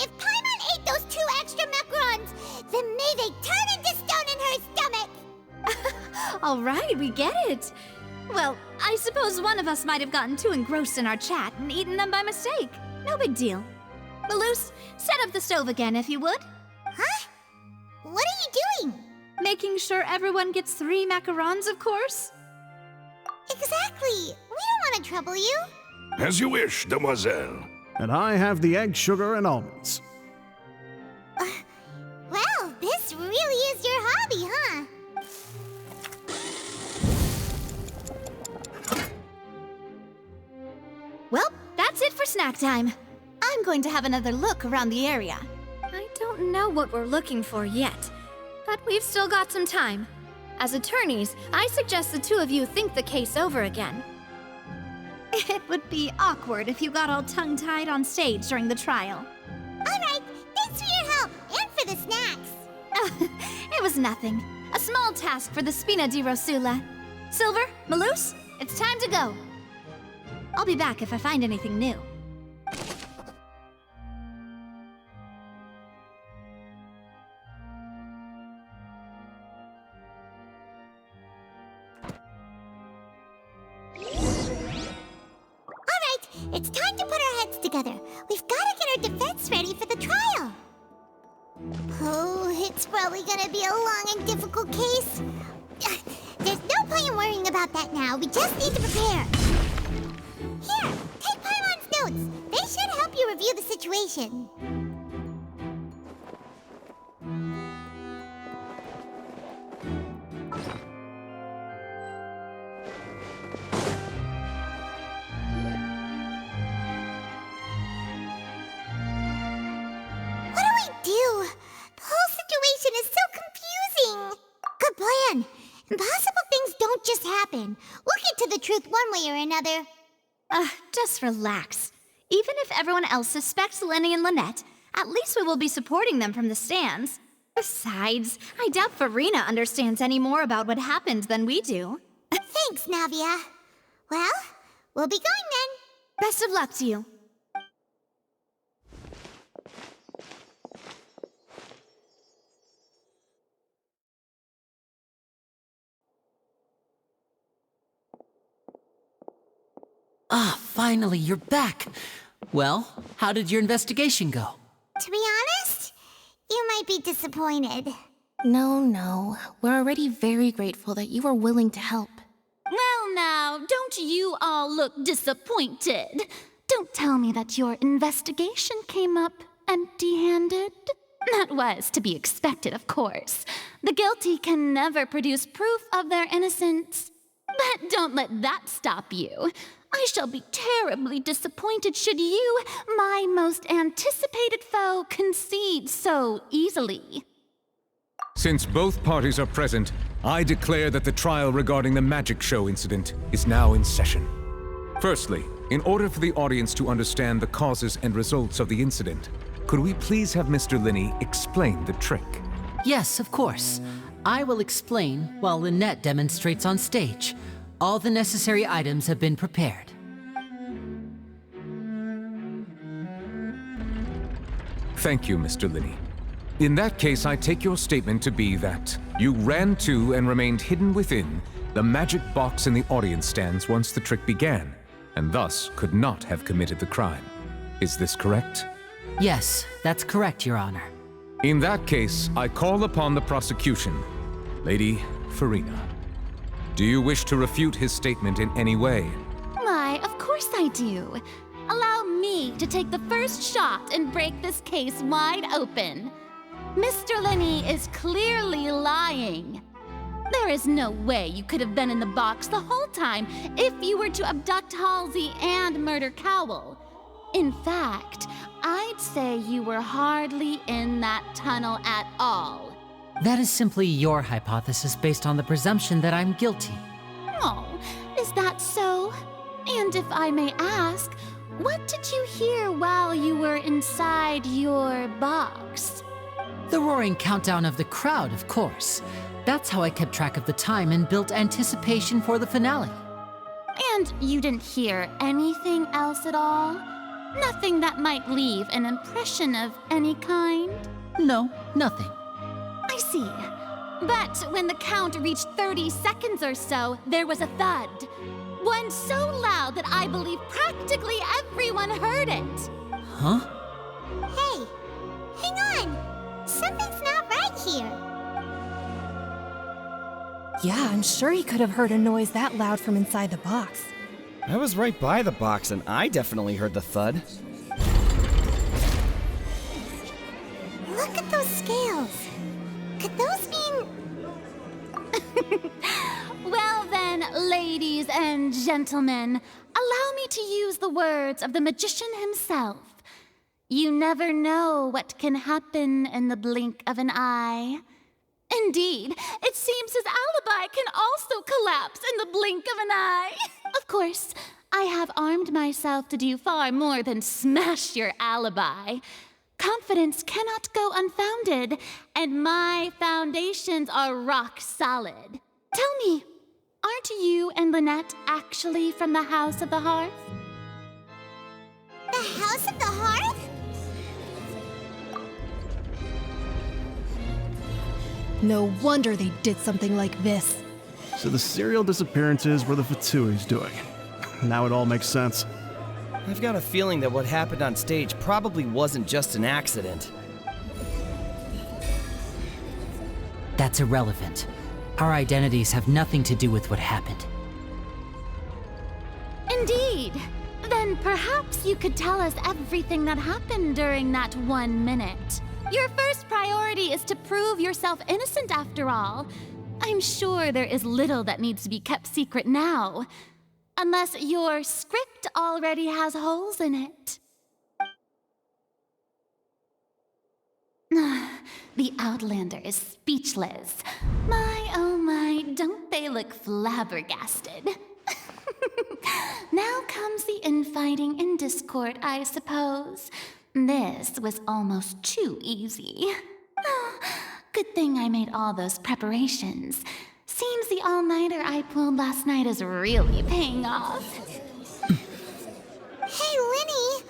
If Paimon ate those 2 extra macarons, then may they turn into stone in her stomach! All right, we get it. Well, I suppose one of us might have gotten too engrossed in our chat and eaten them by mistake. No big deal. Maloose, set up the stove again if you would. Huh? What are you doing? Making sure everyone gets 3 macarons, of course. Exactly. We don't want to trouble you. As you wish, demoiselle. And I have the egg, sugar, and almonds. Well, this really is your hobby, huh? Well, that's it for snack time. I'm going to have another look around the area. I don't know what we're looking for yet, but we've still got some time. As attorneys, I suggest the 2 of you think the case over again. It would be awkward if you got all tongue-tied on stage during the trial. All right, thanks for your help and for the snacks. It was nothing. A small task for the Spina di Rosula. Silver, Maloose, it's time to go. I'll be back if I find anything new. It's time to put our heads together. We've got to get our defense ready for the trial. Oh, it's probably gonna be a long and difficult case. There's no point in worrying about that now. We just need to prepare. Here, take Paimon's notes. They should help you review the situation. Impossible things don't just happen. We'll get to the truth one way or another. Just relax. Even if everyone else suspects Lenny and Lynette, at least we will be supporting them from the stands. Besides, I doubt Farina understands any more about what happened than we do. Thanks, Navia. Well, we'll be going then. Best of luck to you. Ah, finally, you're back. Well, how did your investigation go? To be honest, you might be disappointed. No. We're already very grateful that you were willing to help. Well now, don't you all look disappointed? Don't tell me that your investigation came up empty-handed. That was to be expected, of course. The guilty can never produce proof of their innocence. But don't let that stop you. I shall be terribly disappointed should you, my most anticipated foe, concede so easily. Since both parties are present, I declare that the trial regarding the magic show incident is now in session. Firstly, in order for the audience to understand the causes and results of the incident, could we please have Mr. Linney explain the trick? Yes, of course. I will explain while Lynette demonstrates on stage. All the necessary items have been prepared. Thank you, Mr. Linney. In that case, I take your statement to be that you ran to and remained hidden within the magic box in the audience stands once the trick began, and thus could not have committed the crime. Is this correct? Yes, that's correct, Your Honor. In that case, I call upon the prosecution. Lady Farina, do you wish to refute his statement in any way? Why, of course I do. Allow me to take the first shot and break this case wide open. Mr. Linney is clearly lying. There is no way you could have been in the box the whole time if you were to abduct Halsey and murder Cowell. In fact, I'd say you were hardly in that tunnel at all. That is simply your hypothesis based on the presumption that I'm guilty. Oh, is that so? And if I may ask, what did you hear while you were inside your box? The roaring countdown of the crowd, of course. That's how I kept track of the time and built anticipation for the finale. And you didn't hear anything else at all? Nothing that might leave an impression of any kind? No, nothing. I see. But when the count reached 30 seconds or so, there was a thud. One so loud that I believe practically everyone heard it. Huh? Hey, hang on. Something's not right here. Yeah, I'm sure he could have heard a noise that loud from inside the box. I was right by the box, and I definitely heard the thud. Look at those scales. Could those mean... Well then, ladies and gentlemen, allow me to use the words of the magician himself. You never know what can happen in the blink of an eye. Indeed, it seems his alibi can also collapse in the blink of an eye. Of course, I have armed myself to do far more than smash your alibi. Confidence cannot go unfounded, and my foundations are rock solid. Tell me, aren't you and Lynette actually from the House of the Hearth? The House of the Hearth? No wonder they did something like this. So the serial disappearances were the Fatui's doing. Now it all makes sense. I've got a feeling that what happened on stage probably wasn't just an accident. That's irrelevant. Our identities have nothing to do with what happened. Indeed. Then perhaps you could tell us everything that happened during that 1 minute. Your first priority is to prove yourself innocent after all. I'm sure there is little that needs to be kept secret now. Unless your script already has holes in it. The Outlander is speechless. My, oh my, don't they look flabbergasted? Now comes the infighting and discord, I suppose. This was almost too easy. Good thing I made all those preparations. Seems the all-nighter I pulled last night is really paying off. Hey, Linny!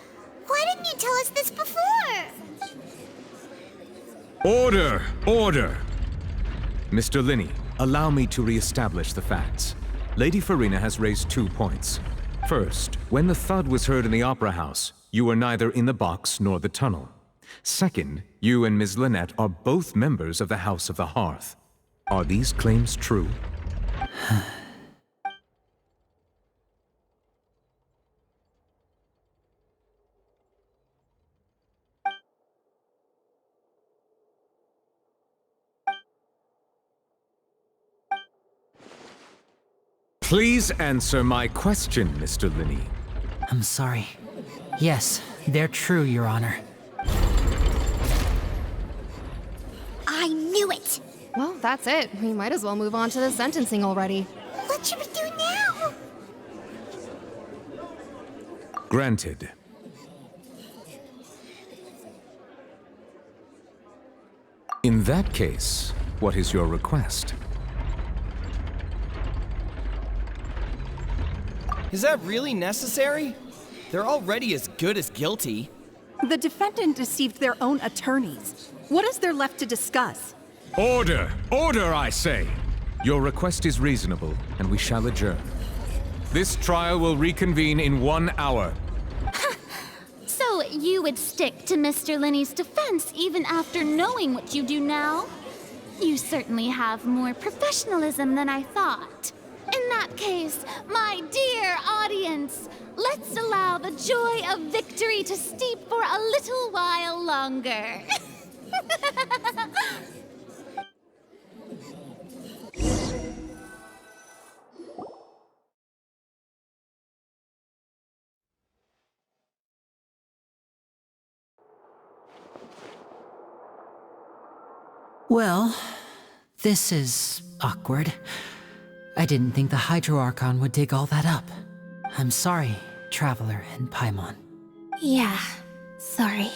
Why didn't you tell us this before? Order! Order! Mr. Linney, allow me to re-establish the facts. Lady Farina has raised 2 points. First, when the thud was heard in the Opera House, you were neither in the box nor the tunnel. Second, you and Ms. Lynette are both members of the House of the Hearth. Are these claims true? Please answer my question, Mr. Linney. I'm sorry. Yes, they're true, Your Honor. I knew it! Well, that's it. We might as well move on to the sentencing already. What should we do now? Granted. In that case, what is your request? Is that really necessary? They're already as good as guilty. The defendant deceived their own attorneys. What is there left to discuss? Order! Order, I say! Your request is reasonable, and we shall adjourn. This trial will reconvene in 1 hour. So you would stick to Mr. Linney's defense even after knowing what you do now? You certainly have more professionalism than I thought. In that case, my dear audience, let's allow the joy of victory to steep for a little while longer. Well, this is awkward. I didn't think the Hydro-Archon would dig all that up. I'm sorry, Traveler and Paimon. Yeah, sorry.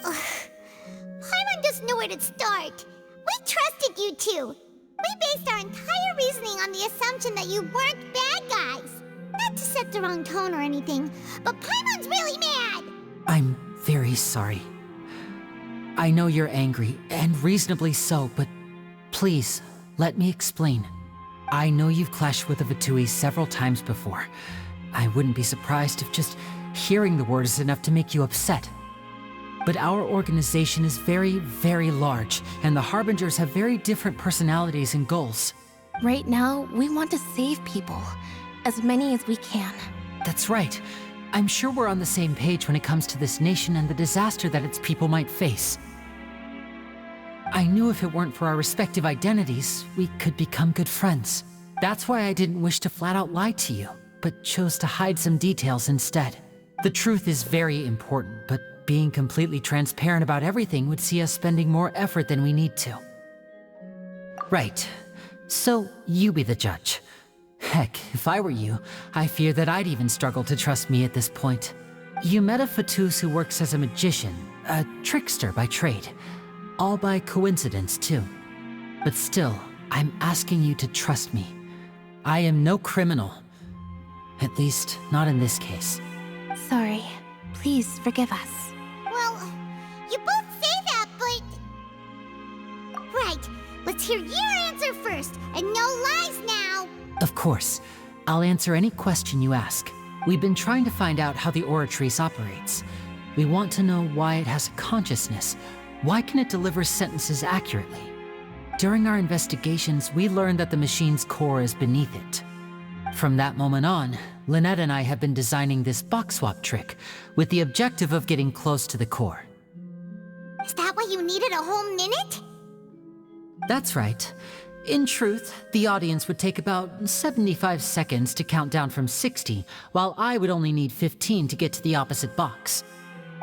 Paimon doesn't know where to start. We trusted you two. We based our entire reasoning on the assumption that you weren't bad guys. Not to set the wrong tone or anything, but Paimon's really mad. I'm very sorry. I know you're angry, and reasonably so, but please, let me explain. I know you've clashed with the Vitui several times before. I wouldn't be surprised if just hearing the word is enough to make you upset. But our organization is very, very large, and the Harbingers have very different personalities and goals. Right now, we want to save people. As many as we can. That's right. I'm sure we're on the same page when it comes to this nation and the disaster that its people might face. I knew if it weren't for our respective identities, we could become good friends. That's why I didn't wish to flat out lie to you, but chose to hide some details instead. The truth is very important, but being completely transparent about everything would see us spending more effort than we need to. Right. So, you be the judge. Heck, if I were you, I fear that I'd even struggle to trust me at this point. You met a Fatus who works as a magician, a trickster by trade. All by coincidence, too. But still, I'm asking you to trust me. I am no criminal. At least, not in this case. Sorry. Please forgive us. Well, you both say that, but... Right, let's hear your answer first, and no lies now! Of course. I'll answer any question you ask. We've been trying to find out how the Oratrice operates. We want to know why it has a consciousness. Why can it deliver sentences accurately? During our investigations, we learned that the machine's core is beneath it. From that moment on, Lynette and I have been designing this box swap trick with the objective of getting close to the core. Is that why you needed a whole minute? That's right. In truth, the audience would take about 75 seconds to count down from 60, while I would only need 15 to get to the opposite box.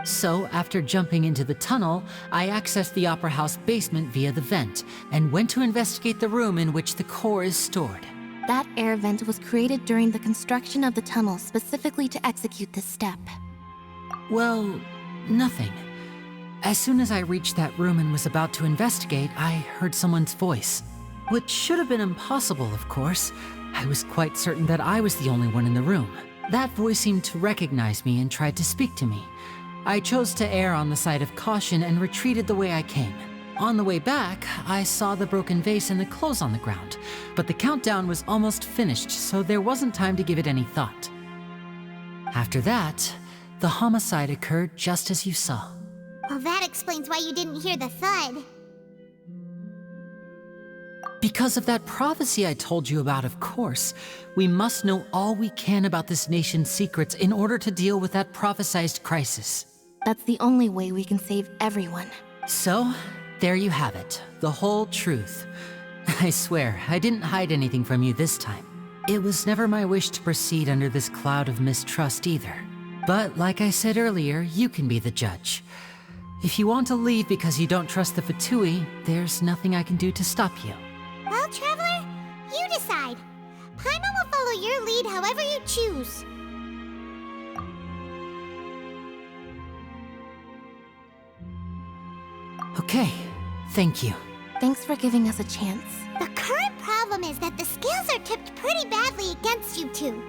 So, after jumping into the tunnel, I accessed the Opera House basement via the vent, and went to investigate the room in which the core is stored. That air vent was created during the construction of the tunnel specifically to execute this step. Well, nothing. As soon as I reached that room and was about to investigate, I heard someone's voice. Which should have been impossible, of course. I was quite certain that I was the only one in the room. That voice seemed to recognize me and tried to speak to me. I chose to err on the side of caution and retreated the way I came. On the way back, I saw the broken vase and the clothes on the ground, but the countdown was almost finished, so there wasn't time to give it any thought. After that, the homicide occurred just as you saw. Well, that explains why you didn't hear the thud. Because of that prophecy I told you about, of course. We must know all we can about this nation's secrets in order to deal with that prophesized crisis. That's the only way we can save everyone. So, there you have it. The whole truth. I swear, I didn't hide anything from you this time. It was never my wish to proceed under this cloud of mistrust either. But like I said earlier, you can be the judge. If you want to leave because you don't trust the Fatui, there's nothing I can do to stop you. Well, Traveler, you decide. Paimon will follow your lead however you choose. Okay, thank you. Thanks for giving us a chance. The current problem is that the scales are tipped pretty badly against you two.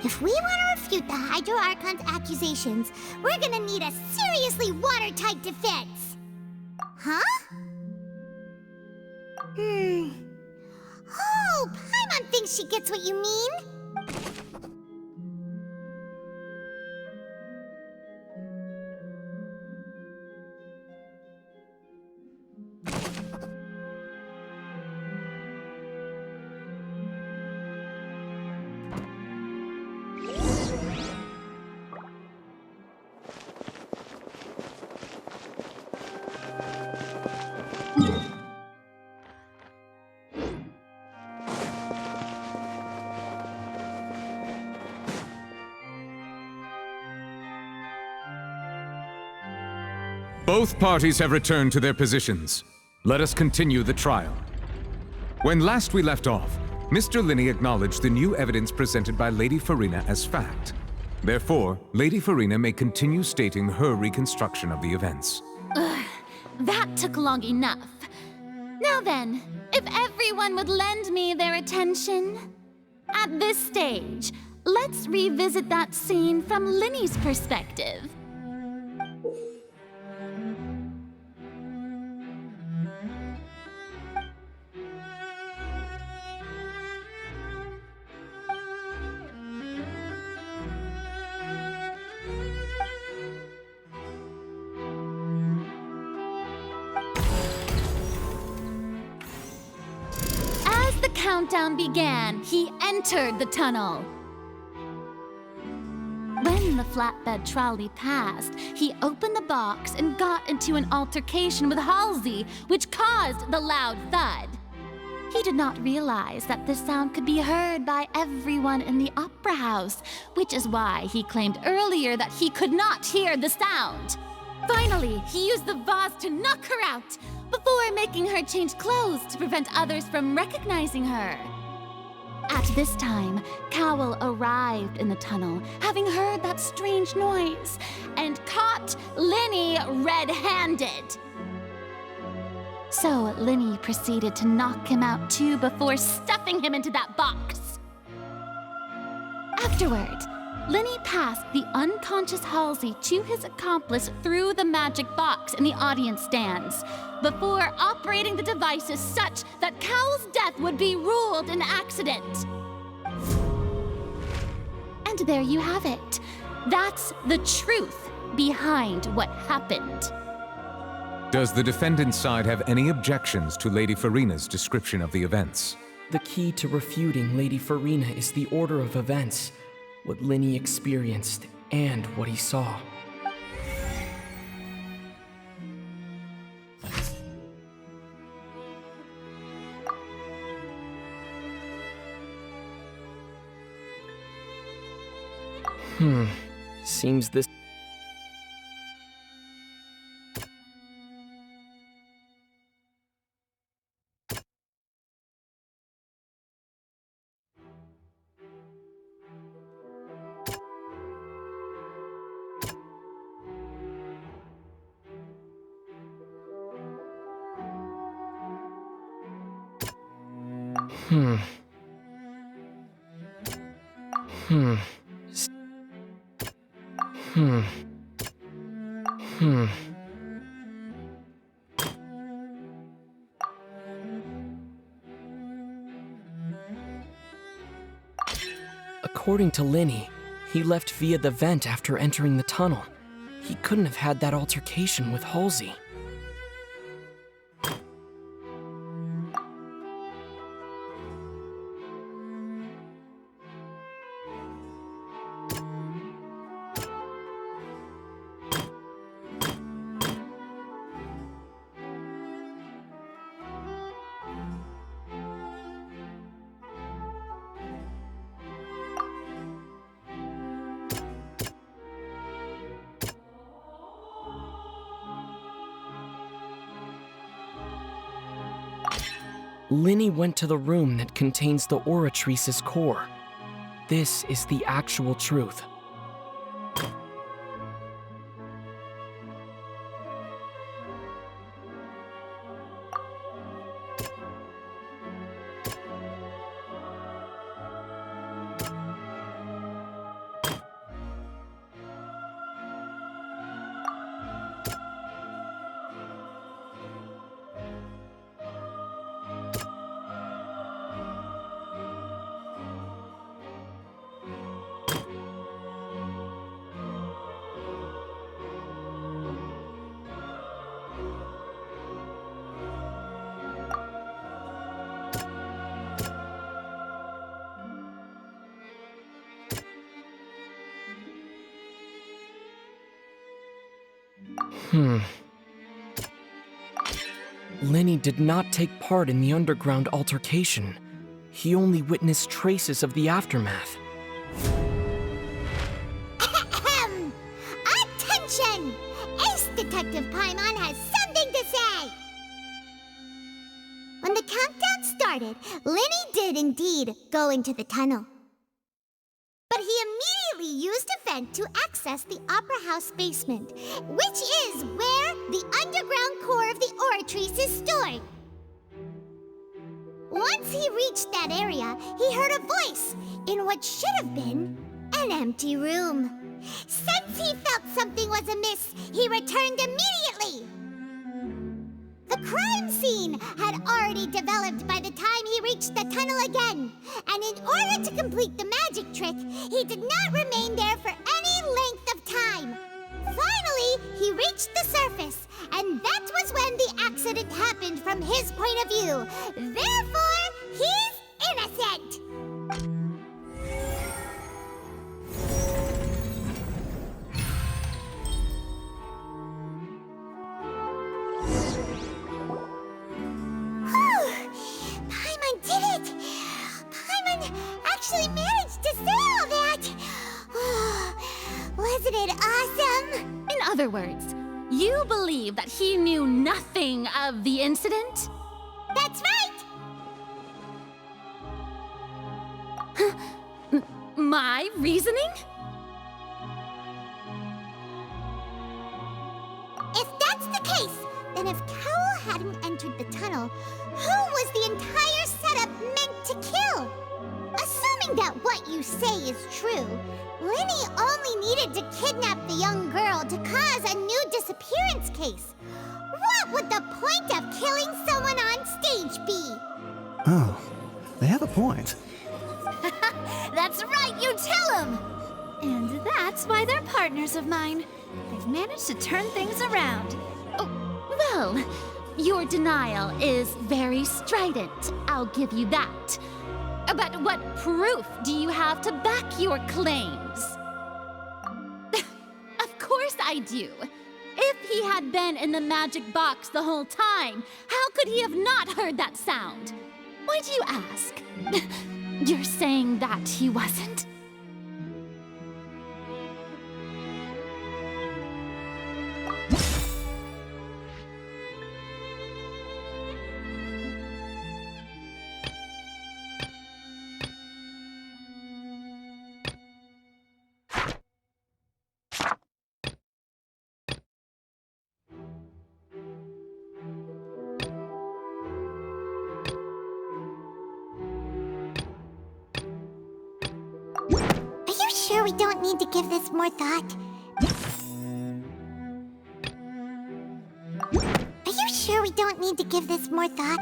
If we want to refute the Hydro Archon's accusations, we're gonna need a seriously watertight defense. Huh? Oh, Paimon thinks she gets what you mean. Both parties have returned to their positions. Let us continue the trial. When last we left off, Mr. Linney acknowledged the new evidence presented by Lady Farina as fact. Therefore, Lady Farina may continue stating her reconstruction of the events. Ugh, that took long enough. Now then, if everyone would lend me their attention. At this stage, let's revisit that scene from Linney's perspective. Countdown began, he entered the tunnel. When the flatbed trolley passed, he opened the box and got into an altercation with Halsey, which caused the loud thud. He did not realize that this sound could be heard by everyone in the opera house, which is why he claimed earlier that he could not hear the sound. Finally, he used the vase to knock her out, before making her change clothes to prevent others from recognizing her. At this time, Cowell arrived in the tunnel, having heard that strange noise, and caught Linney red-handed. So Linney proceeded to knock him out too before stuffing him into that box. Afterward, Linney passed the unconscious Halsey to his accomplice through the magic box in the audience stands, before operating the devices such that Cowell's death would be ruled an accident. And there you have it. That's the truth behind what happened. Does the defendant's side have any objections to Lady Farina's description of the events? The key to refuting Lady Farina is the order of events, what Linney experienced, and what he saw. Seems this... According to Linney, he left via the vent after entering the tunnel. He couldn't have had that altercation with Halsey. Linny went to the room that contains the Oratrice's core. This is the actual truth. Linny did not take part in the underground altercation. He only witnessed traces of the aftermath. Attention! Ace Detective Paimon has something to say! When the countdown started, Linny did indeed go into the tunnel. But he immediately used a vent to access the Opera House basement, which is where the underground core of the Oratrice is stored. Once he reached that area, he heard a voice in what should have been an empty room. Since he felt something was amiss, he returned immediately. The crime scene had already developed by the time he reached the tunnel again, and in order to complete the magic trick, he did not remain there for any length of time. Finally, he reached the surface, and that was when the accident happened from his point of view. Therefore, he's innocent! Actually managed to say all that! Wasn't it awesome? In other words, you believe that he knew nothing of the incident? That's right! My reasoning? If that's the case, then if Cowell hadn't entered the tunnel, who was the entire setup meant to kill? Assuming that what you say is true, Linny only needed to kidnap the young girl to cause a new disappearance case. What would the point of killing someone on stage be? Oh, they have a point. That's right, you tell him! And that's why they're partners of mine. They've managed to turn things around. Oh, well, your denial is very strident, I'll give you that. But what proof do you have to back your claims? Of course I do. If he had been in the magic box the whole time, how could he have not heard that sound? Why do you ask? You're saying that he wasn't? Sure we don't need to give this more thought? Are you sure we don't need to give this more thought?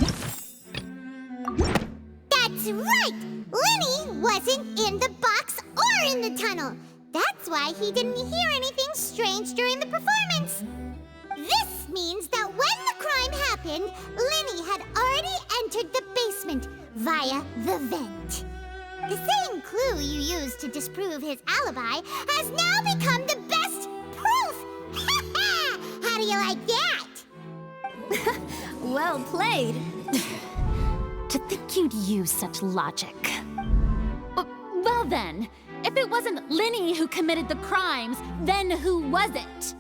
That's right! Linny wasn't in the box or in the tunnel. That's why he didn't hear anything strange during the performance. This means that when the crime happened, Linny had already entered the basement via the vent. The same clue you used to disprove his alibi has now become the best proof! How do you like that? Well played. To think you'd use such logic. Well then, if it wasn't Linny who committed the crimes, then who was it?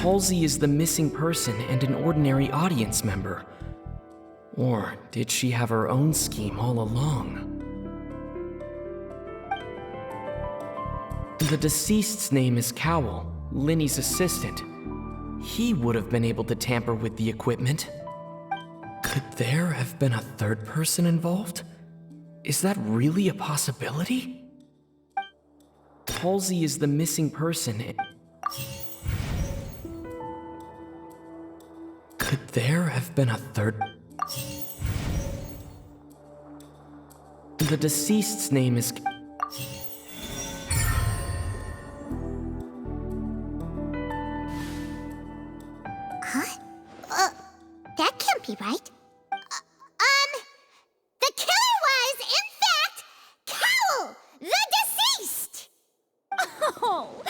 Halsey is the missing person and an ordinary audience member. Or did she have her own scheme all along? The deceased's name is Cowell, Linny's assistant. He would have been able to tamper with the equipment. Could there have been a third person involved? Is that really a possibility? Halsey is the missing person. Could there have been a third? The deceased's name is... That can't be right. The killer was, in fact, Cowell, the deceased! Oh,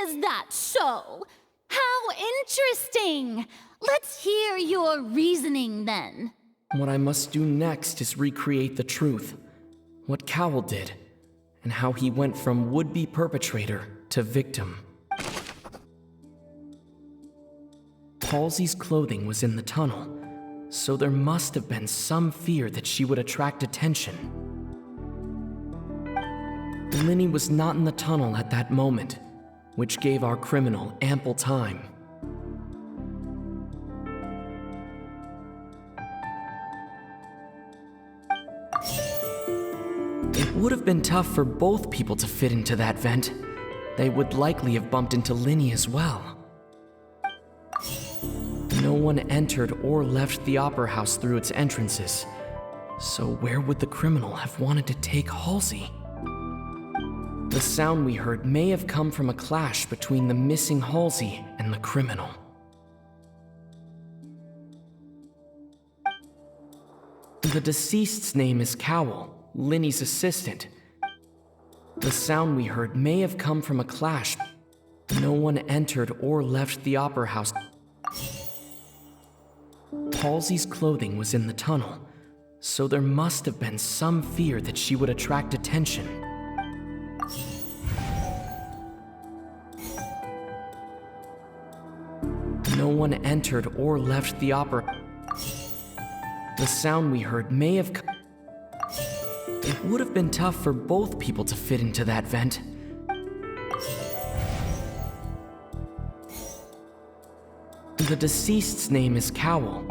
is that so? How interesting! Let's hear your reasoning then. What I must do next is recreate the truth. What Cowell did, and how he went from would-be perpetrator to victim. Halsey's clothing was in the tunnel, so there must have been some fear that she would attract attention. Linny was not in the tunnel at that moment, which gave our criminal ample time. It would have been tough for both people to fit into that vent. They would likely have bumped into Linny as well. No one entered or left the Opera House through its entrances, so where would the criminal have wanted to take Halsey? The sound we heard may have come from a clash between the missing Halsey and the criminal. The deceased's name is Cowell, Linny's assistant. The sound we heard may have come from a clash. No one entered or left the Opera House. Halsey's clothing was in the tunnel, so there must have been some fear that she would attract attention. No one entered or left the opera. The sound we heard may have... It would have been tough for both people to fit into that vent. The deceased's name is Cowell.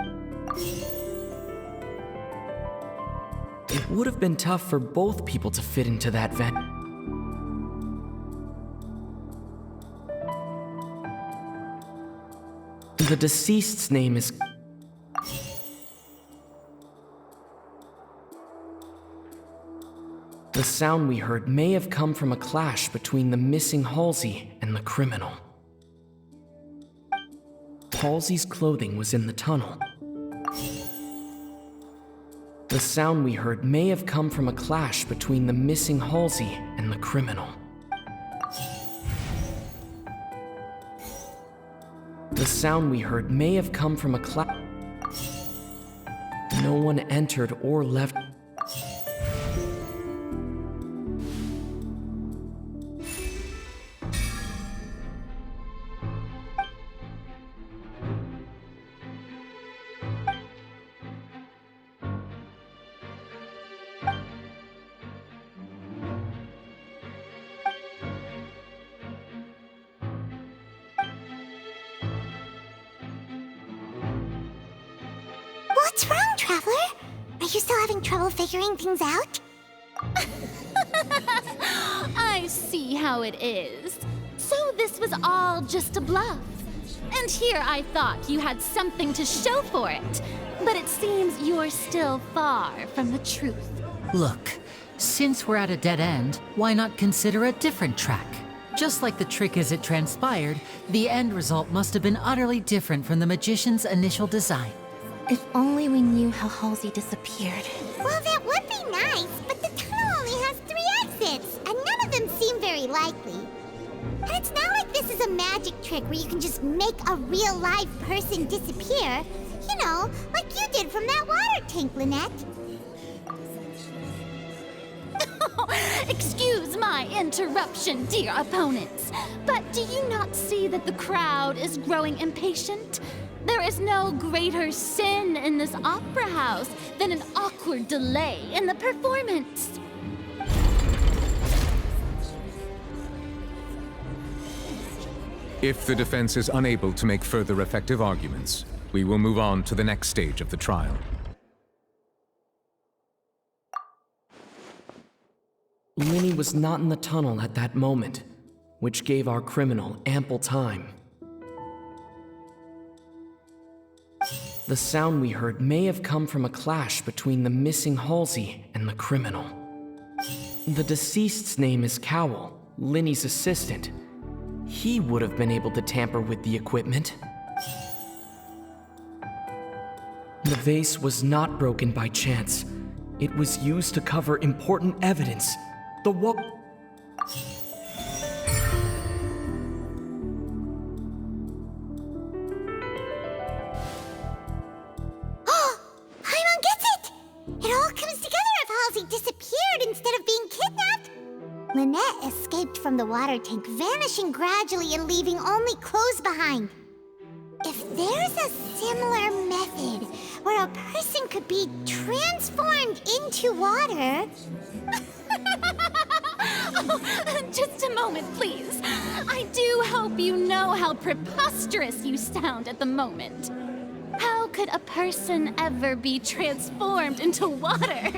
It would have been tough for both people to fit into that vent. The deceased's name is... The sound we heard may have come from a clash between the missing Halsey and the criminal. Halsey's clothing was in the tunnel. The sound we heard may have come from a clash between the missing Halsey and the criminal. The sound we heard may have come from a clash. No one entered or left. What's wrong, Traveler? Are you still having trouble figuring things out? I see how it is. So this was all just a bluff. And here I thought you had something to show for it. But it seems you're still far from the truth. Look, since we're at a dead end, why not consider a different track? Just like the trick as it transpired, the end result must have been utterly different from the magician's initial design. If only we knew how Halsey disappeared. Well, that would be nice, but the tunnel only has 3 exits, and none of them seem very likely. And it's not like this is a magic trick where you can just make a real live person disappear. You know, like you did from that water tank, Lynette. Excuse my interruption, dear opponents, but do you not see that the crowd is growing impatient? There is no greater sin in this opera house than an awkward delay in the performance. If the defense is unable to make further effective arguments, we will move on to the next stage of the trial. Linny was not in the tunnel at that moment, which gave our criminal ample time. The sound we heard may have come from a clash between the missing Halsey and the criminal. The deceased's name is Cowell, Linny's assistant. He would have been able to tamper with the equipment. The vase was not broken by chance. It was used to cover important evidence. The Paimon gets it! It all comes together if Halsey disappeared instead of being kidnapped. Lynette escaped from the water tank, vanishing gradually and leaving only clothes behind. If there's a similar method where a person could be transformed into water... Oh, just a moment, please. I do hope you know how preposterous you sound at the moment. How could a person ever be transformed into water?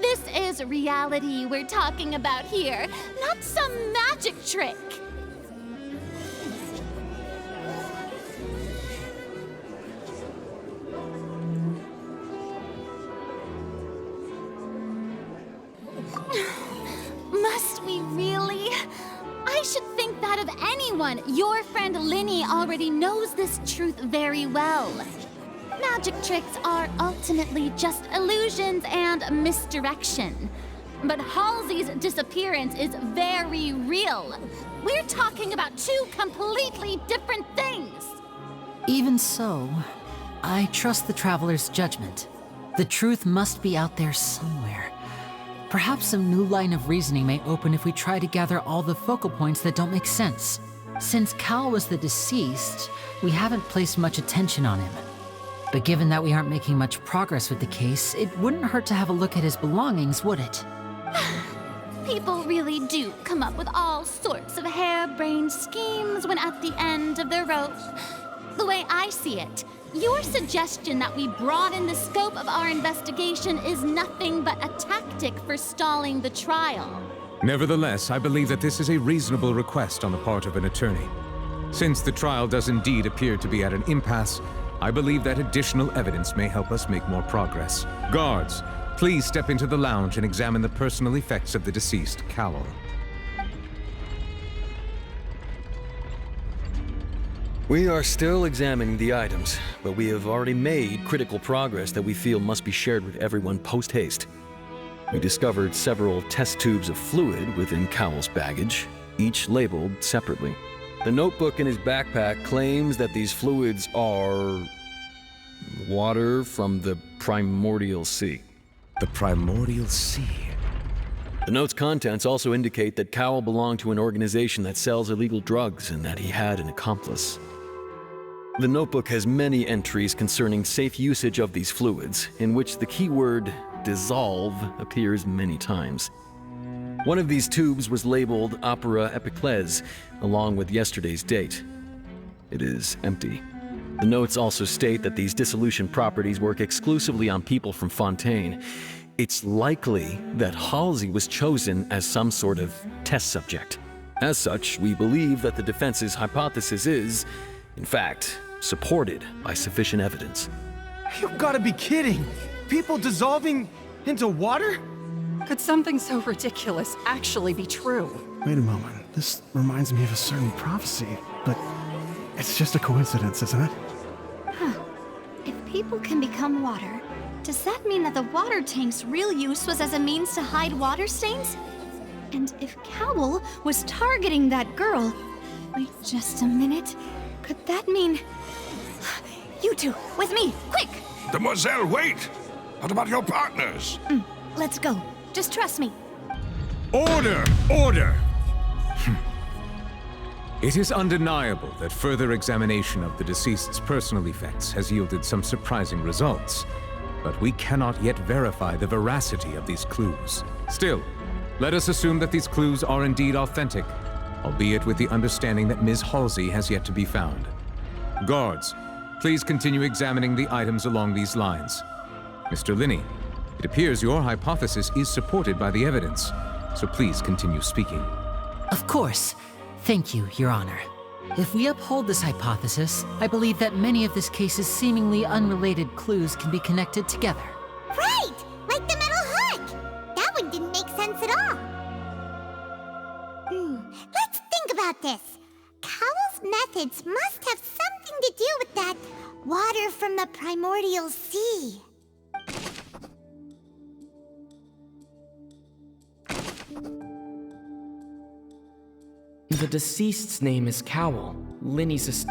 This is reality we're talking about here, not some magic trick. Must we really? I should think that of anyone. Your friend Linny already knows this truth very well. Magic tricks are ultimately just illusions and misdirection. But Halsey's disappearance is very real. We're talking about two completely different things. Even so, I trust the Traveler's judgment. The truth must be out there somewhere. Perhaps some new line of reasoning may open if we try to gather all the focal points that don't make sense. Since Cal was the deceased, we haven't placed much attention on him. But given that we aren't making much progress with the case, it wouldn't hurt to have a look at his belongings, would it? People really do come up with all sorts of harebrained schemes when at the end of their rope. The way I see it, your suggestion that we broaden the scope of our investigation is nothing but a tactic for stalling the trial. Nevertheless, I believe that this is a reasonable request on the part of an attorney. Since the trial does indeed appear to be at an impasse, I believe that additional evidence may help us make more progress. Guards, please step into the lounge and examine the personal effects of the deceased, Cowell. We are still examining the items, but we have already made critical progress that we feel must be shared with everyone post-haste. We discovered several test tubes of fluid within Cowell's baggage, each labeled separately. The notebook in his backpack claims that these fluids are... water from the primordial sea. The primordial sea? The note's contents also indicate that Cowell belonged to an organization that sells illegal drugs and that he had an accomplice. The notebook has many entries concerning safe usage of these fluids, in which the keyword dissolve appears many times. One of these tubes was labeled Opera Epiclese, along with yesterday's date. It is empty. The notes also state that these dissolution properties work exclusively on people from Fontaine. It's likely that Halsey was chosen as some sort of test subject. As such, we believe that the defense's hypothesis is, in fact, supported by sufficient evidence. You've got to be kidding! People dissolving into water? Could something so ridiculous actually be true? Wait a moment. This reminds me of a certain prophecy, but it's just a coincidence, isn't it? Huh. If people can become water, does that mean that the water tank's real use was as a means to hide water stains? And if Cowell was targeting that girl... Wait just a minute. Could that mean... You two, with me, quick! Demoiselle, wait! What about your partners? Let's go. Just trust me. Order! Order! It is undeniable that further examination of the deceased's personal effects has yielded some surprising results, but we cannot yet verify the veracity of these clues. Still, let us assume that these clues are indeed authentic, albeit with the understanding that Ms. Halsey has yet to be found. Guards, please continue examining the items along these lines. Mr. Linney, it appears your hypothesis is supported by the evidence, so please continue speaking. Of course. Thank you, Your Honor. If we uphold this hypothesis, I believe that many of this case's seemingly unrelated clues can be connected together. Right! Like the metal hook! That one didn't make sense at all. Let's think about this. Cowell's methods must have something to do with that water from the primordial sea. The deceased's name is Cowell, Linney's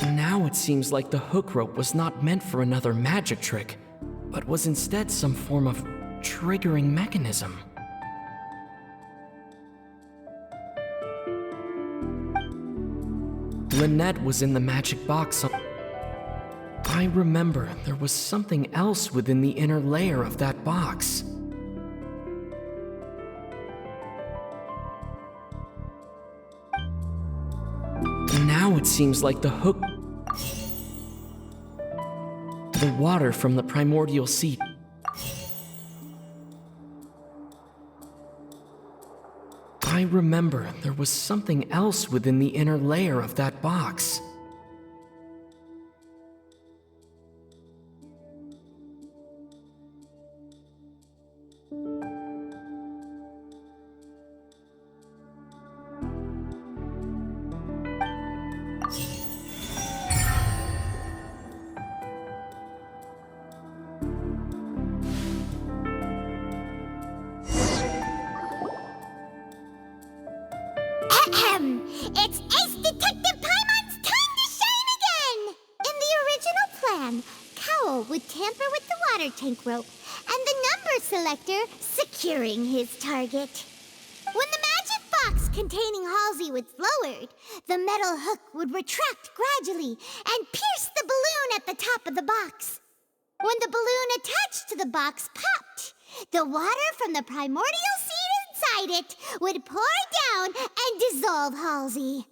Now it seems like the hook rope was not meant for another magic trick, but was instead some form of triggering mechanism. Lynette was in the magic box. I remember there was something else within the inner layer of that box. Now it seems like the hook... The water from the primordial sea... I remember there was something else within the inner layer of that box. It's Ace Detective Paimon's time to shine again! In the original plan, Cowell would tamper with the water tank rope and the number selector securing his target. When the magic box containing Halsey was lowered, the metal hook would retract gradually and pierce the balloon at the top of the box. When the balloon attached to the box popped, the water from the primordial seed inside it would pour down and dissolve Halsey.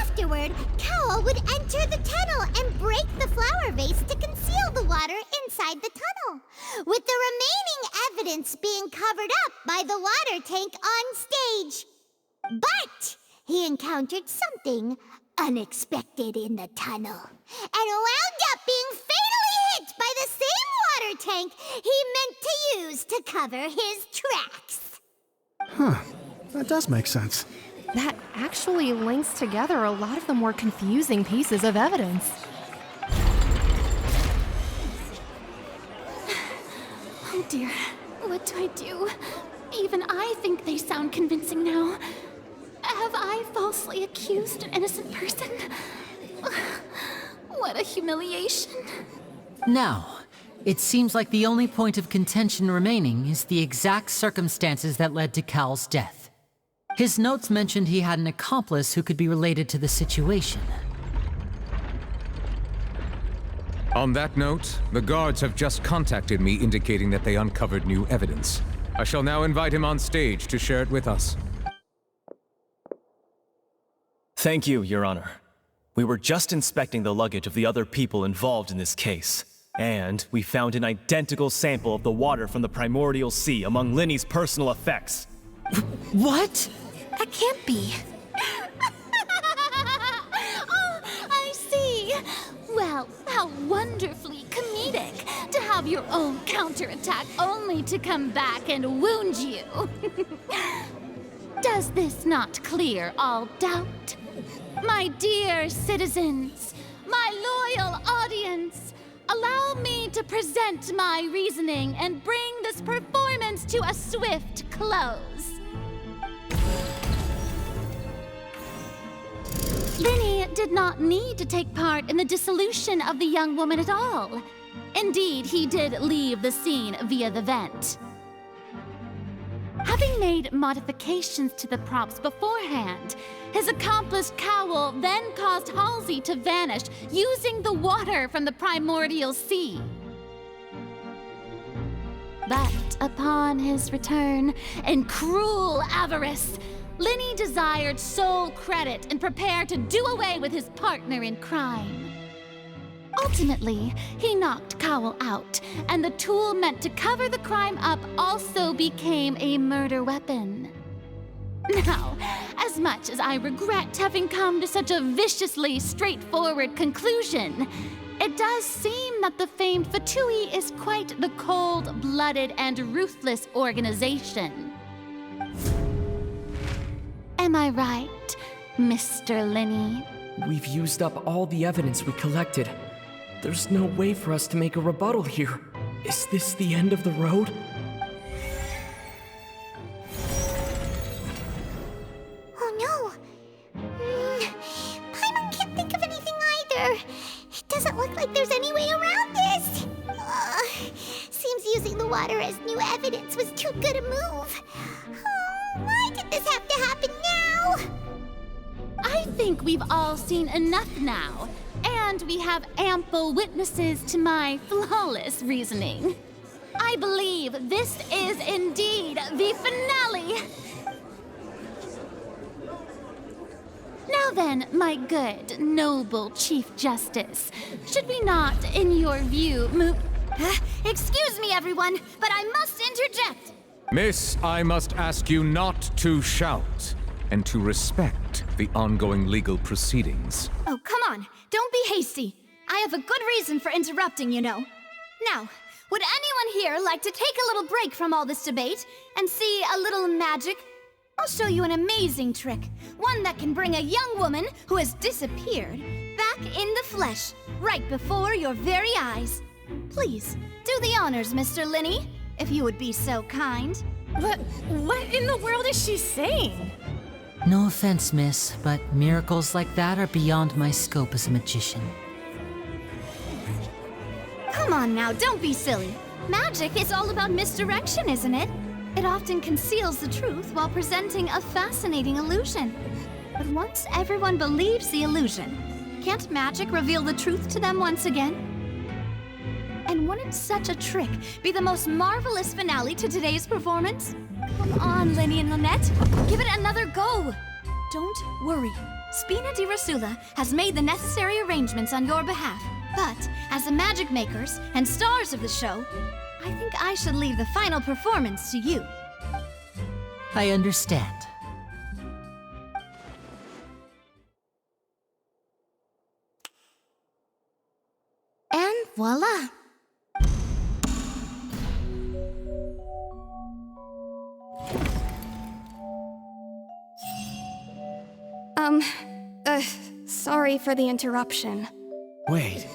Afterward, Cowell would enter the tunnel and break the flower vase to conceal the water inside the tunnel, with the remaining evidence being covered up by the water tank on stage. But he encountered something unexpected in the tunnel and wound up being fatally hit by the same water tank he meant to use to cover his tracks. Huh. That does make sense. That actually links together a lot of the more confusing pieces of evidence. Oh dear, what do I do? Even I think they sound convincing now. Have I falsely accused an innocent person? What a humiliation. Now, it seems like the only point of contention remaining is the exact circumstances that led to Cal's death. His notes mentioned he had an accomplice who could be related to the situation. On that note, the guards have just contacted me indicating that they uncovered new evidence. I shall now invite him on stage to share it with us. Thank you, Your Honor. We were just inspecting the luggage of the other people involved in this case, and we found an identical sample of the water from the primordial sea among Linney's personal effects. What? That can't be. Oh, I see. Well, how wonderfully comedic to have your own counterattack only to come back and wound you. Does this not clear all doubt? My dear citizens, my loyal audience, allow me to present my reasoning and bring this performance to a swift close. Linney did not need to take part in the dissolution of the young woman at all. Indeed, he did leave the scene via the vent. Having made modifications to the props beforehand, his accomplice Cowl then caused Halsey to vanish using the water from the primordial sea. But upon his return, in cruel avarice, Lenny desired sole credit and prepared to do away with his partner in crime. Ultimately, he knocked Cowl out, and the tool meant to cover the crime up also became a murder weapon. Now, as much as I regret having come to such a viciously straightforward conclusion, it does seem that the famed Fatui is quite the cold-blooded and ruthless organization. Am I right, Mr. Lenny? We've used up all the evidence we collected. There's no way for us to make a rebuttal here. Is this the end of the road? Oh no! Paimon can't think of anything either. It doesn't look like there's any way around this. Seems using the water as new evidence was too good a move. Oh, why did this have to happen now? I think we've all seen enough now, and we have ample witnesses to my flawless reasoning. I believe this is indeed the finale. Now then, my good, noble Chief Justice, should we not, in your view, move... Excuse me, everyone, but I must interject. Miss, I must ask you not to shout and to respect the ongoing legal proceedings. Oh, come on. Don't be hasty. I have a good reason for interrupting, you know. Now, would anyone here like to take a little break from all this debate and see a little magic? I'll show you an amazing trick. One that can bring a young woman who has disappeared back in the flesh, right before your very eyes. Please, do the honors, Mr. Lenny, if you would be so kind. What in the world is she saying? No offense, miss, but miracles like that are beyond my scope as a magician. Come on now, don't be silly. Magic is all about misdirection, isn't it? It often conceals the truth while presenting a fascinating illusion. But once everyone believes the illusion, can't magic reveal the truth to them once again? And wouldn't such a trick be the most marvelous finale to today's performance? Come on, Lenny and Lynette, give it another go. Don't worry. Spina di Rasula has made the necessary arrangements on your behalf. But as the magic makers and stars of the show, I think I should leave the final performance to you. I understand. And voila! Sorry for the interruption. Wait,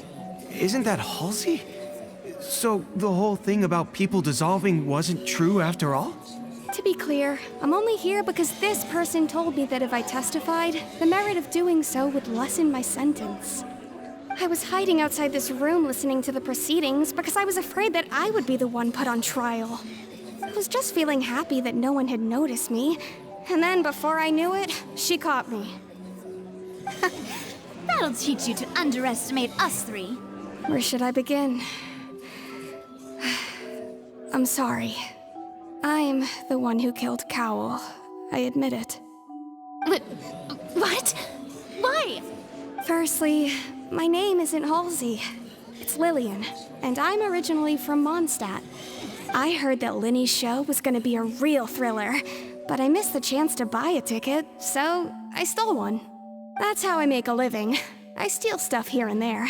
isn't that Halsey? So the whole thing about people dissolving wasn't true after all? To be clear, I'm only here because this person told me that if I testified, the merit of doing so would lessen my sentence. I was hiding outside this room listening to the proceedings because I was afraid that I would be the one put on trial. I was just feeling happy that no one had noticed me, and then before I knew it, she caught me. That'll teach you to underestimate us three. Where should I begin? I'm sorry. I'm the one who killed Cowl. I admit it. What? Why? Firstly, my name isn't Halsey. It's Lillian, and I'm originally from Mondstadt. I heard that Lenny's show was gonna be a real thriller, but I missed the chance to buy a ticket, so I stole one. That's how I make a living. I steal stuff here and there.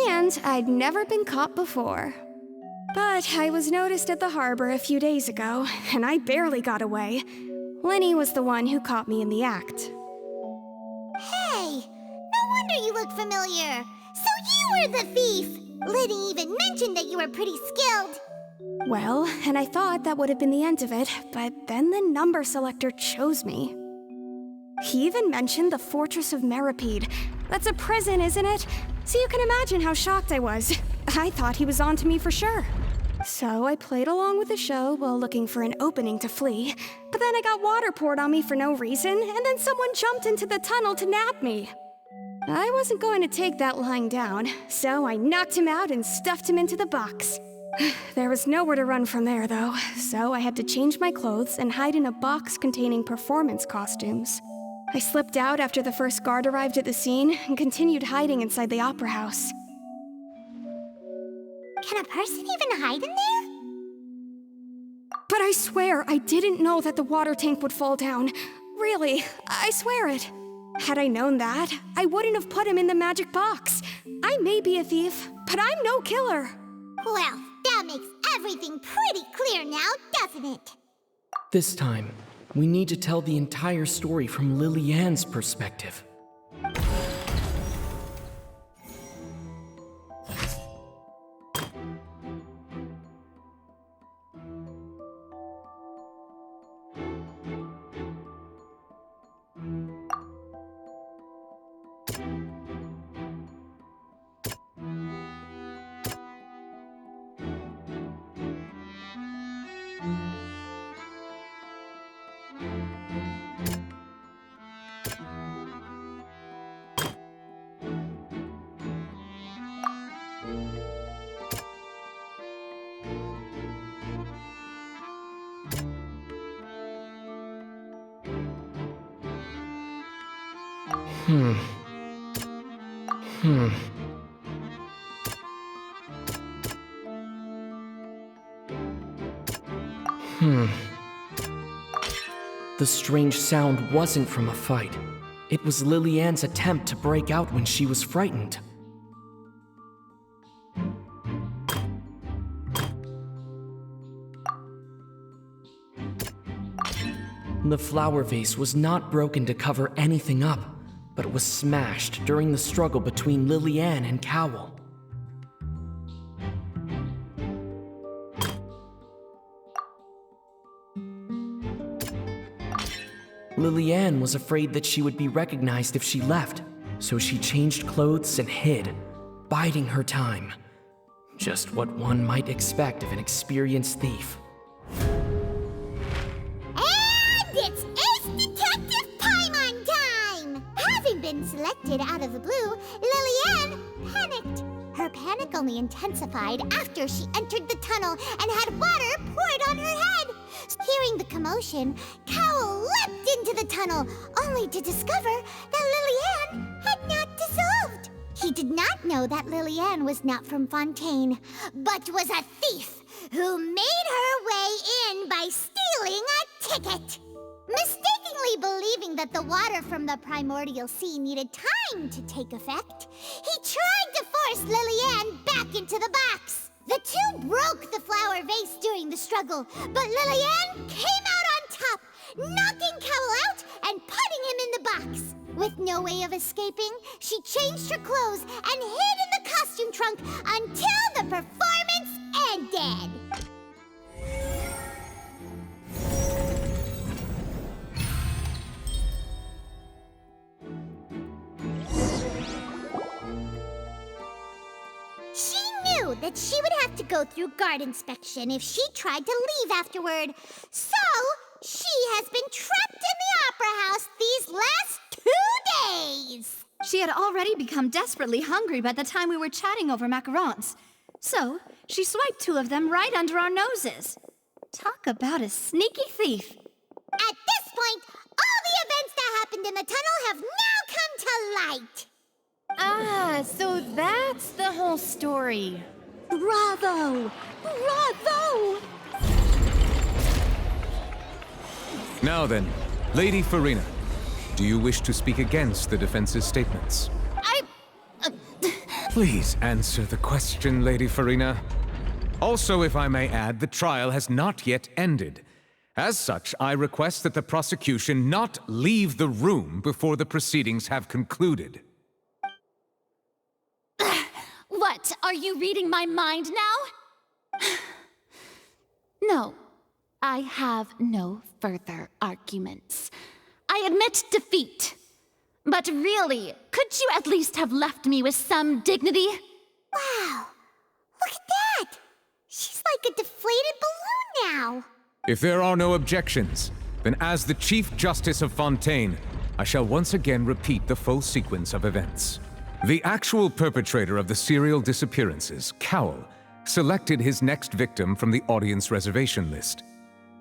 And I'd never been caught before. But I was noticed at the harbor a few days ago, and I barely got away. Lenny was the one who caught me in the act. Hey, no wonder you look familiar. So you were the thief. Lenny even mentioned that you were pretty skilled. Well, and I thought that would have been the end of it, but then the number selector chose me. He even mentioned the Fortress of Meripede. That's a prison, isn't it? So you can imagine how shocked I was. I thought he was on to me for sure. So I played along with the show while looking for an opening to flee, but then I got water poured on me for no reason, and then someone jumped into the tunnel to nab me. I wasn't going to take that lying down, so I knocked him out and stuffed him into the box. There was nowhere to run from there, though, so I had to change my clothes and hide in a box containing performance costumes. I slipped out after the first guard arrived at the scene and continued hiding inside the opera house. Can a person even hide in there? But I swear I didn't know that the water tank would fall down. Really, I swear it. Had I known that, I wouldn't have put him in the magic box. I may be a thief, but I'm no killer. Well, that makes everything pretty clear now, doesn't it? This time, we need to tell the entire story from Lily Ann's perspective. The strange sound wasn't from a fight. It was Lily Ann's attempt to break out when she was frightened. The flower vase was not broken to cover anything up, but it was smashed during the struggle between Lily Ann and Cowell. Lily Ann was afraid that she would be recognized if she left, so she changed clothes and hid, biding her time. Just what one might expect of an experienced thief. And it's Ace Detective Paimon time! Having been selected out of the blue, Lily Ann panicked. Her panic only intensified after she entered the tunnel and had water poured on her head. Hearing the commotion, Cowell leapt into the tunnel, only to discover that Lily Ann had not dissolved. He did not know that Lily Ann was not from Fontaine, but was a thief who made her way in by stealing a ticket. Mistakenly believing that the water from the primordial sea needed time to take effect, he tried to force Lily Ann back into the box. The two broke the flower vase during the struggle, but Lily Ann came out on top, knocking Cowell out and putting him in the box. With no way of escaping, she changed her clothes and hid in the costume trunk until the performance ended. She knew that she would have to go through guard inspection if she tried to leave afterward. So, she has been trapped in the opera house these last 2 days. She had already become desperately hungry by the time we were chatting over macarons. So, she swiped 2 of them right under our noses. Talk about a sneaky thief. At this point, all the events that happened in the tunnel have now come to light. Ah, so that's the whole story. Bravo! Bravo! Now then, Lady Farina, do you wish to speak against the defense's statements? Please answer the question, Lady Farina. Also, if I may add, the trial has not yet ended. As such, I request that the prosecution not leave the room before the proceedings have concluded. What, are you reading my mind now? No, I have no further arguments. I admit defeat. But really, could you at least have left me with some dignity? Wow, look at that! She's like a deflated balloon now. If there are no objections, then as the Chief Justice of Fontaine, I shall once again repeat the full sequence of events. The actual perpetrator of the serial disappearances, Cowell, selected his next victim from the audience reservation list.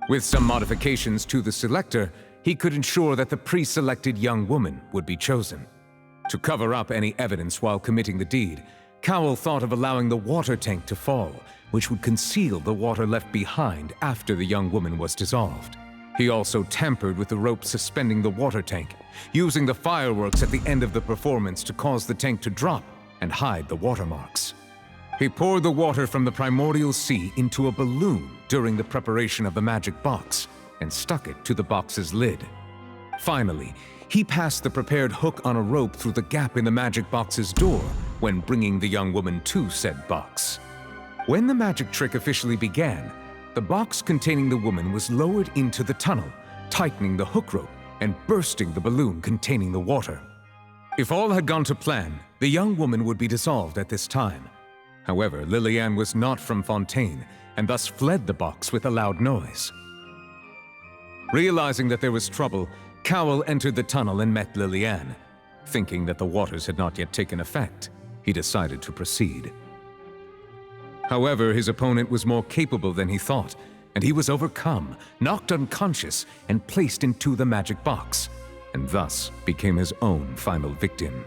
With some modifications to the selector, he could ensure that the pre-selected young woman would be chosen. To cover up any evidence while committing the deed, Cowell thought of allowing the water tank to fall, which would conceal the water left behind after the young woman was dissolved. He also tampered with the rope suspending the water tank, using the fireworks at the end of the performance to cause the tank to drop and hide the watermarks. He poured the water from the primordial sea into a balloon during the preparation of the magic box and stuck it to the box's lid. Finally, he passed the prepared hook on a rope through the gap in the magic box's door when bringing the young woman to said box. When the magic trick officially began, the box containing the woman was lowered into the tunnel, tightening the hook rope and bursting the balloon containing the water. If all had gone to plan, the young woman would be dissolved at this time. However, Lillian was not from Fontaine and thus fled the box with a loud noise. Realizing that there was trouble, Cowell entered the tunnel and met Lillian. Thinking that the waters had not yet taken effect, he decided to proceed. However, his opponent was more capable than he thought, and he was overcome, knocked unconscious, and placed into the magic box, and thus became his own final victim.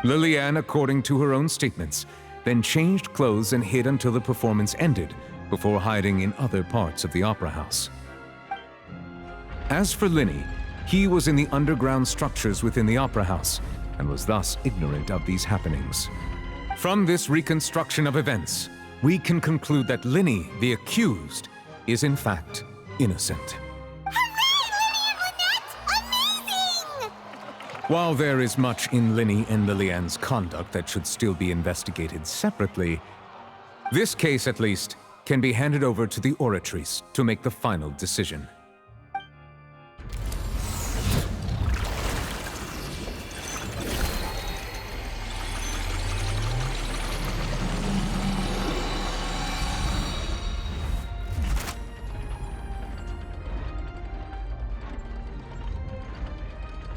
Lillian, according to her own statements, then changed clothes and hid until the performance ended, before hiding in other parts of the opera house. As for Linny, he was in the underground structures within the opera house, and was thus ignorant of these happenings. From this reconstruction of events, we can conclude that Linny, the accused, is in fact innocent. While there is much in Linny and Lillian's conduct that should still be investigated separately, this case, at least, can be handed over to the Oratrice to make the final decision.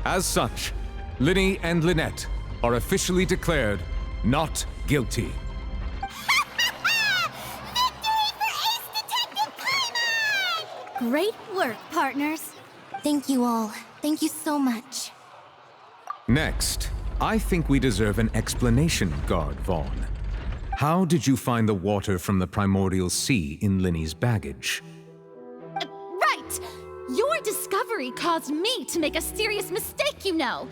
As such, Linny and Lynette are officially declared not guilty. Great work, partners. Thank you all. Thank you so much. Next, I think we deserve an explanation, Guard Vaughn. How did you find the water from the primordial sea in Linny's baggage? Right! Your discovery caused me to make a serious mistake, you know.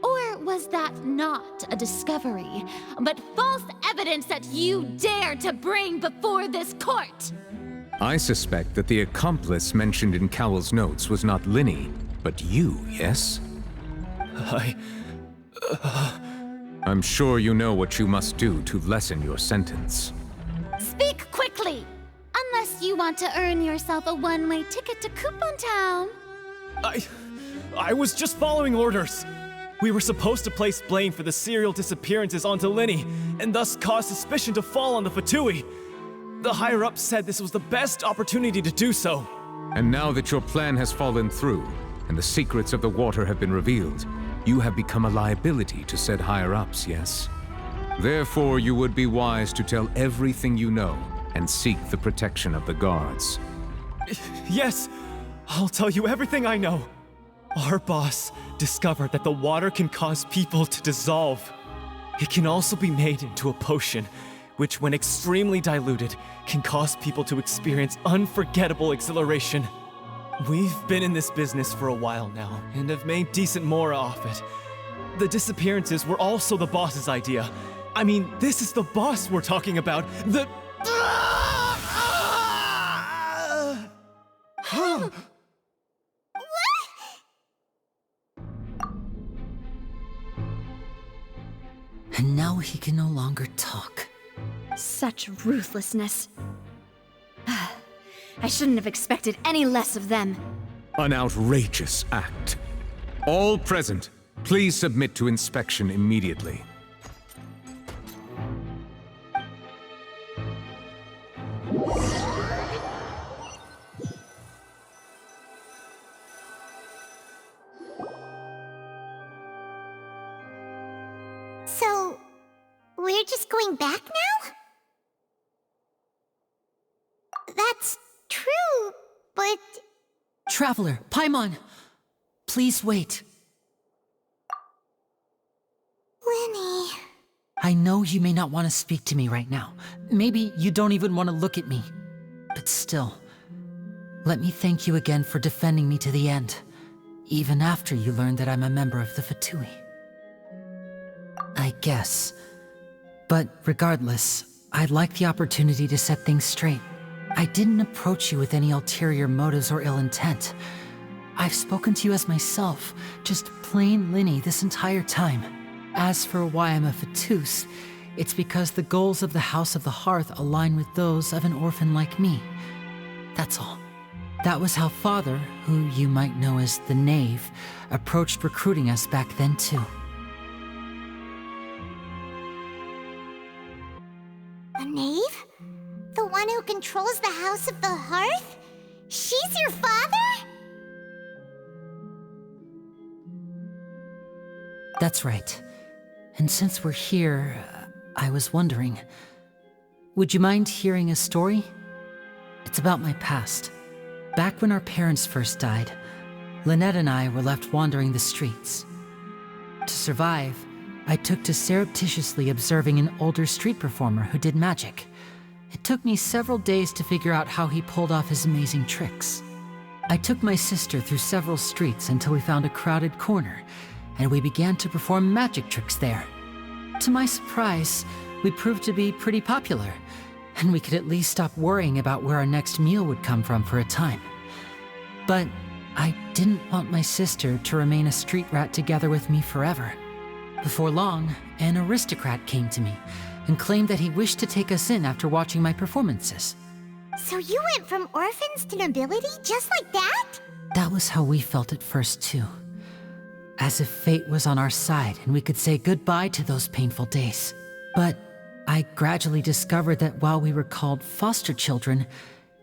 Or was that not a discovery, but false evidence that you dared to bring before this court? I suspect that the accomplice mentioned in Cowell's notes was not Linny, but you, yes? I'm sure you know what you must do to lessen your sentence. Speak quickly! Unless you want to earn yourself a one-way ticket to Coupon Town. I was just following orders. We were supposed to place blame for the serial disappearances onto Linny, and thus cause suspicion to fall on the Fatui. The higher-ups said this was the best opportunity to do so. And now that your plan has fallen through, and the secrets of the water have been revealed, you have become a liability to said higher-ups, yes? Therefore, you would be wise to tell everything you know, and seek the protection of the guards. Yes, I'll tell you everything I know. Our boss discovered that the water can cause people to dissolve. It can also be made into a potion, which when extremely diluted, can cause people to experience unforgettable exhilaration. We've been in this business for a while now, and have made decent mora off it. The disappearances were also the boss's idea. I mean, this is the boss we're talking about. The... And now he can no longer talk. Such ruthlessness. I shouldn't have expected any less of them. An outrageous act. All present, please submit to inspection immediately. we're just going back now? That's true, but... Traveler, Paimon! Please wait. Lenny... I know you may not want to speak to me right now. Maybe you don't even want to look at me. But still, let me thank you again for defending me to the end, even after you learned that I'm a member of the Fatui. I guess. But regardless, I'd like the opportunity to set things straight. I didn't approach you with any ulterior motives or ill intent. I've spoken to you as myself, just plain Linny this entire time. As for why I'm a Fatus, it's because the goals of the House of the Hearth align with those of an orphan like me. That's all. That was how Father, who you might know as the Knave, approached recruiting us back then too. The Knave? The one who controls the House of the Hearth? She's your father? That's right. And since we're here, I was wondering, would you mind hearing a story? It's about my past. Back when our parents first died, Lynette and I were left wandering the streets. To survive, I took to surreptitiously observing an older street performer who did magic. It took me several days to figure out how he pulled off his amazing tricks. I took my sister through several streets until we found a crowded corner, and we began to perform magic tricks there. To my surprise, we proved to be pretty popular, and we could at least stop worrying about where our next meal would come from for a time. But I didn't want my sister to remain a street rat together with me forever. Before long, an aristocrat came to me and claimed that he wished to take us in after watching my performances. So you went from orphans to nobility just like that? That was how we felt at first too. As if fate was on our side and we could say goodbye to those painful days. But I gradually discovered that while we were called foster children,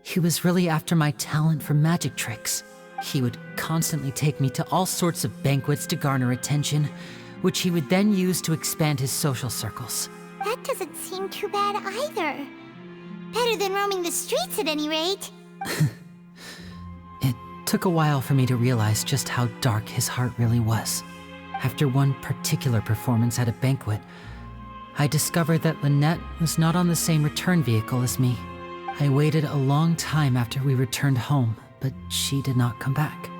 he was really after my talent for magic tricks. He would constantly take me to all sorts of banquets to garner attention, which he would then use to expand his social circles. That doesn't seem too bad either. Better than roaming the streets at any rate. It took a while for me to realize just how dark his heart really was. After one particular performance at a banquet, I discovered that Lynette was not on the same return vehicle as me. I waited a long time after we returned home, but she did not come back.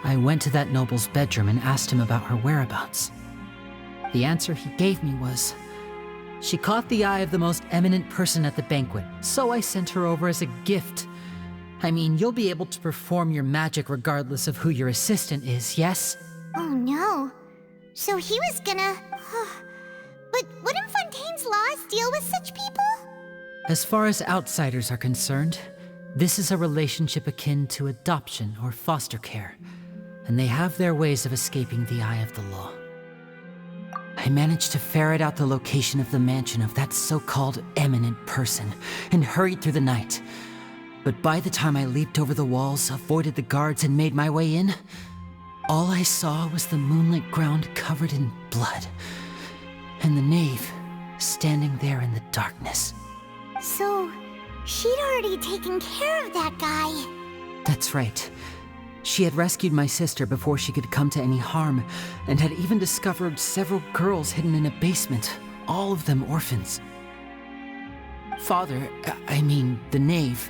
I went to that noble's bedroom and asked him about her whereabouts. The answer he gave me was, she caught the eye of the most eminent person at the banquet, so I sent her over as a gift. I mean, you'll be able to perform your magic regardless of who your assistant is, yes? Oh no. So he was gonna... But wouldn't Fontaine's laws deal with such people? As far as outsiders are concerned, this is a relationship akin to adoption or foster care, and they have their ways of escaping the eye of the law. I managed to ferret out the location of the mansion of that so-called eminent person and hurried through the night. But by the time I leaped over the walls, avoided the guards, and made my way in, all I saw was the moonlit ground covered in blood, and the knave standing there in the darkness. So, she'd already taken care of that guy. That's right. She had rescued my sister before she could come to any harm, and had even discovered several girls hidden in a basement, all of them orphans. Father, I mean, the knave,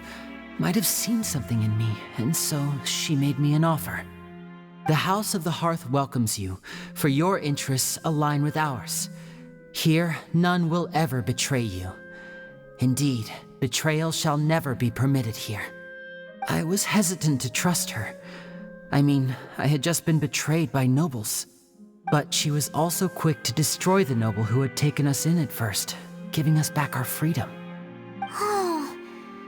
might have seen something in me, and so she made me an offer. The House of the Hearth welcomes you, for your interests align with ours. Here, none will ever betray you. Indeed, betrayal shall never be permitted here. I was hesitant to trust her. I mean, I had just been betrayed by nobles. But she was also quick to destroy the noble who had taken us in at first, giving us back our freedom. Oh,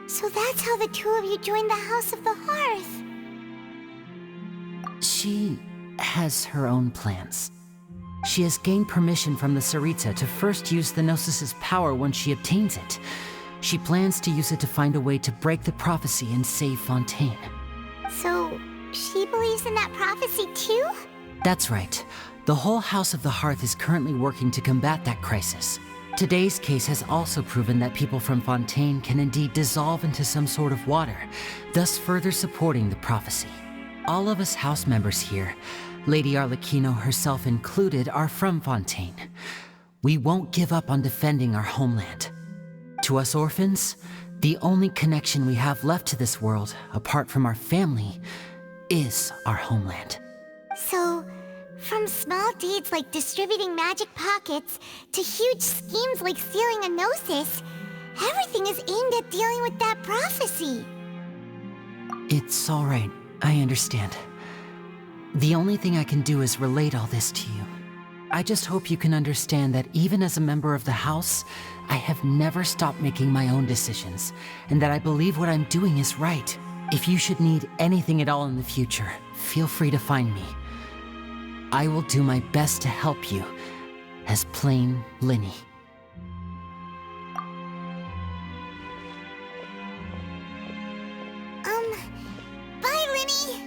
so that's how the two of you joined the House of the Hearth. She has her own plans. She has gained permission from the Tsaritsa to first use the Gnosis' power once she obtains it. She plans to use it to find a way to break the prophecy and save Fontaine. So, she believes in that prophecy too? That's right. The whole House of the Hearth is currently working to combat that crisis. Today's case has also proven that people from Fontaine can indeed dissolve into some sort of water, thus further supporting the prophecy. All of us house members here, Lady Arlecchino herself included, are from Fontaine. We won't give up on defending our homeland. To us orphans, the only connection we have left to this world, apart from our family, is our homeland. So, from small deeds like distributing magic pockets to huge schemes like stealing a gnosis, everything is aimed at dealing with that prophecy. It's all right. I understand. The only thing I can do is relate all this to you. I just hope you can understand that even as a member of the House, I have never stopped making my own decisions, and that I believe what I'm doing is right. If you should need anything at all in the future, feel free to find me. I will do my best to help you, as plain Linny. Bye, Linny!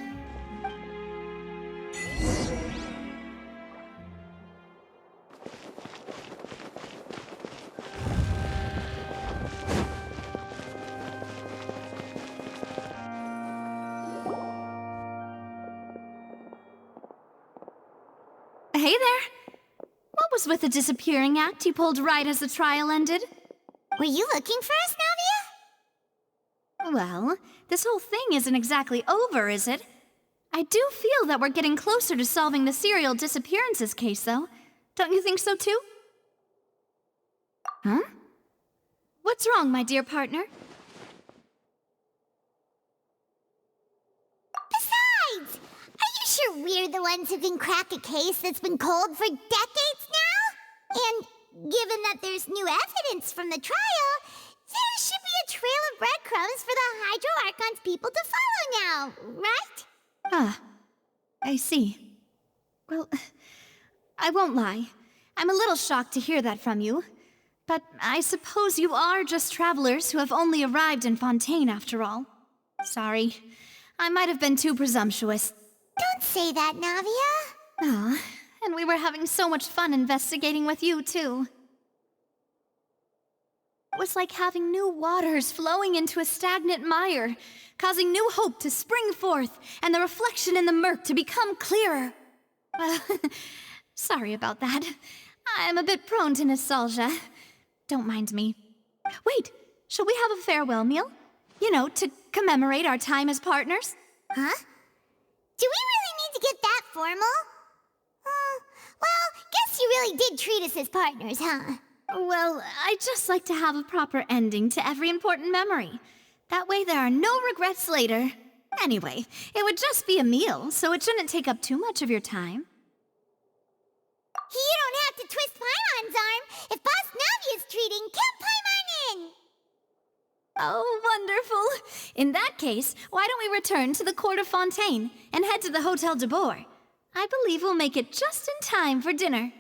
Hey there! What was with the disappearing act you pulled right as the trial ended? Were you looking for us, Navia? Well, this whole thing isn't exactly over, is it? I do feel that we're getting closer to solving the serial disappearances case, though. Don't you think so, too? Huh? What's wrong, my dear partner? Besides, are you sure we're the ones who can crack a case that's been cold for decades now? And given that there's new evidence from the trial, there should be a trail of breadcrumbs for the Hydro Archon's people to follow now, right? Ah, I see. Well, I won't lie. I'm a little shocked to hear that from you. But I suppose you are just travelers who have only arrived in Fontaine after all. Sorry, I might have been too presumptuous. Don't say that, Navia. Ah, and we were having so much fun investigating with you, too. It was like having new waters flowing into a stagnant mire, causing new hope to spring forth, and the reflection in the murk to become clearer. Well, sorry about that. I'm a bit prone to nostalgia. Don't mind me. Wait, shall we have a farewell meal? You know, to commemorate our time as partners? Huh? Do we really need to get that formal? Well, guess you really did treat us as partners, huh? Well, I'd just like to have a proper ending to every important memory. That way there are no regrets later. Anyway, it would just be a meal, so it shouldn't take up too much of your time. You don't have to twist Paimon's arm. If Boss Navia's treating, count Paimon in! Oh, wonderful. In that case, why don't we return to the court of Fontaine and head to the Hotel de Boer? I believe we'll make it just in time for dinner.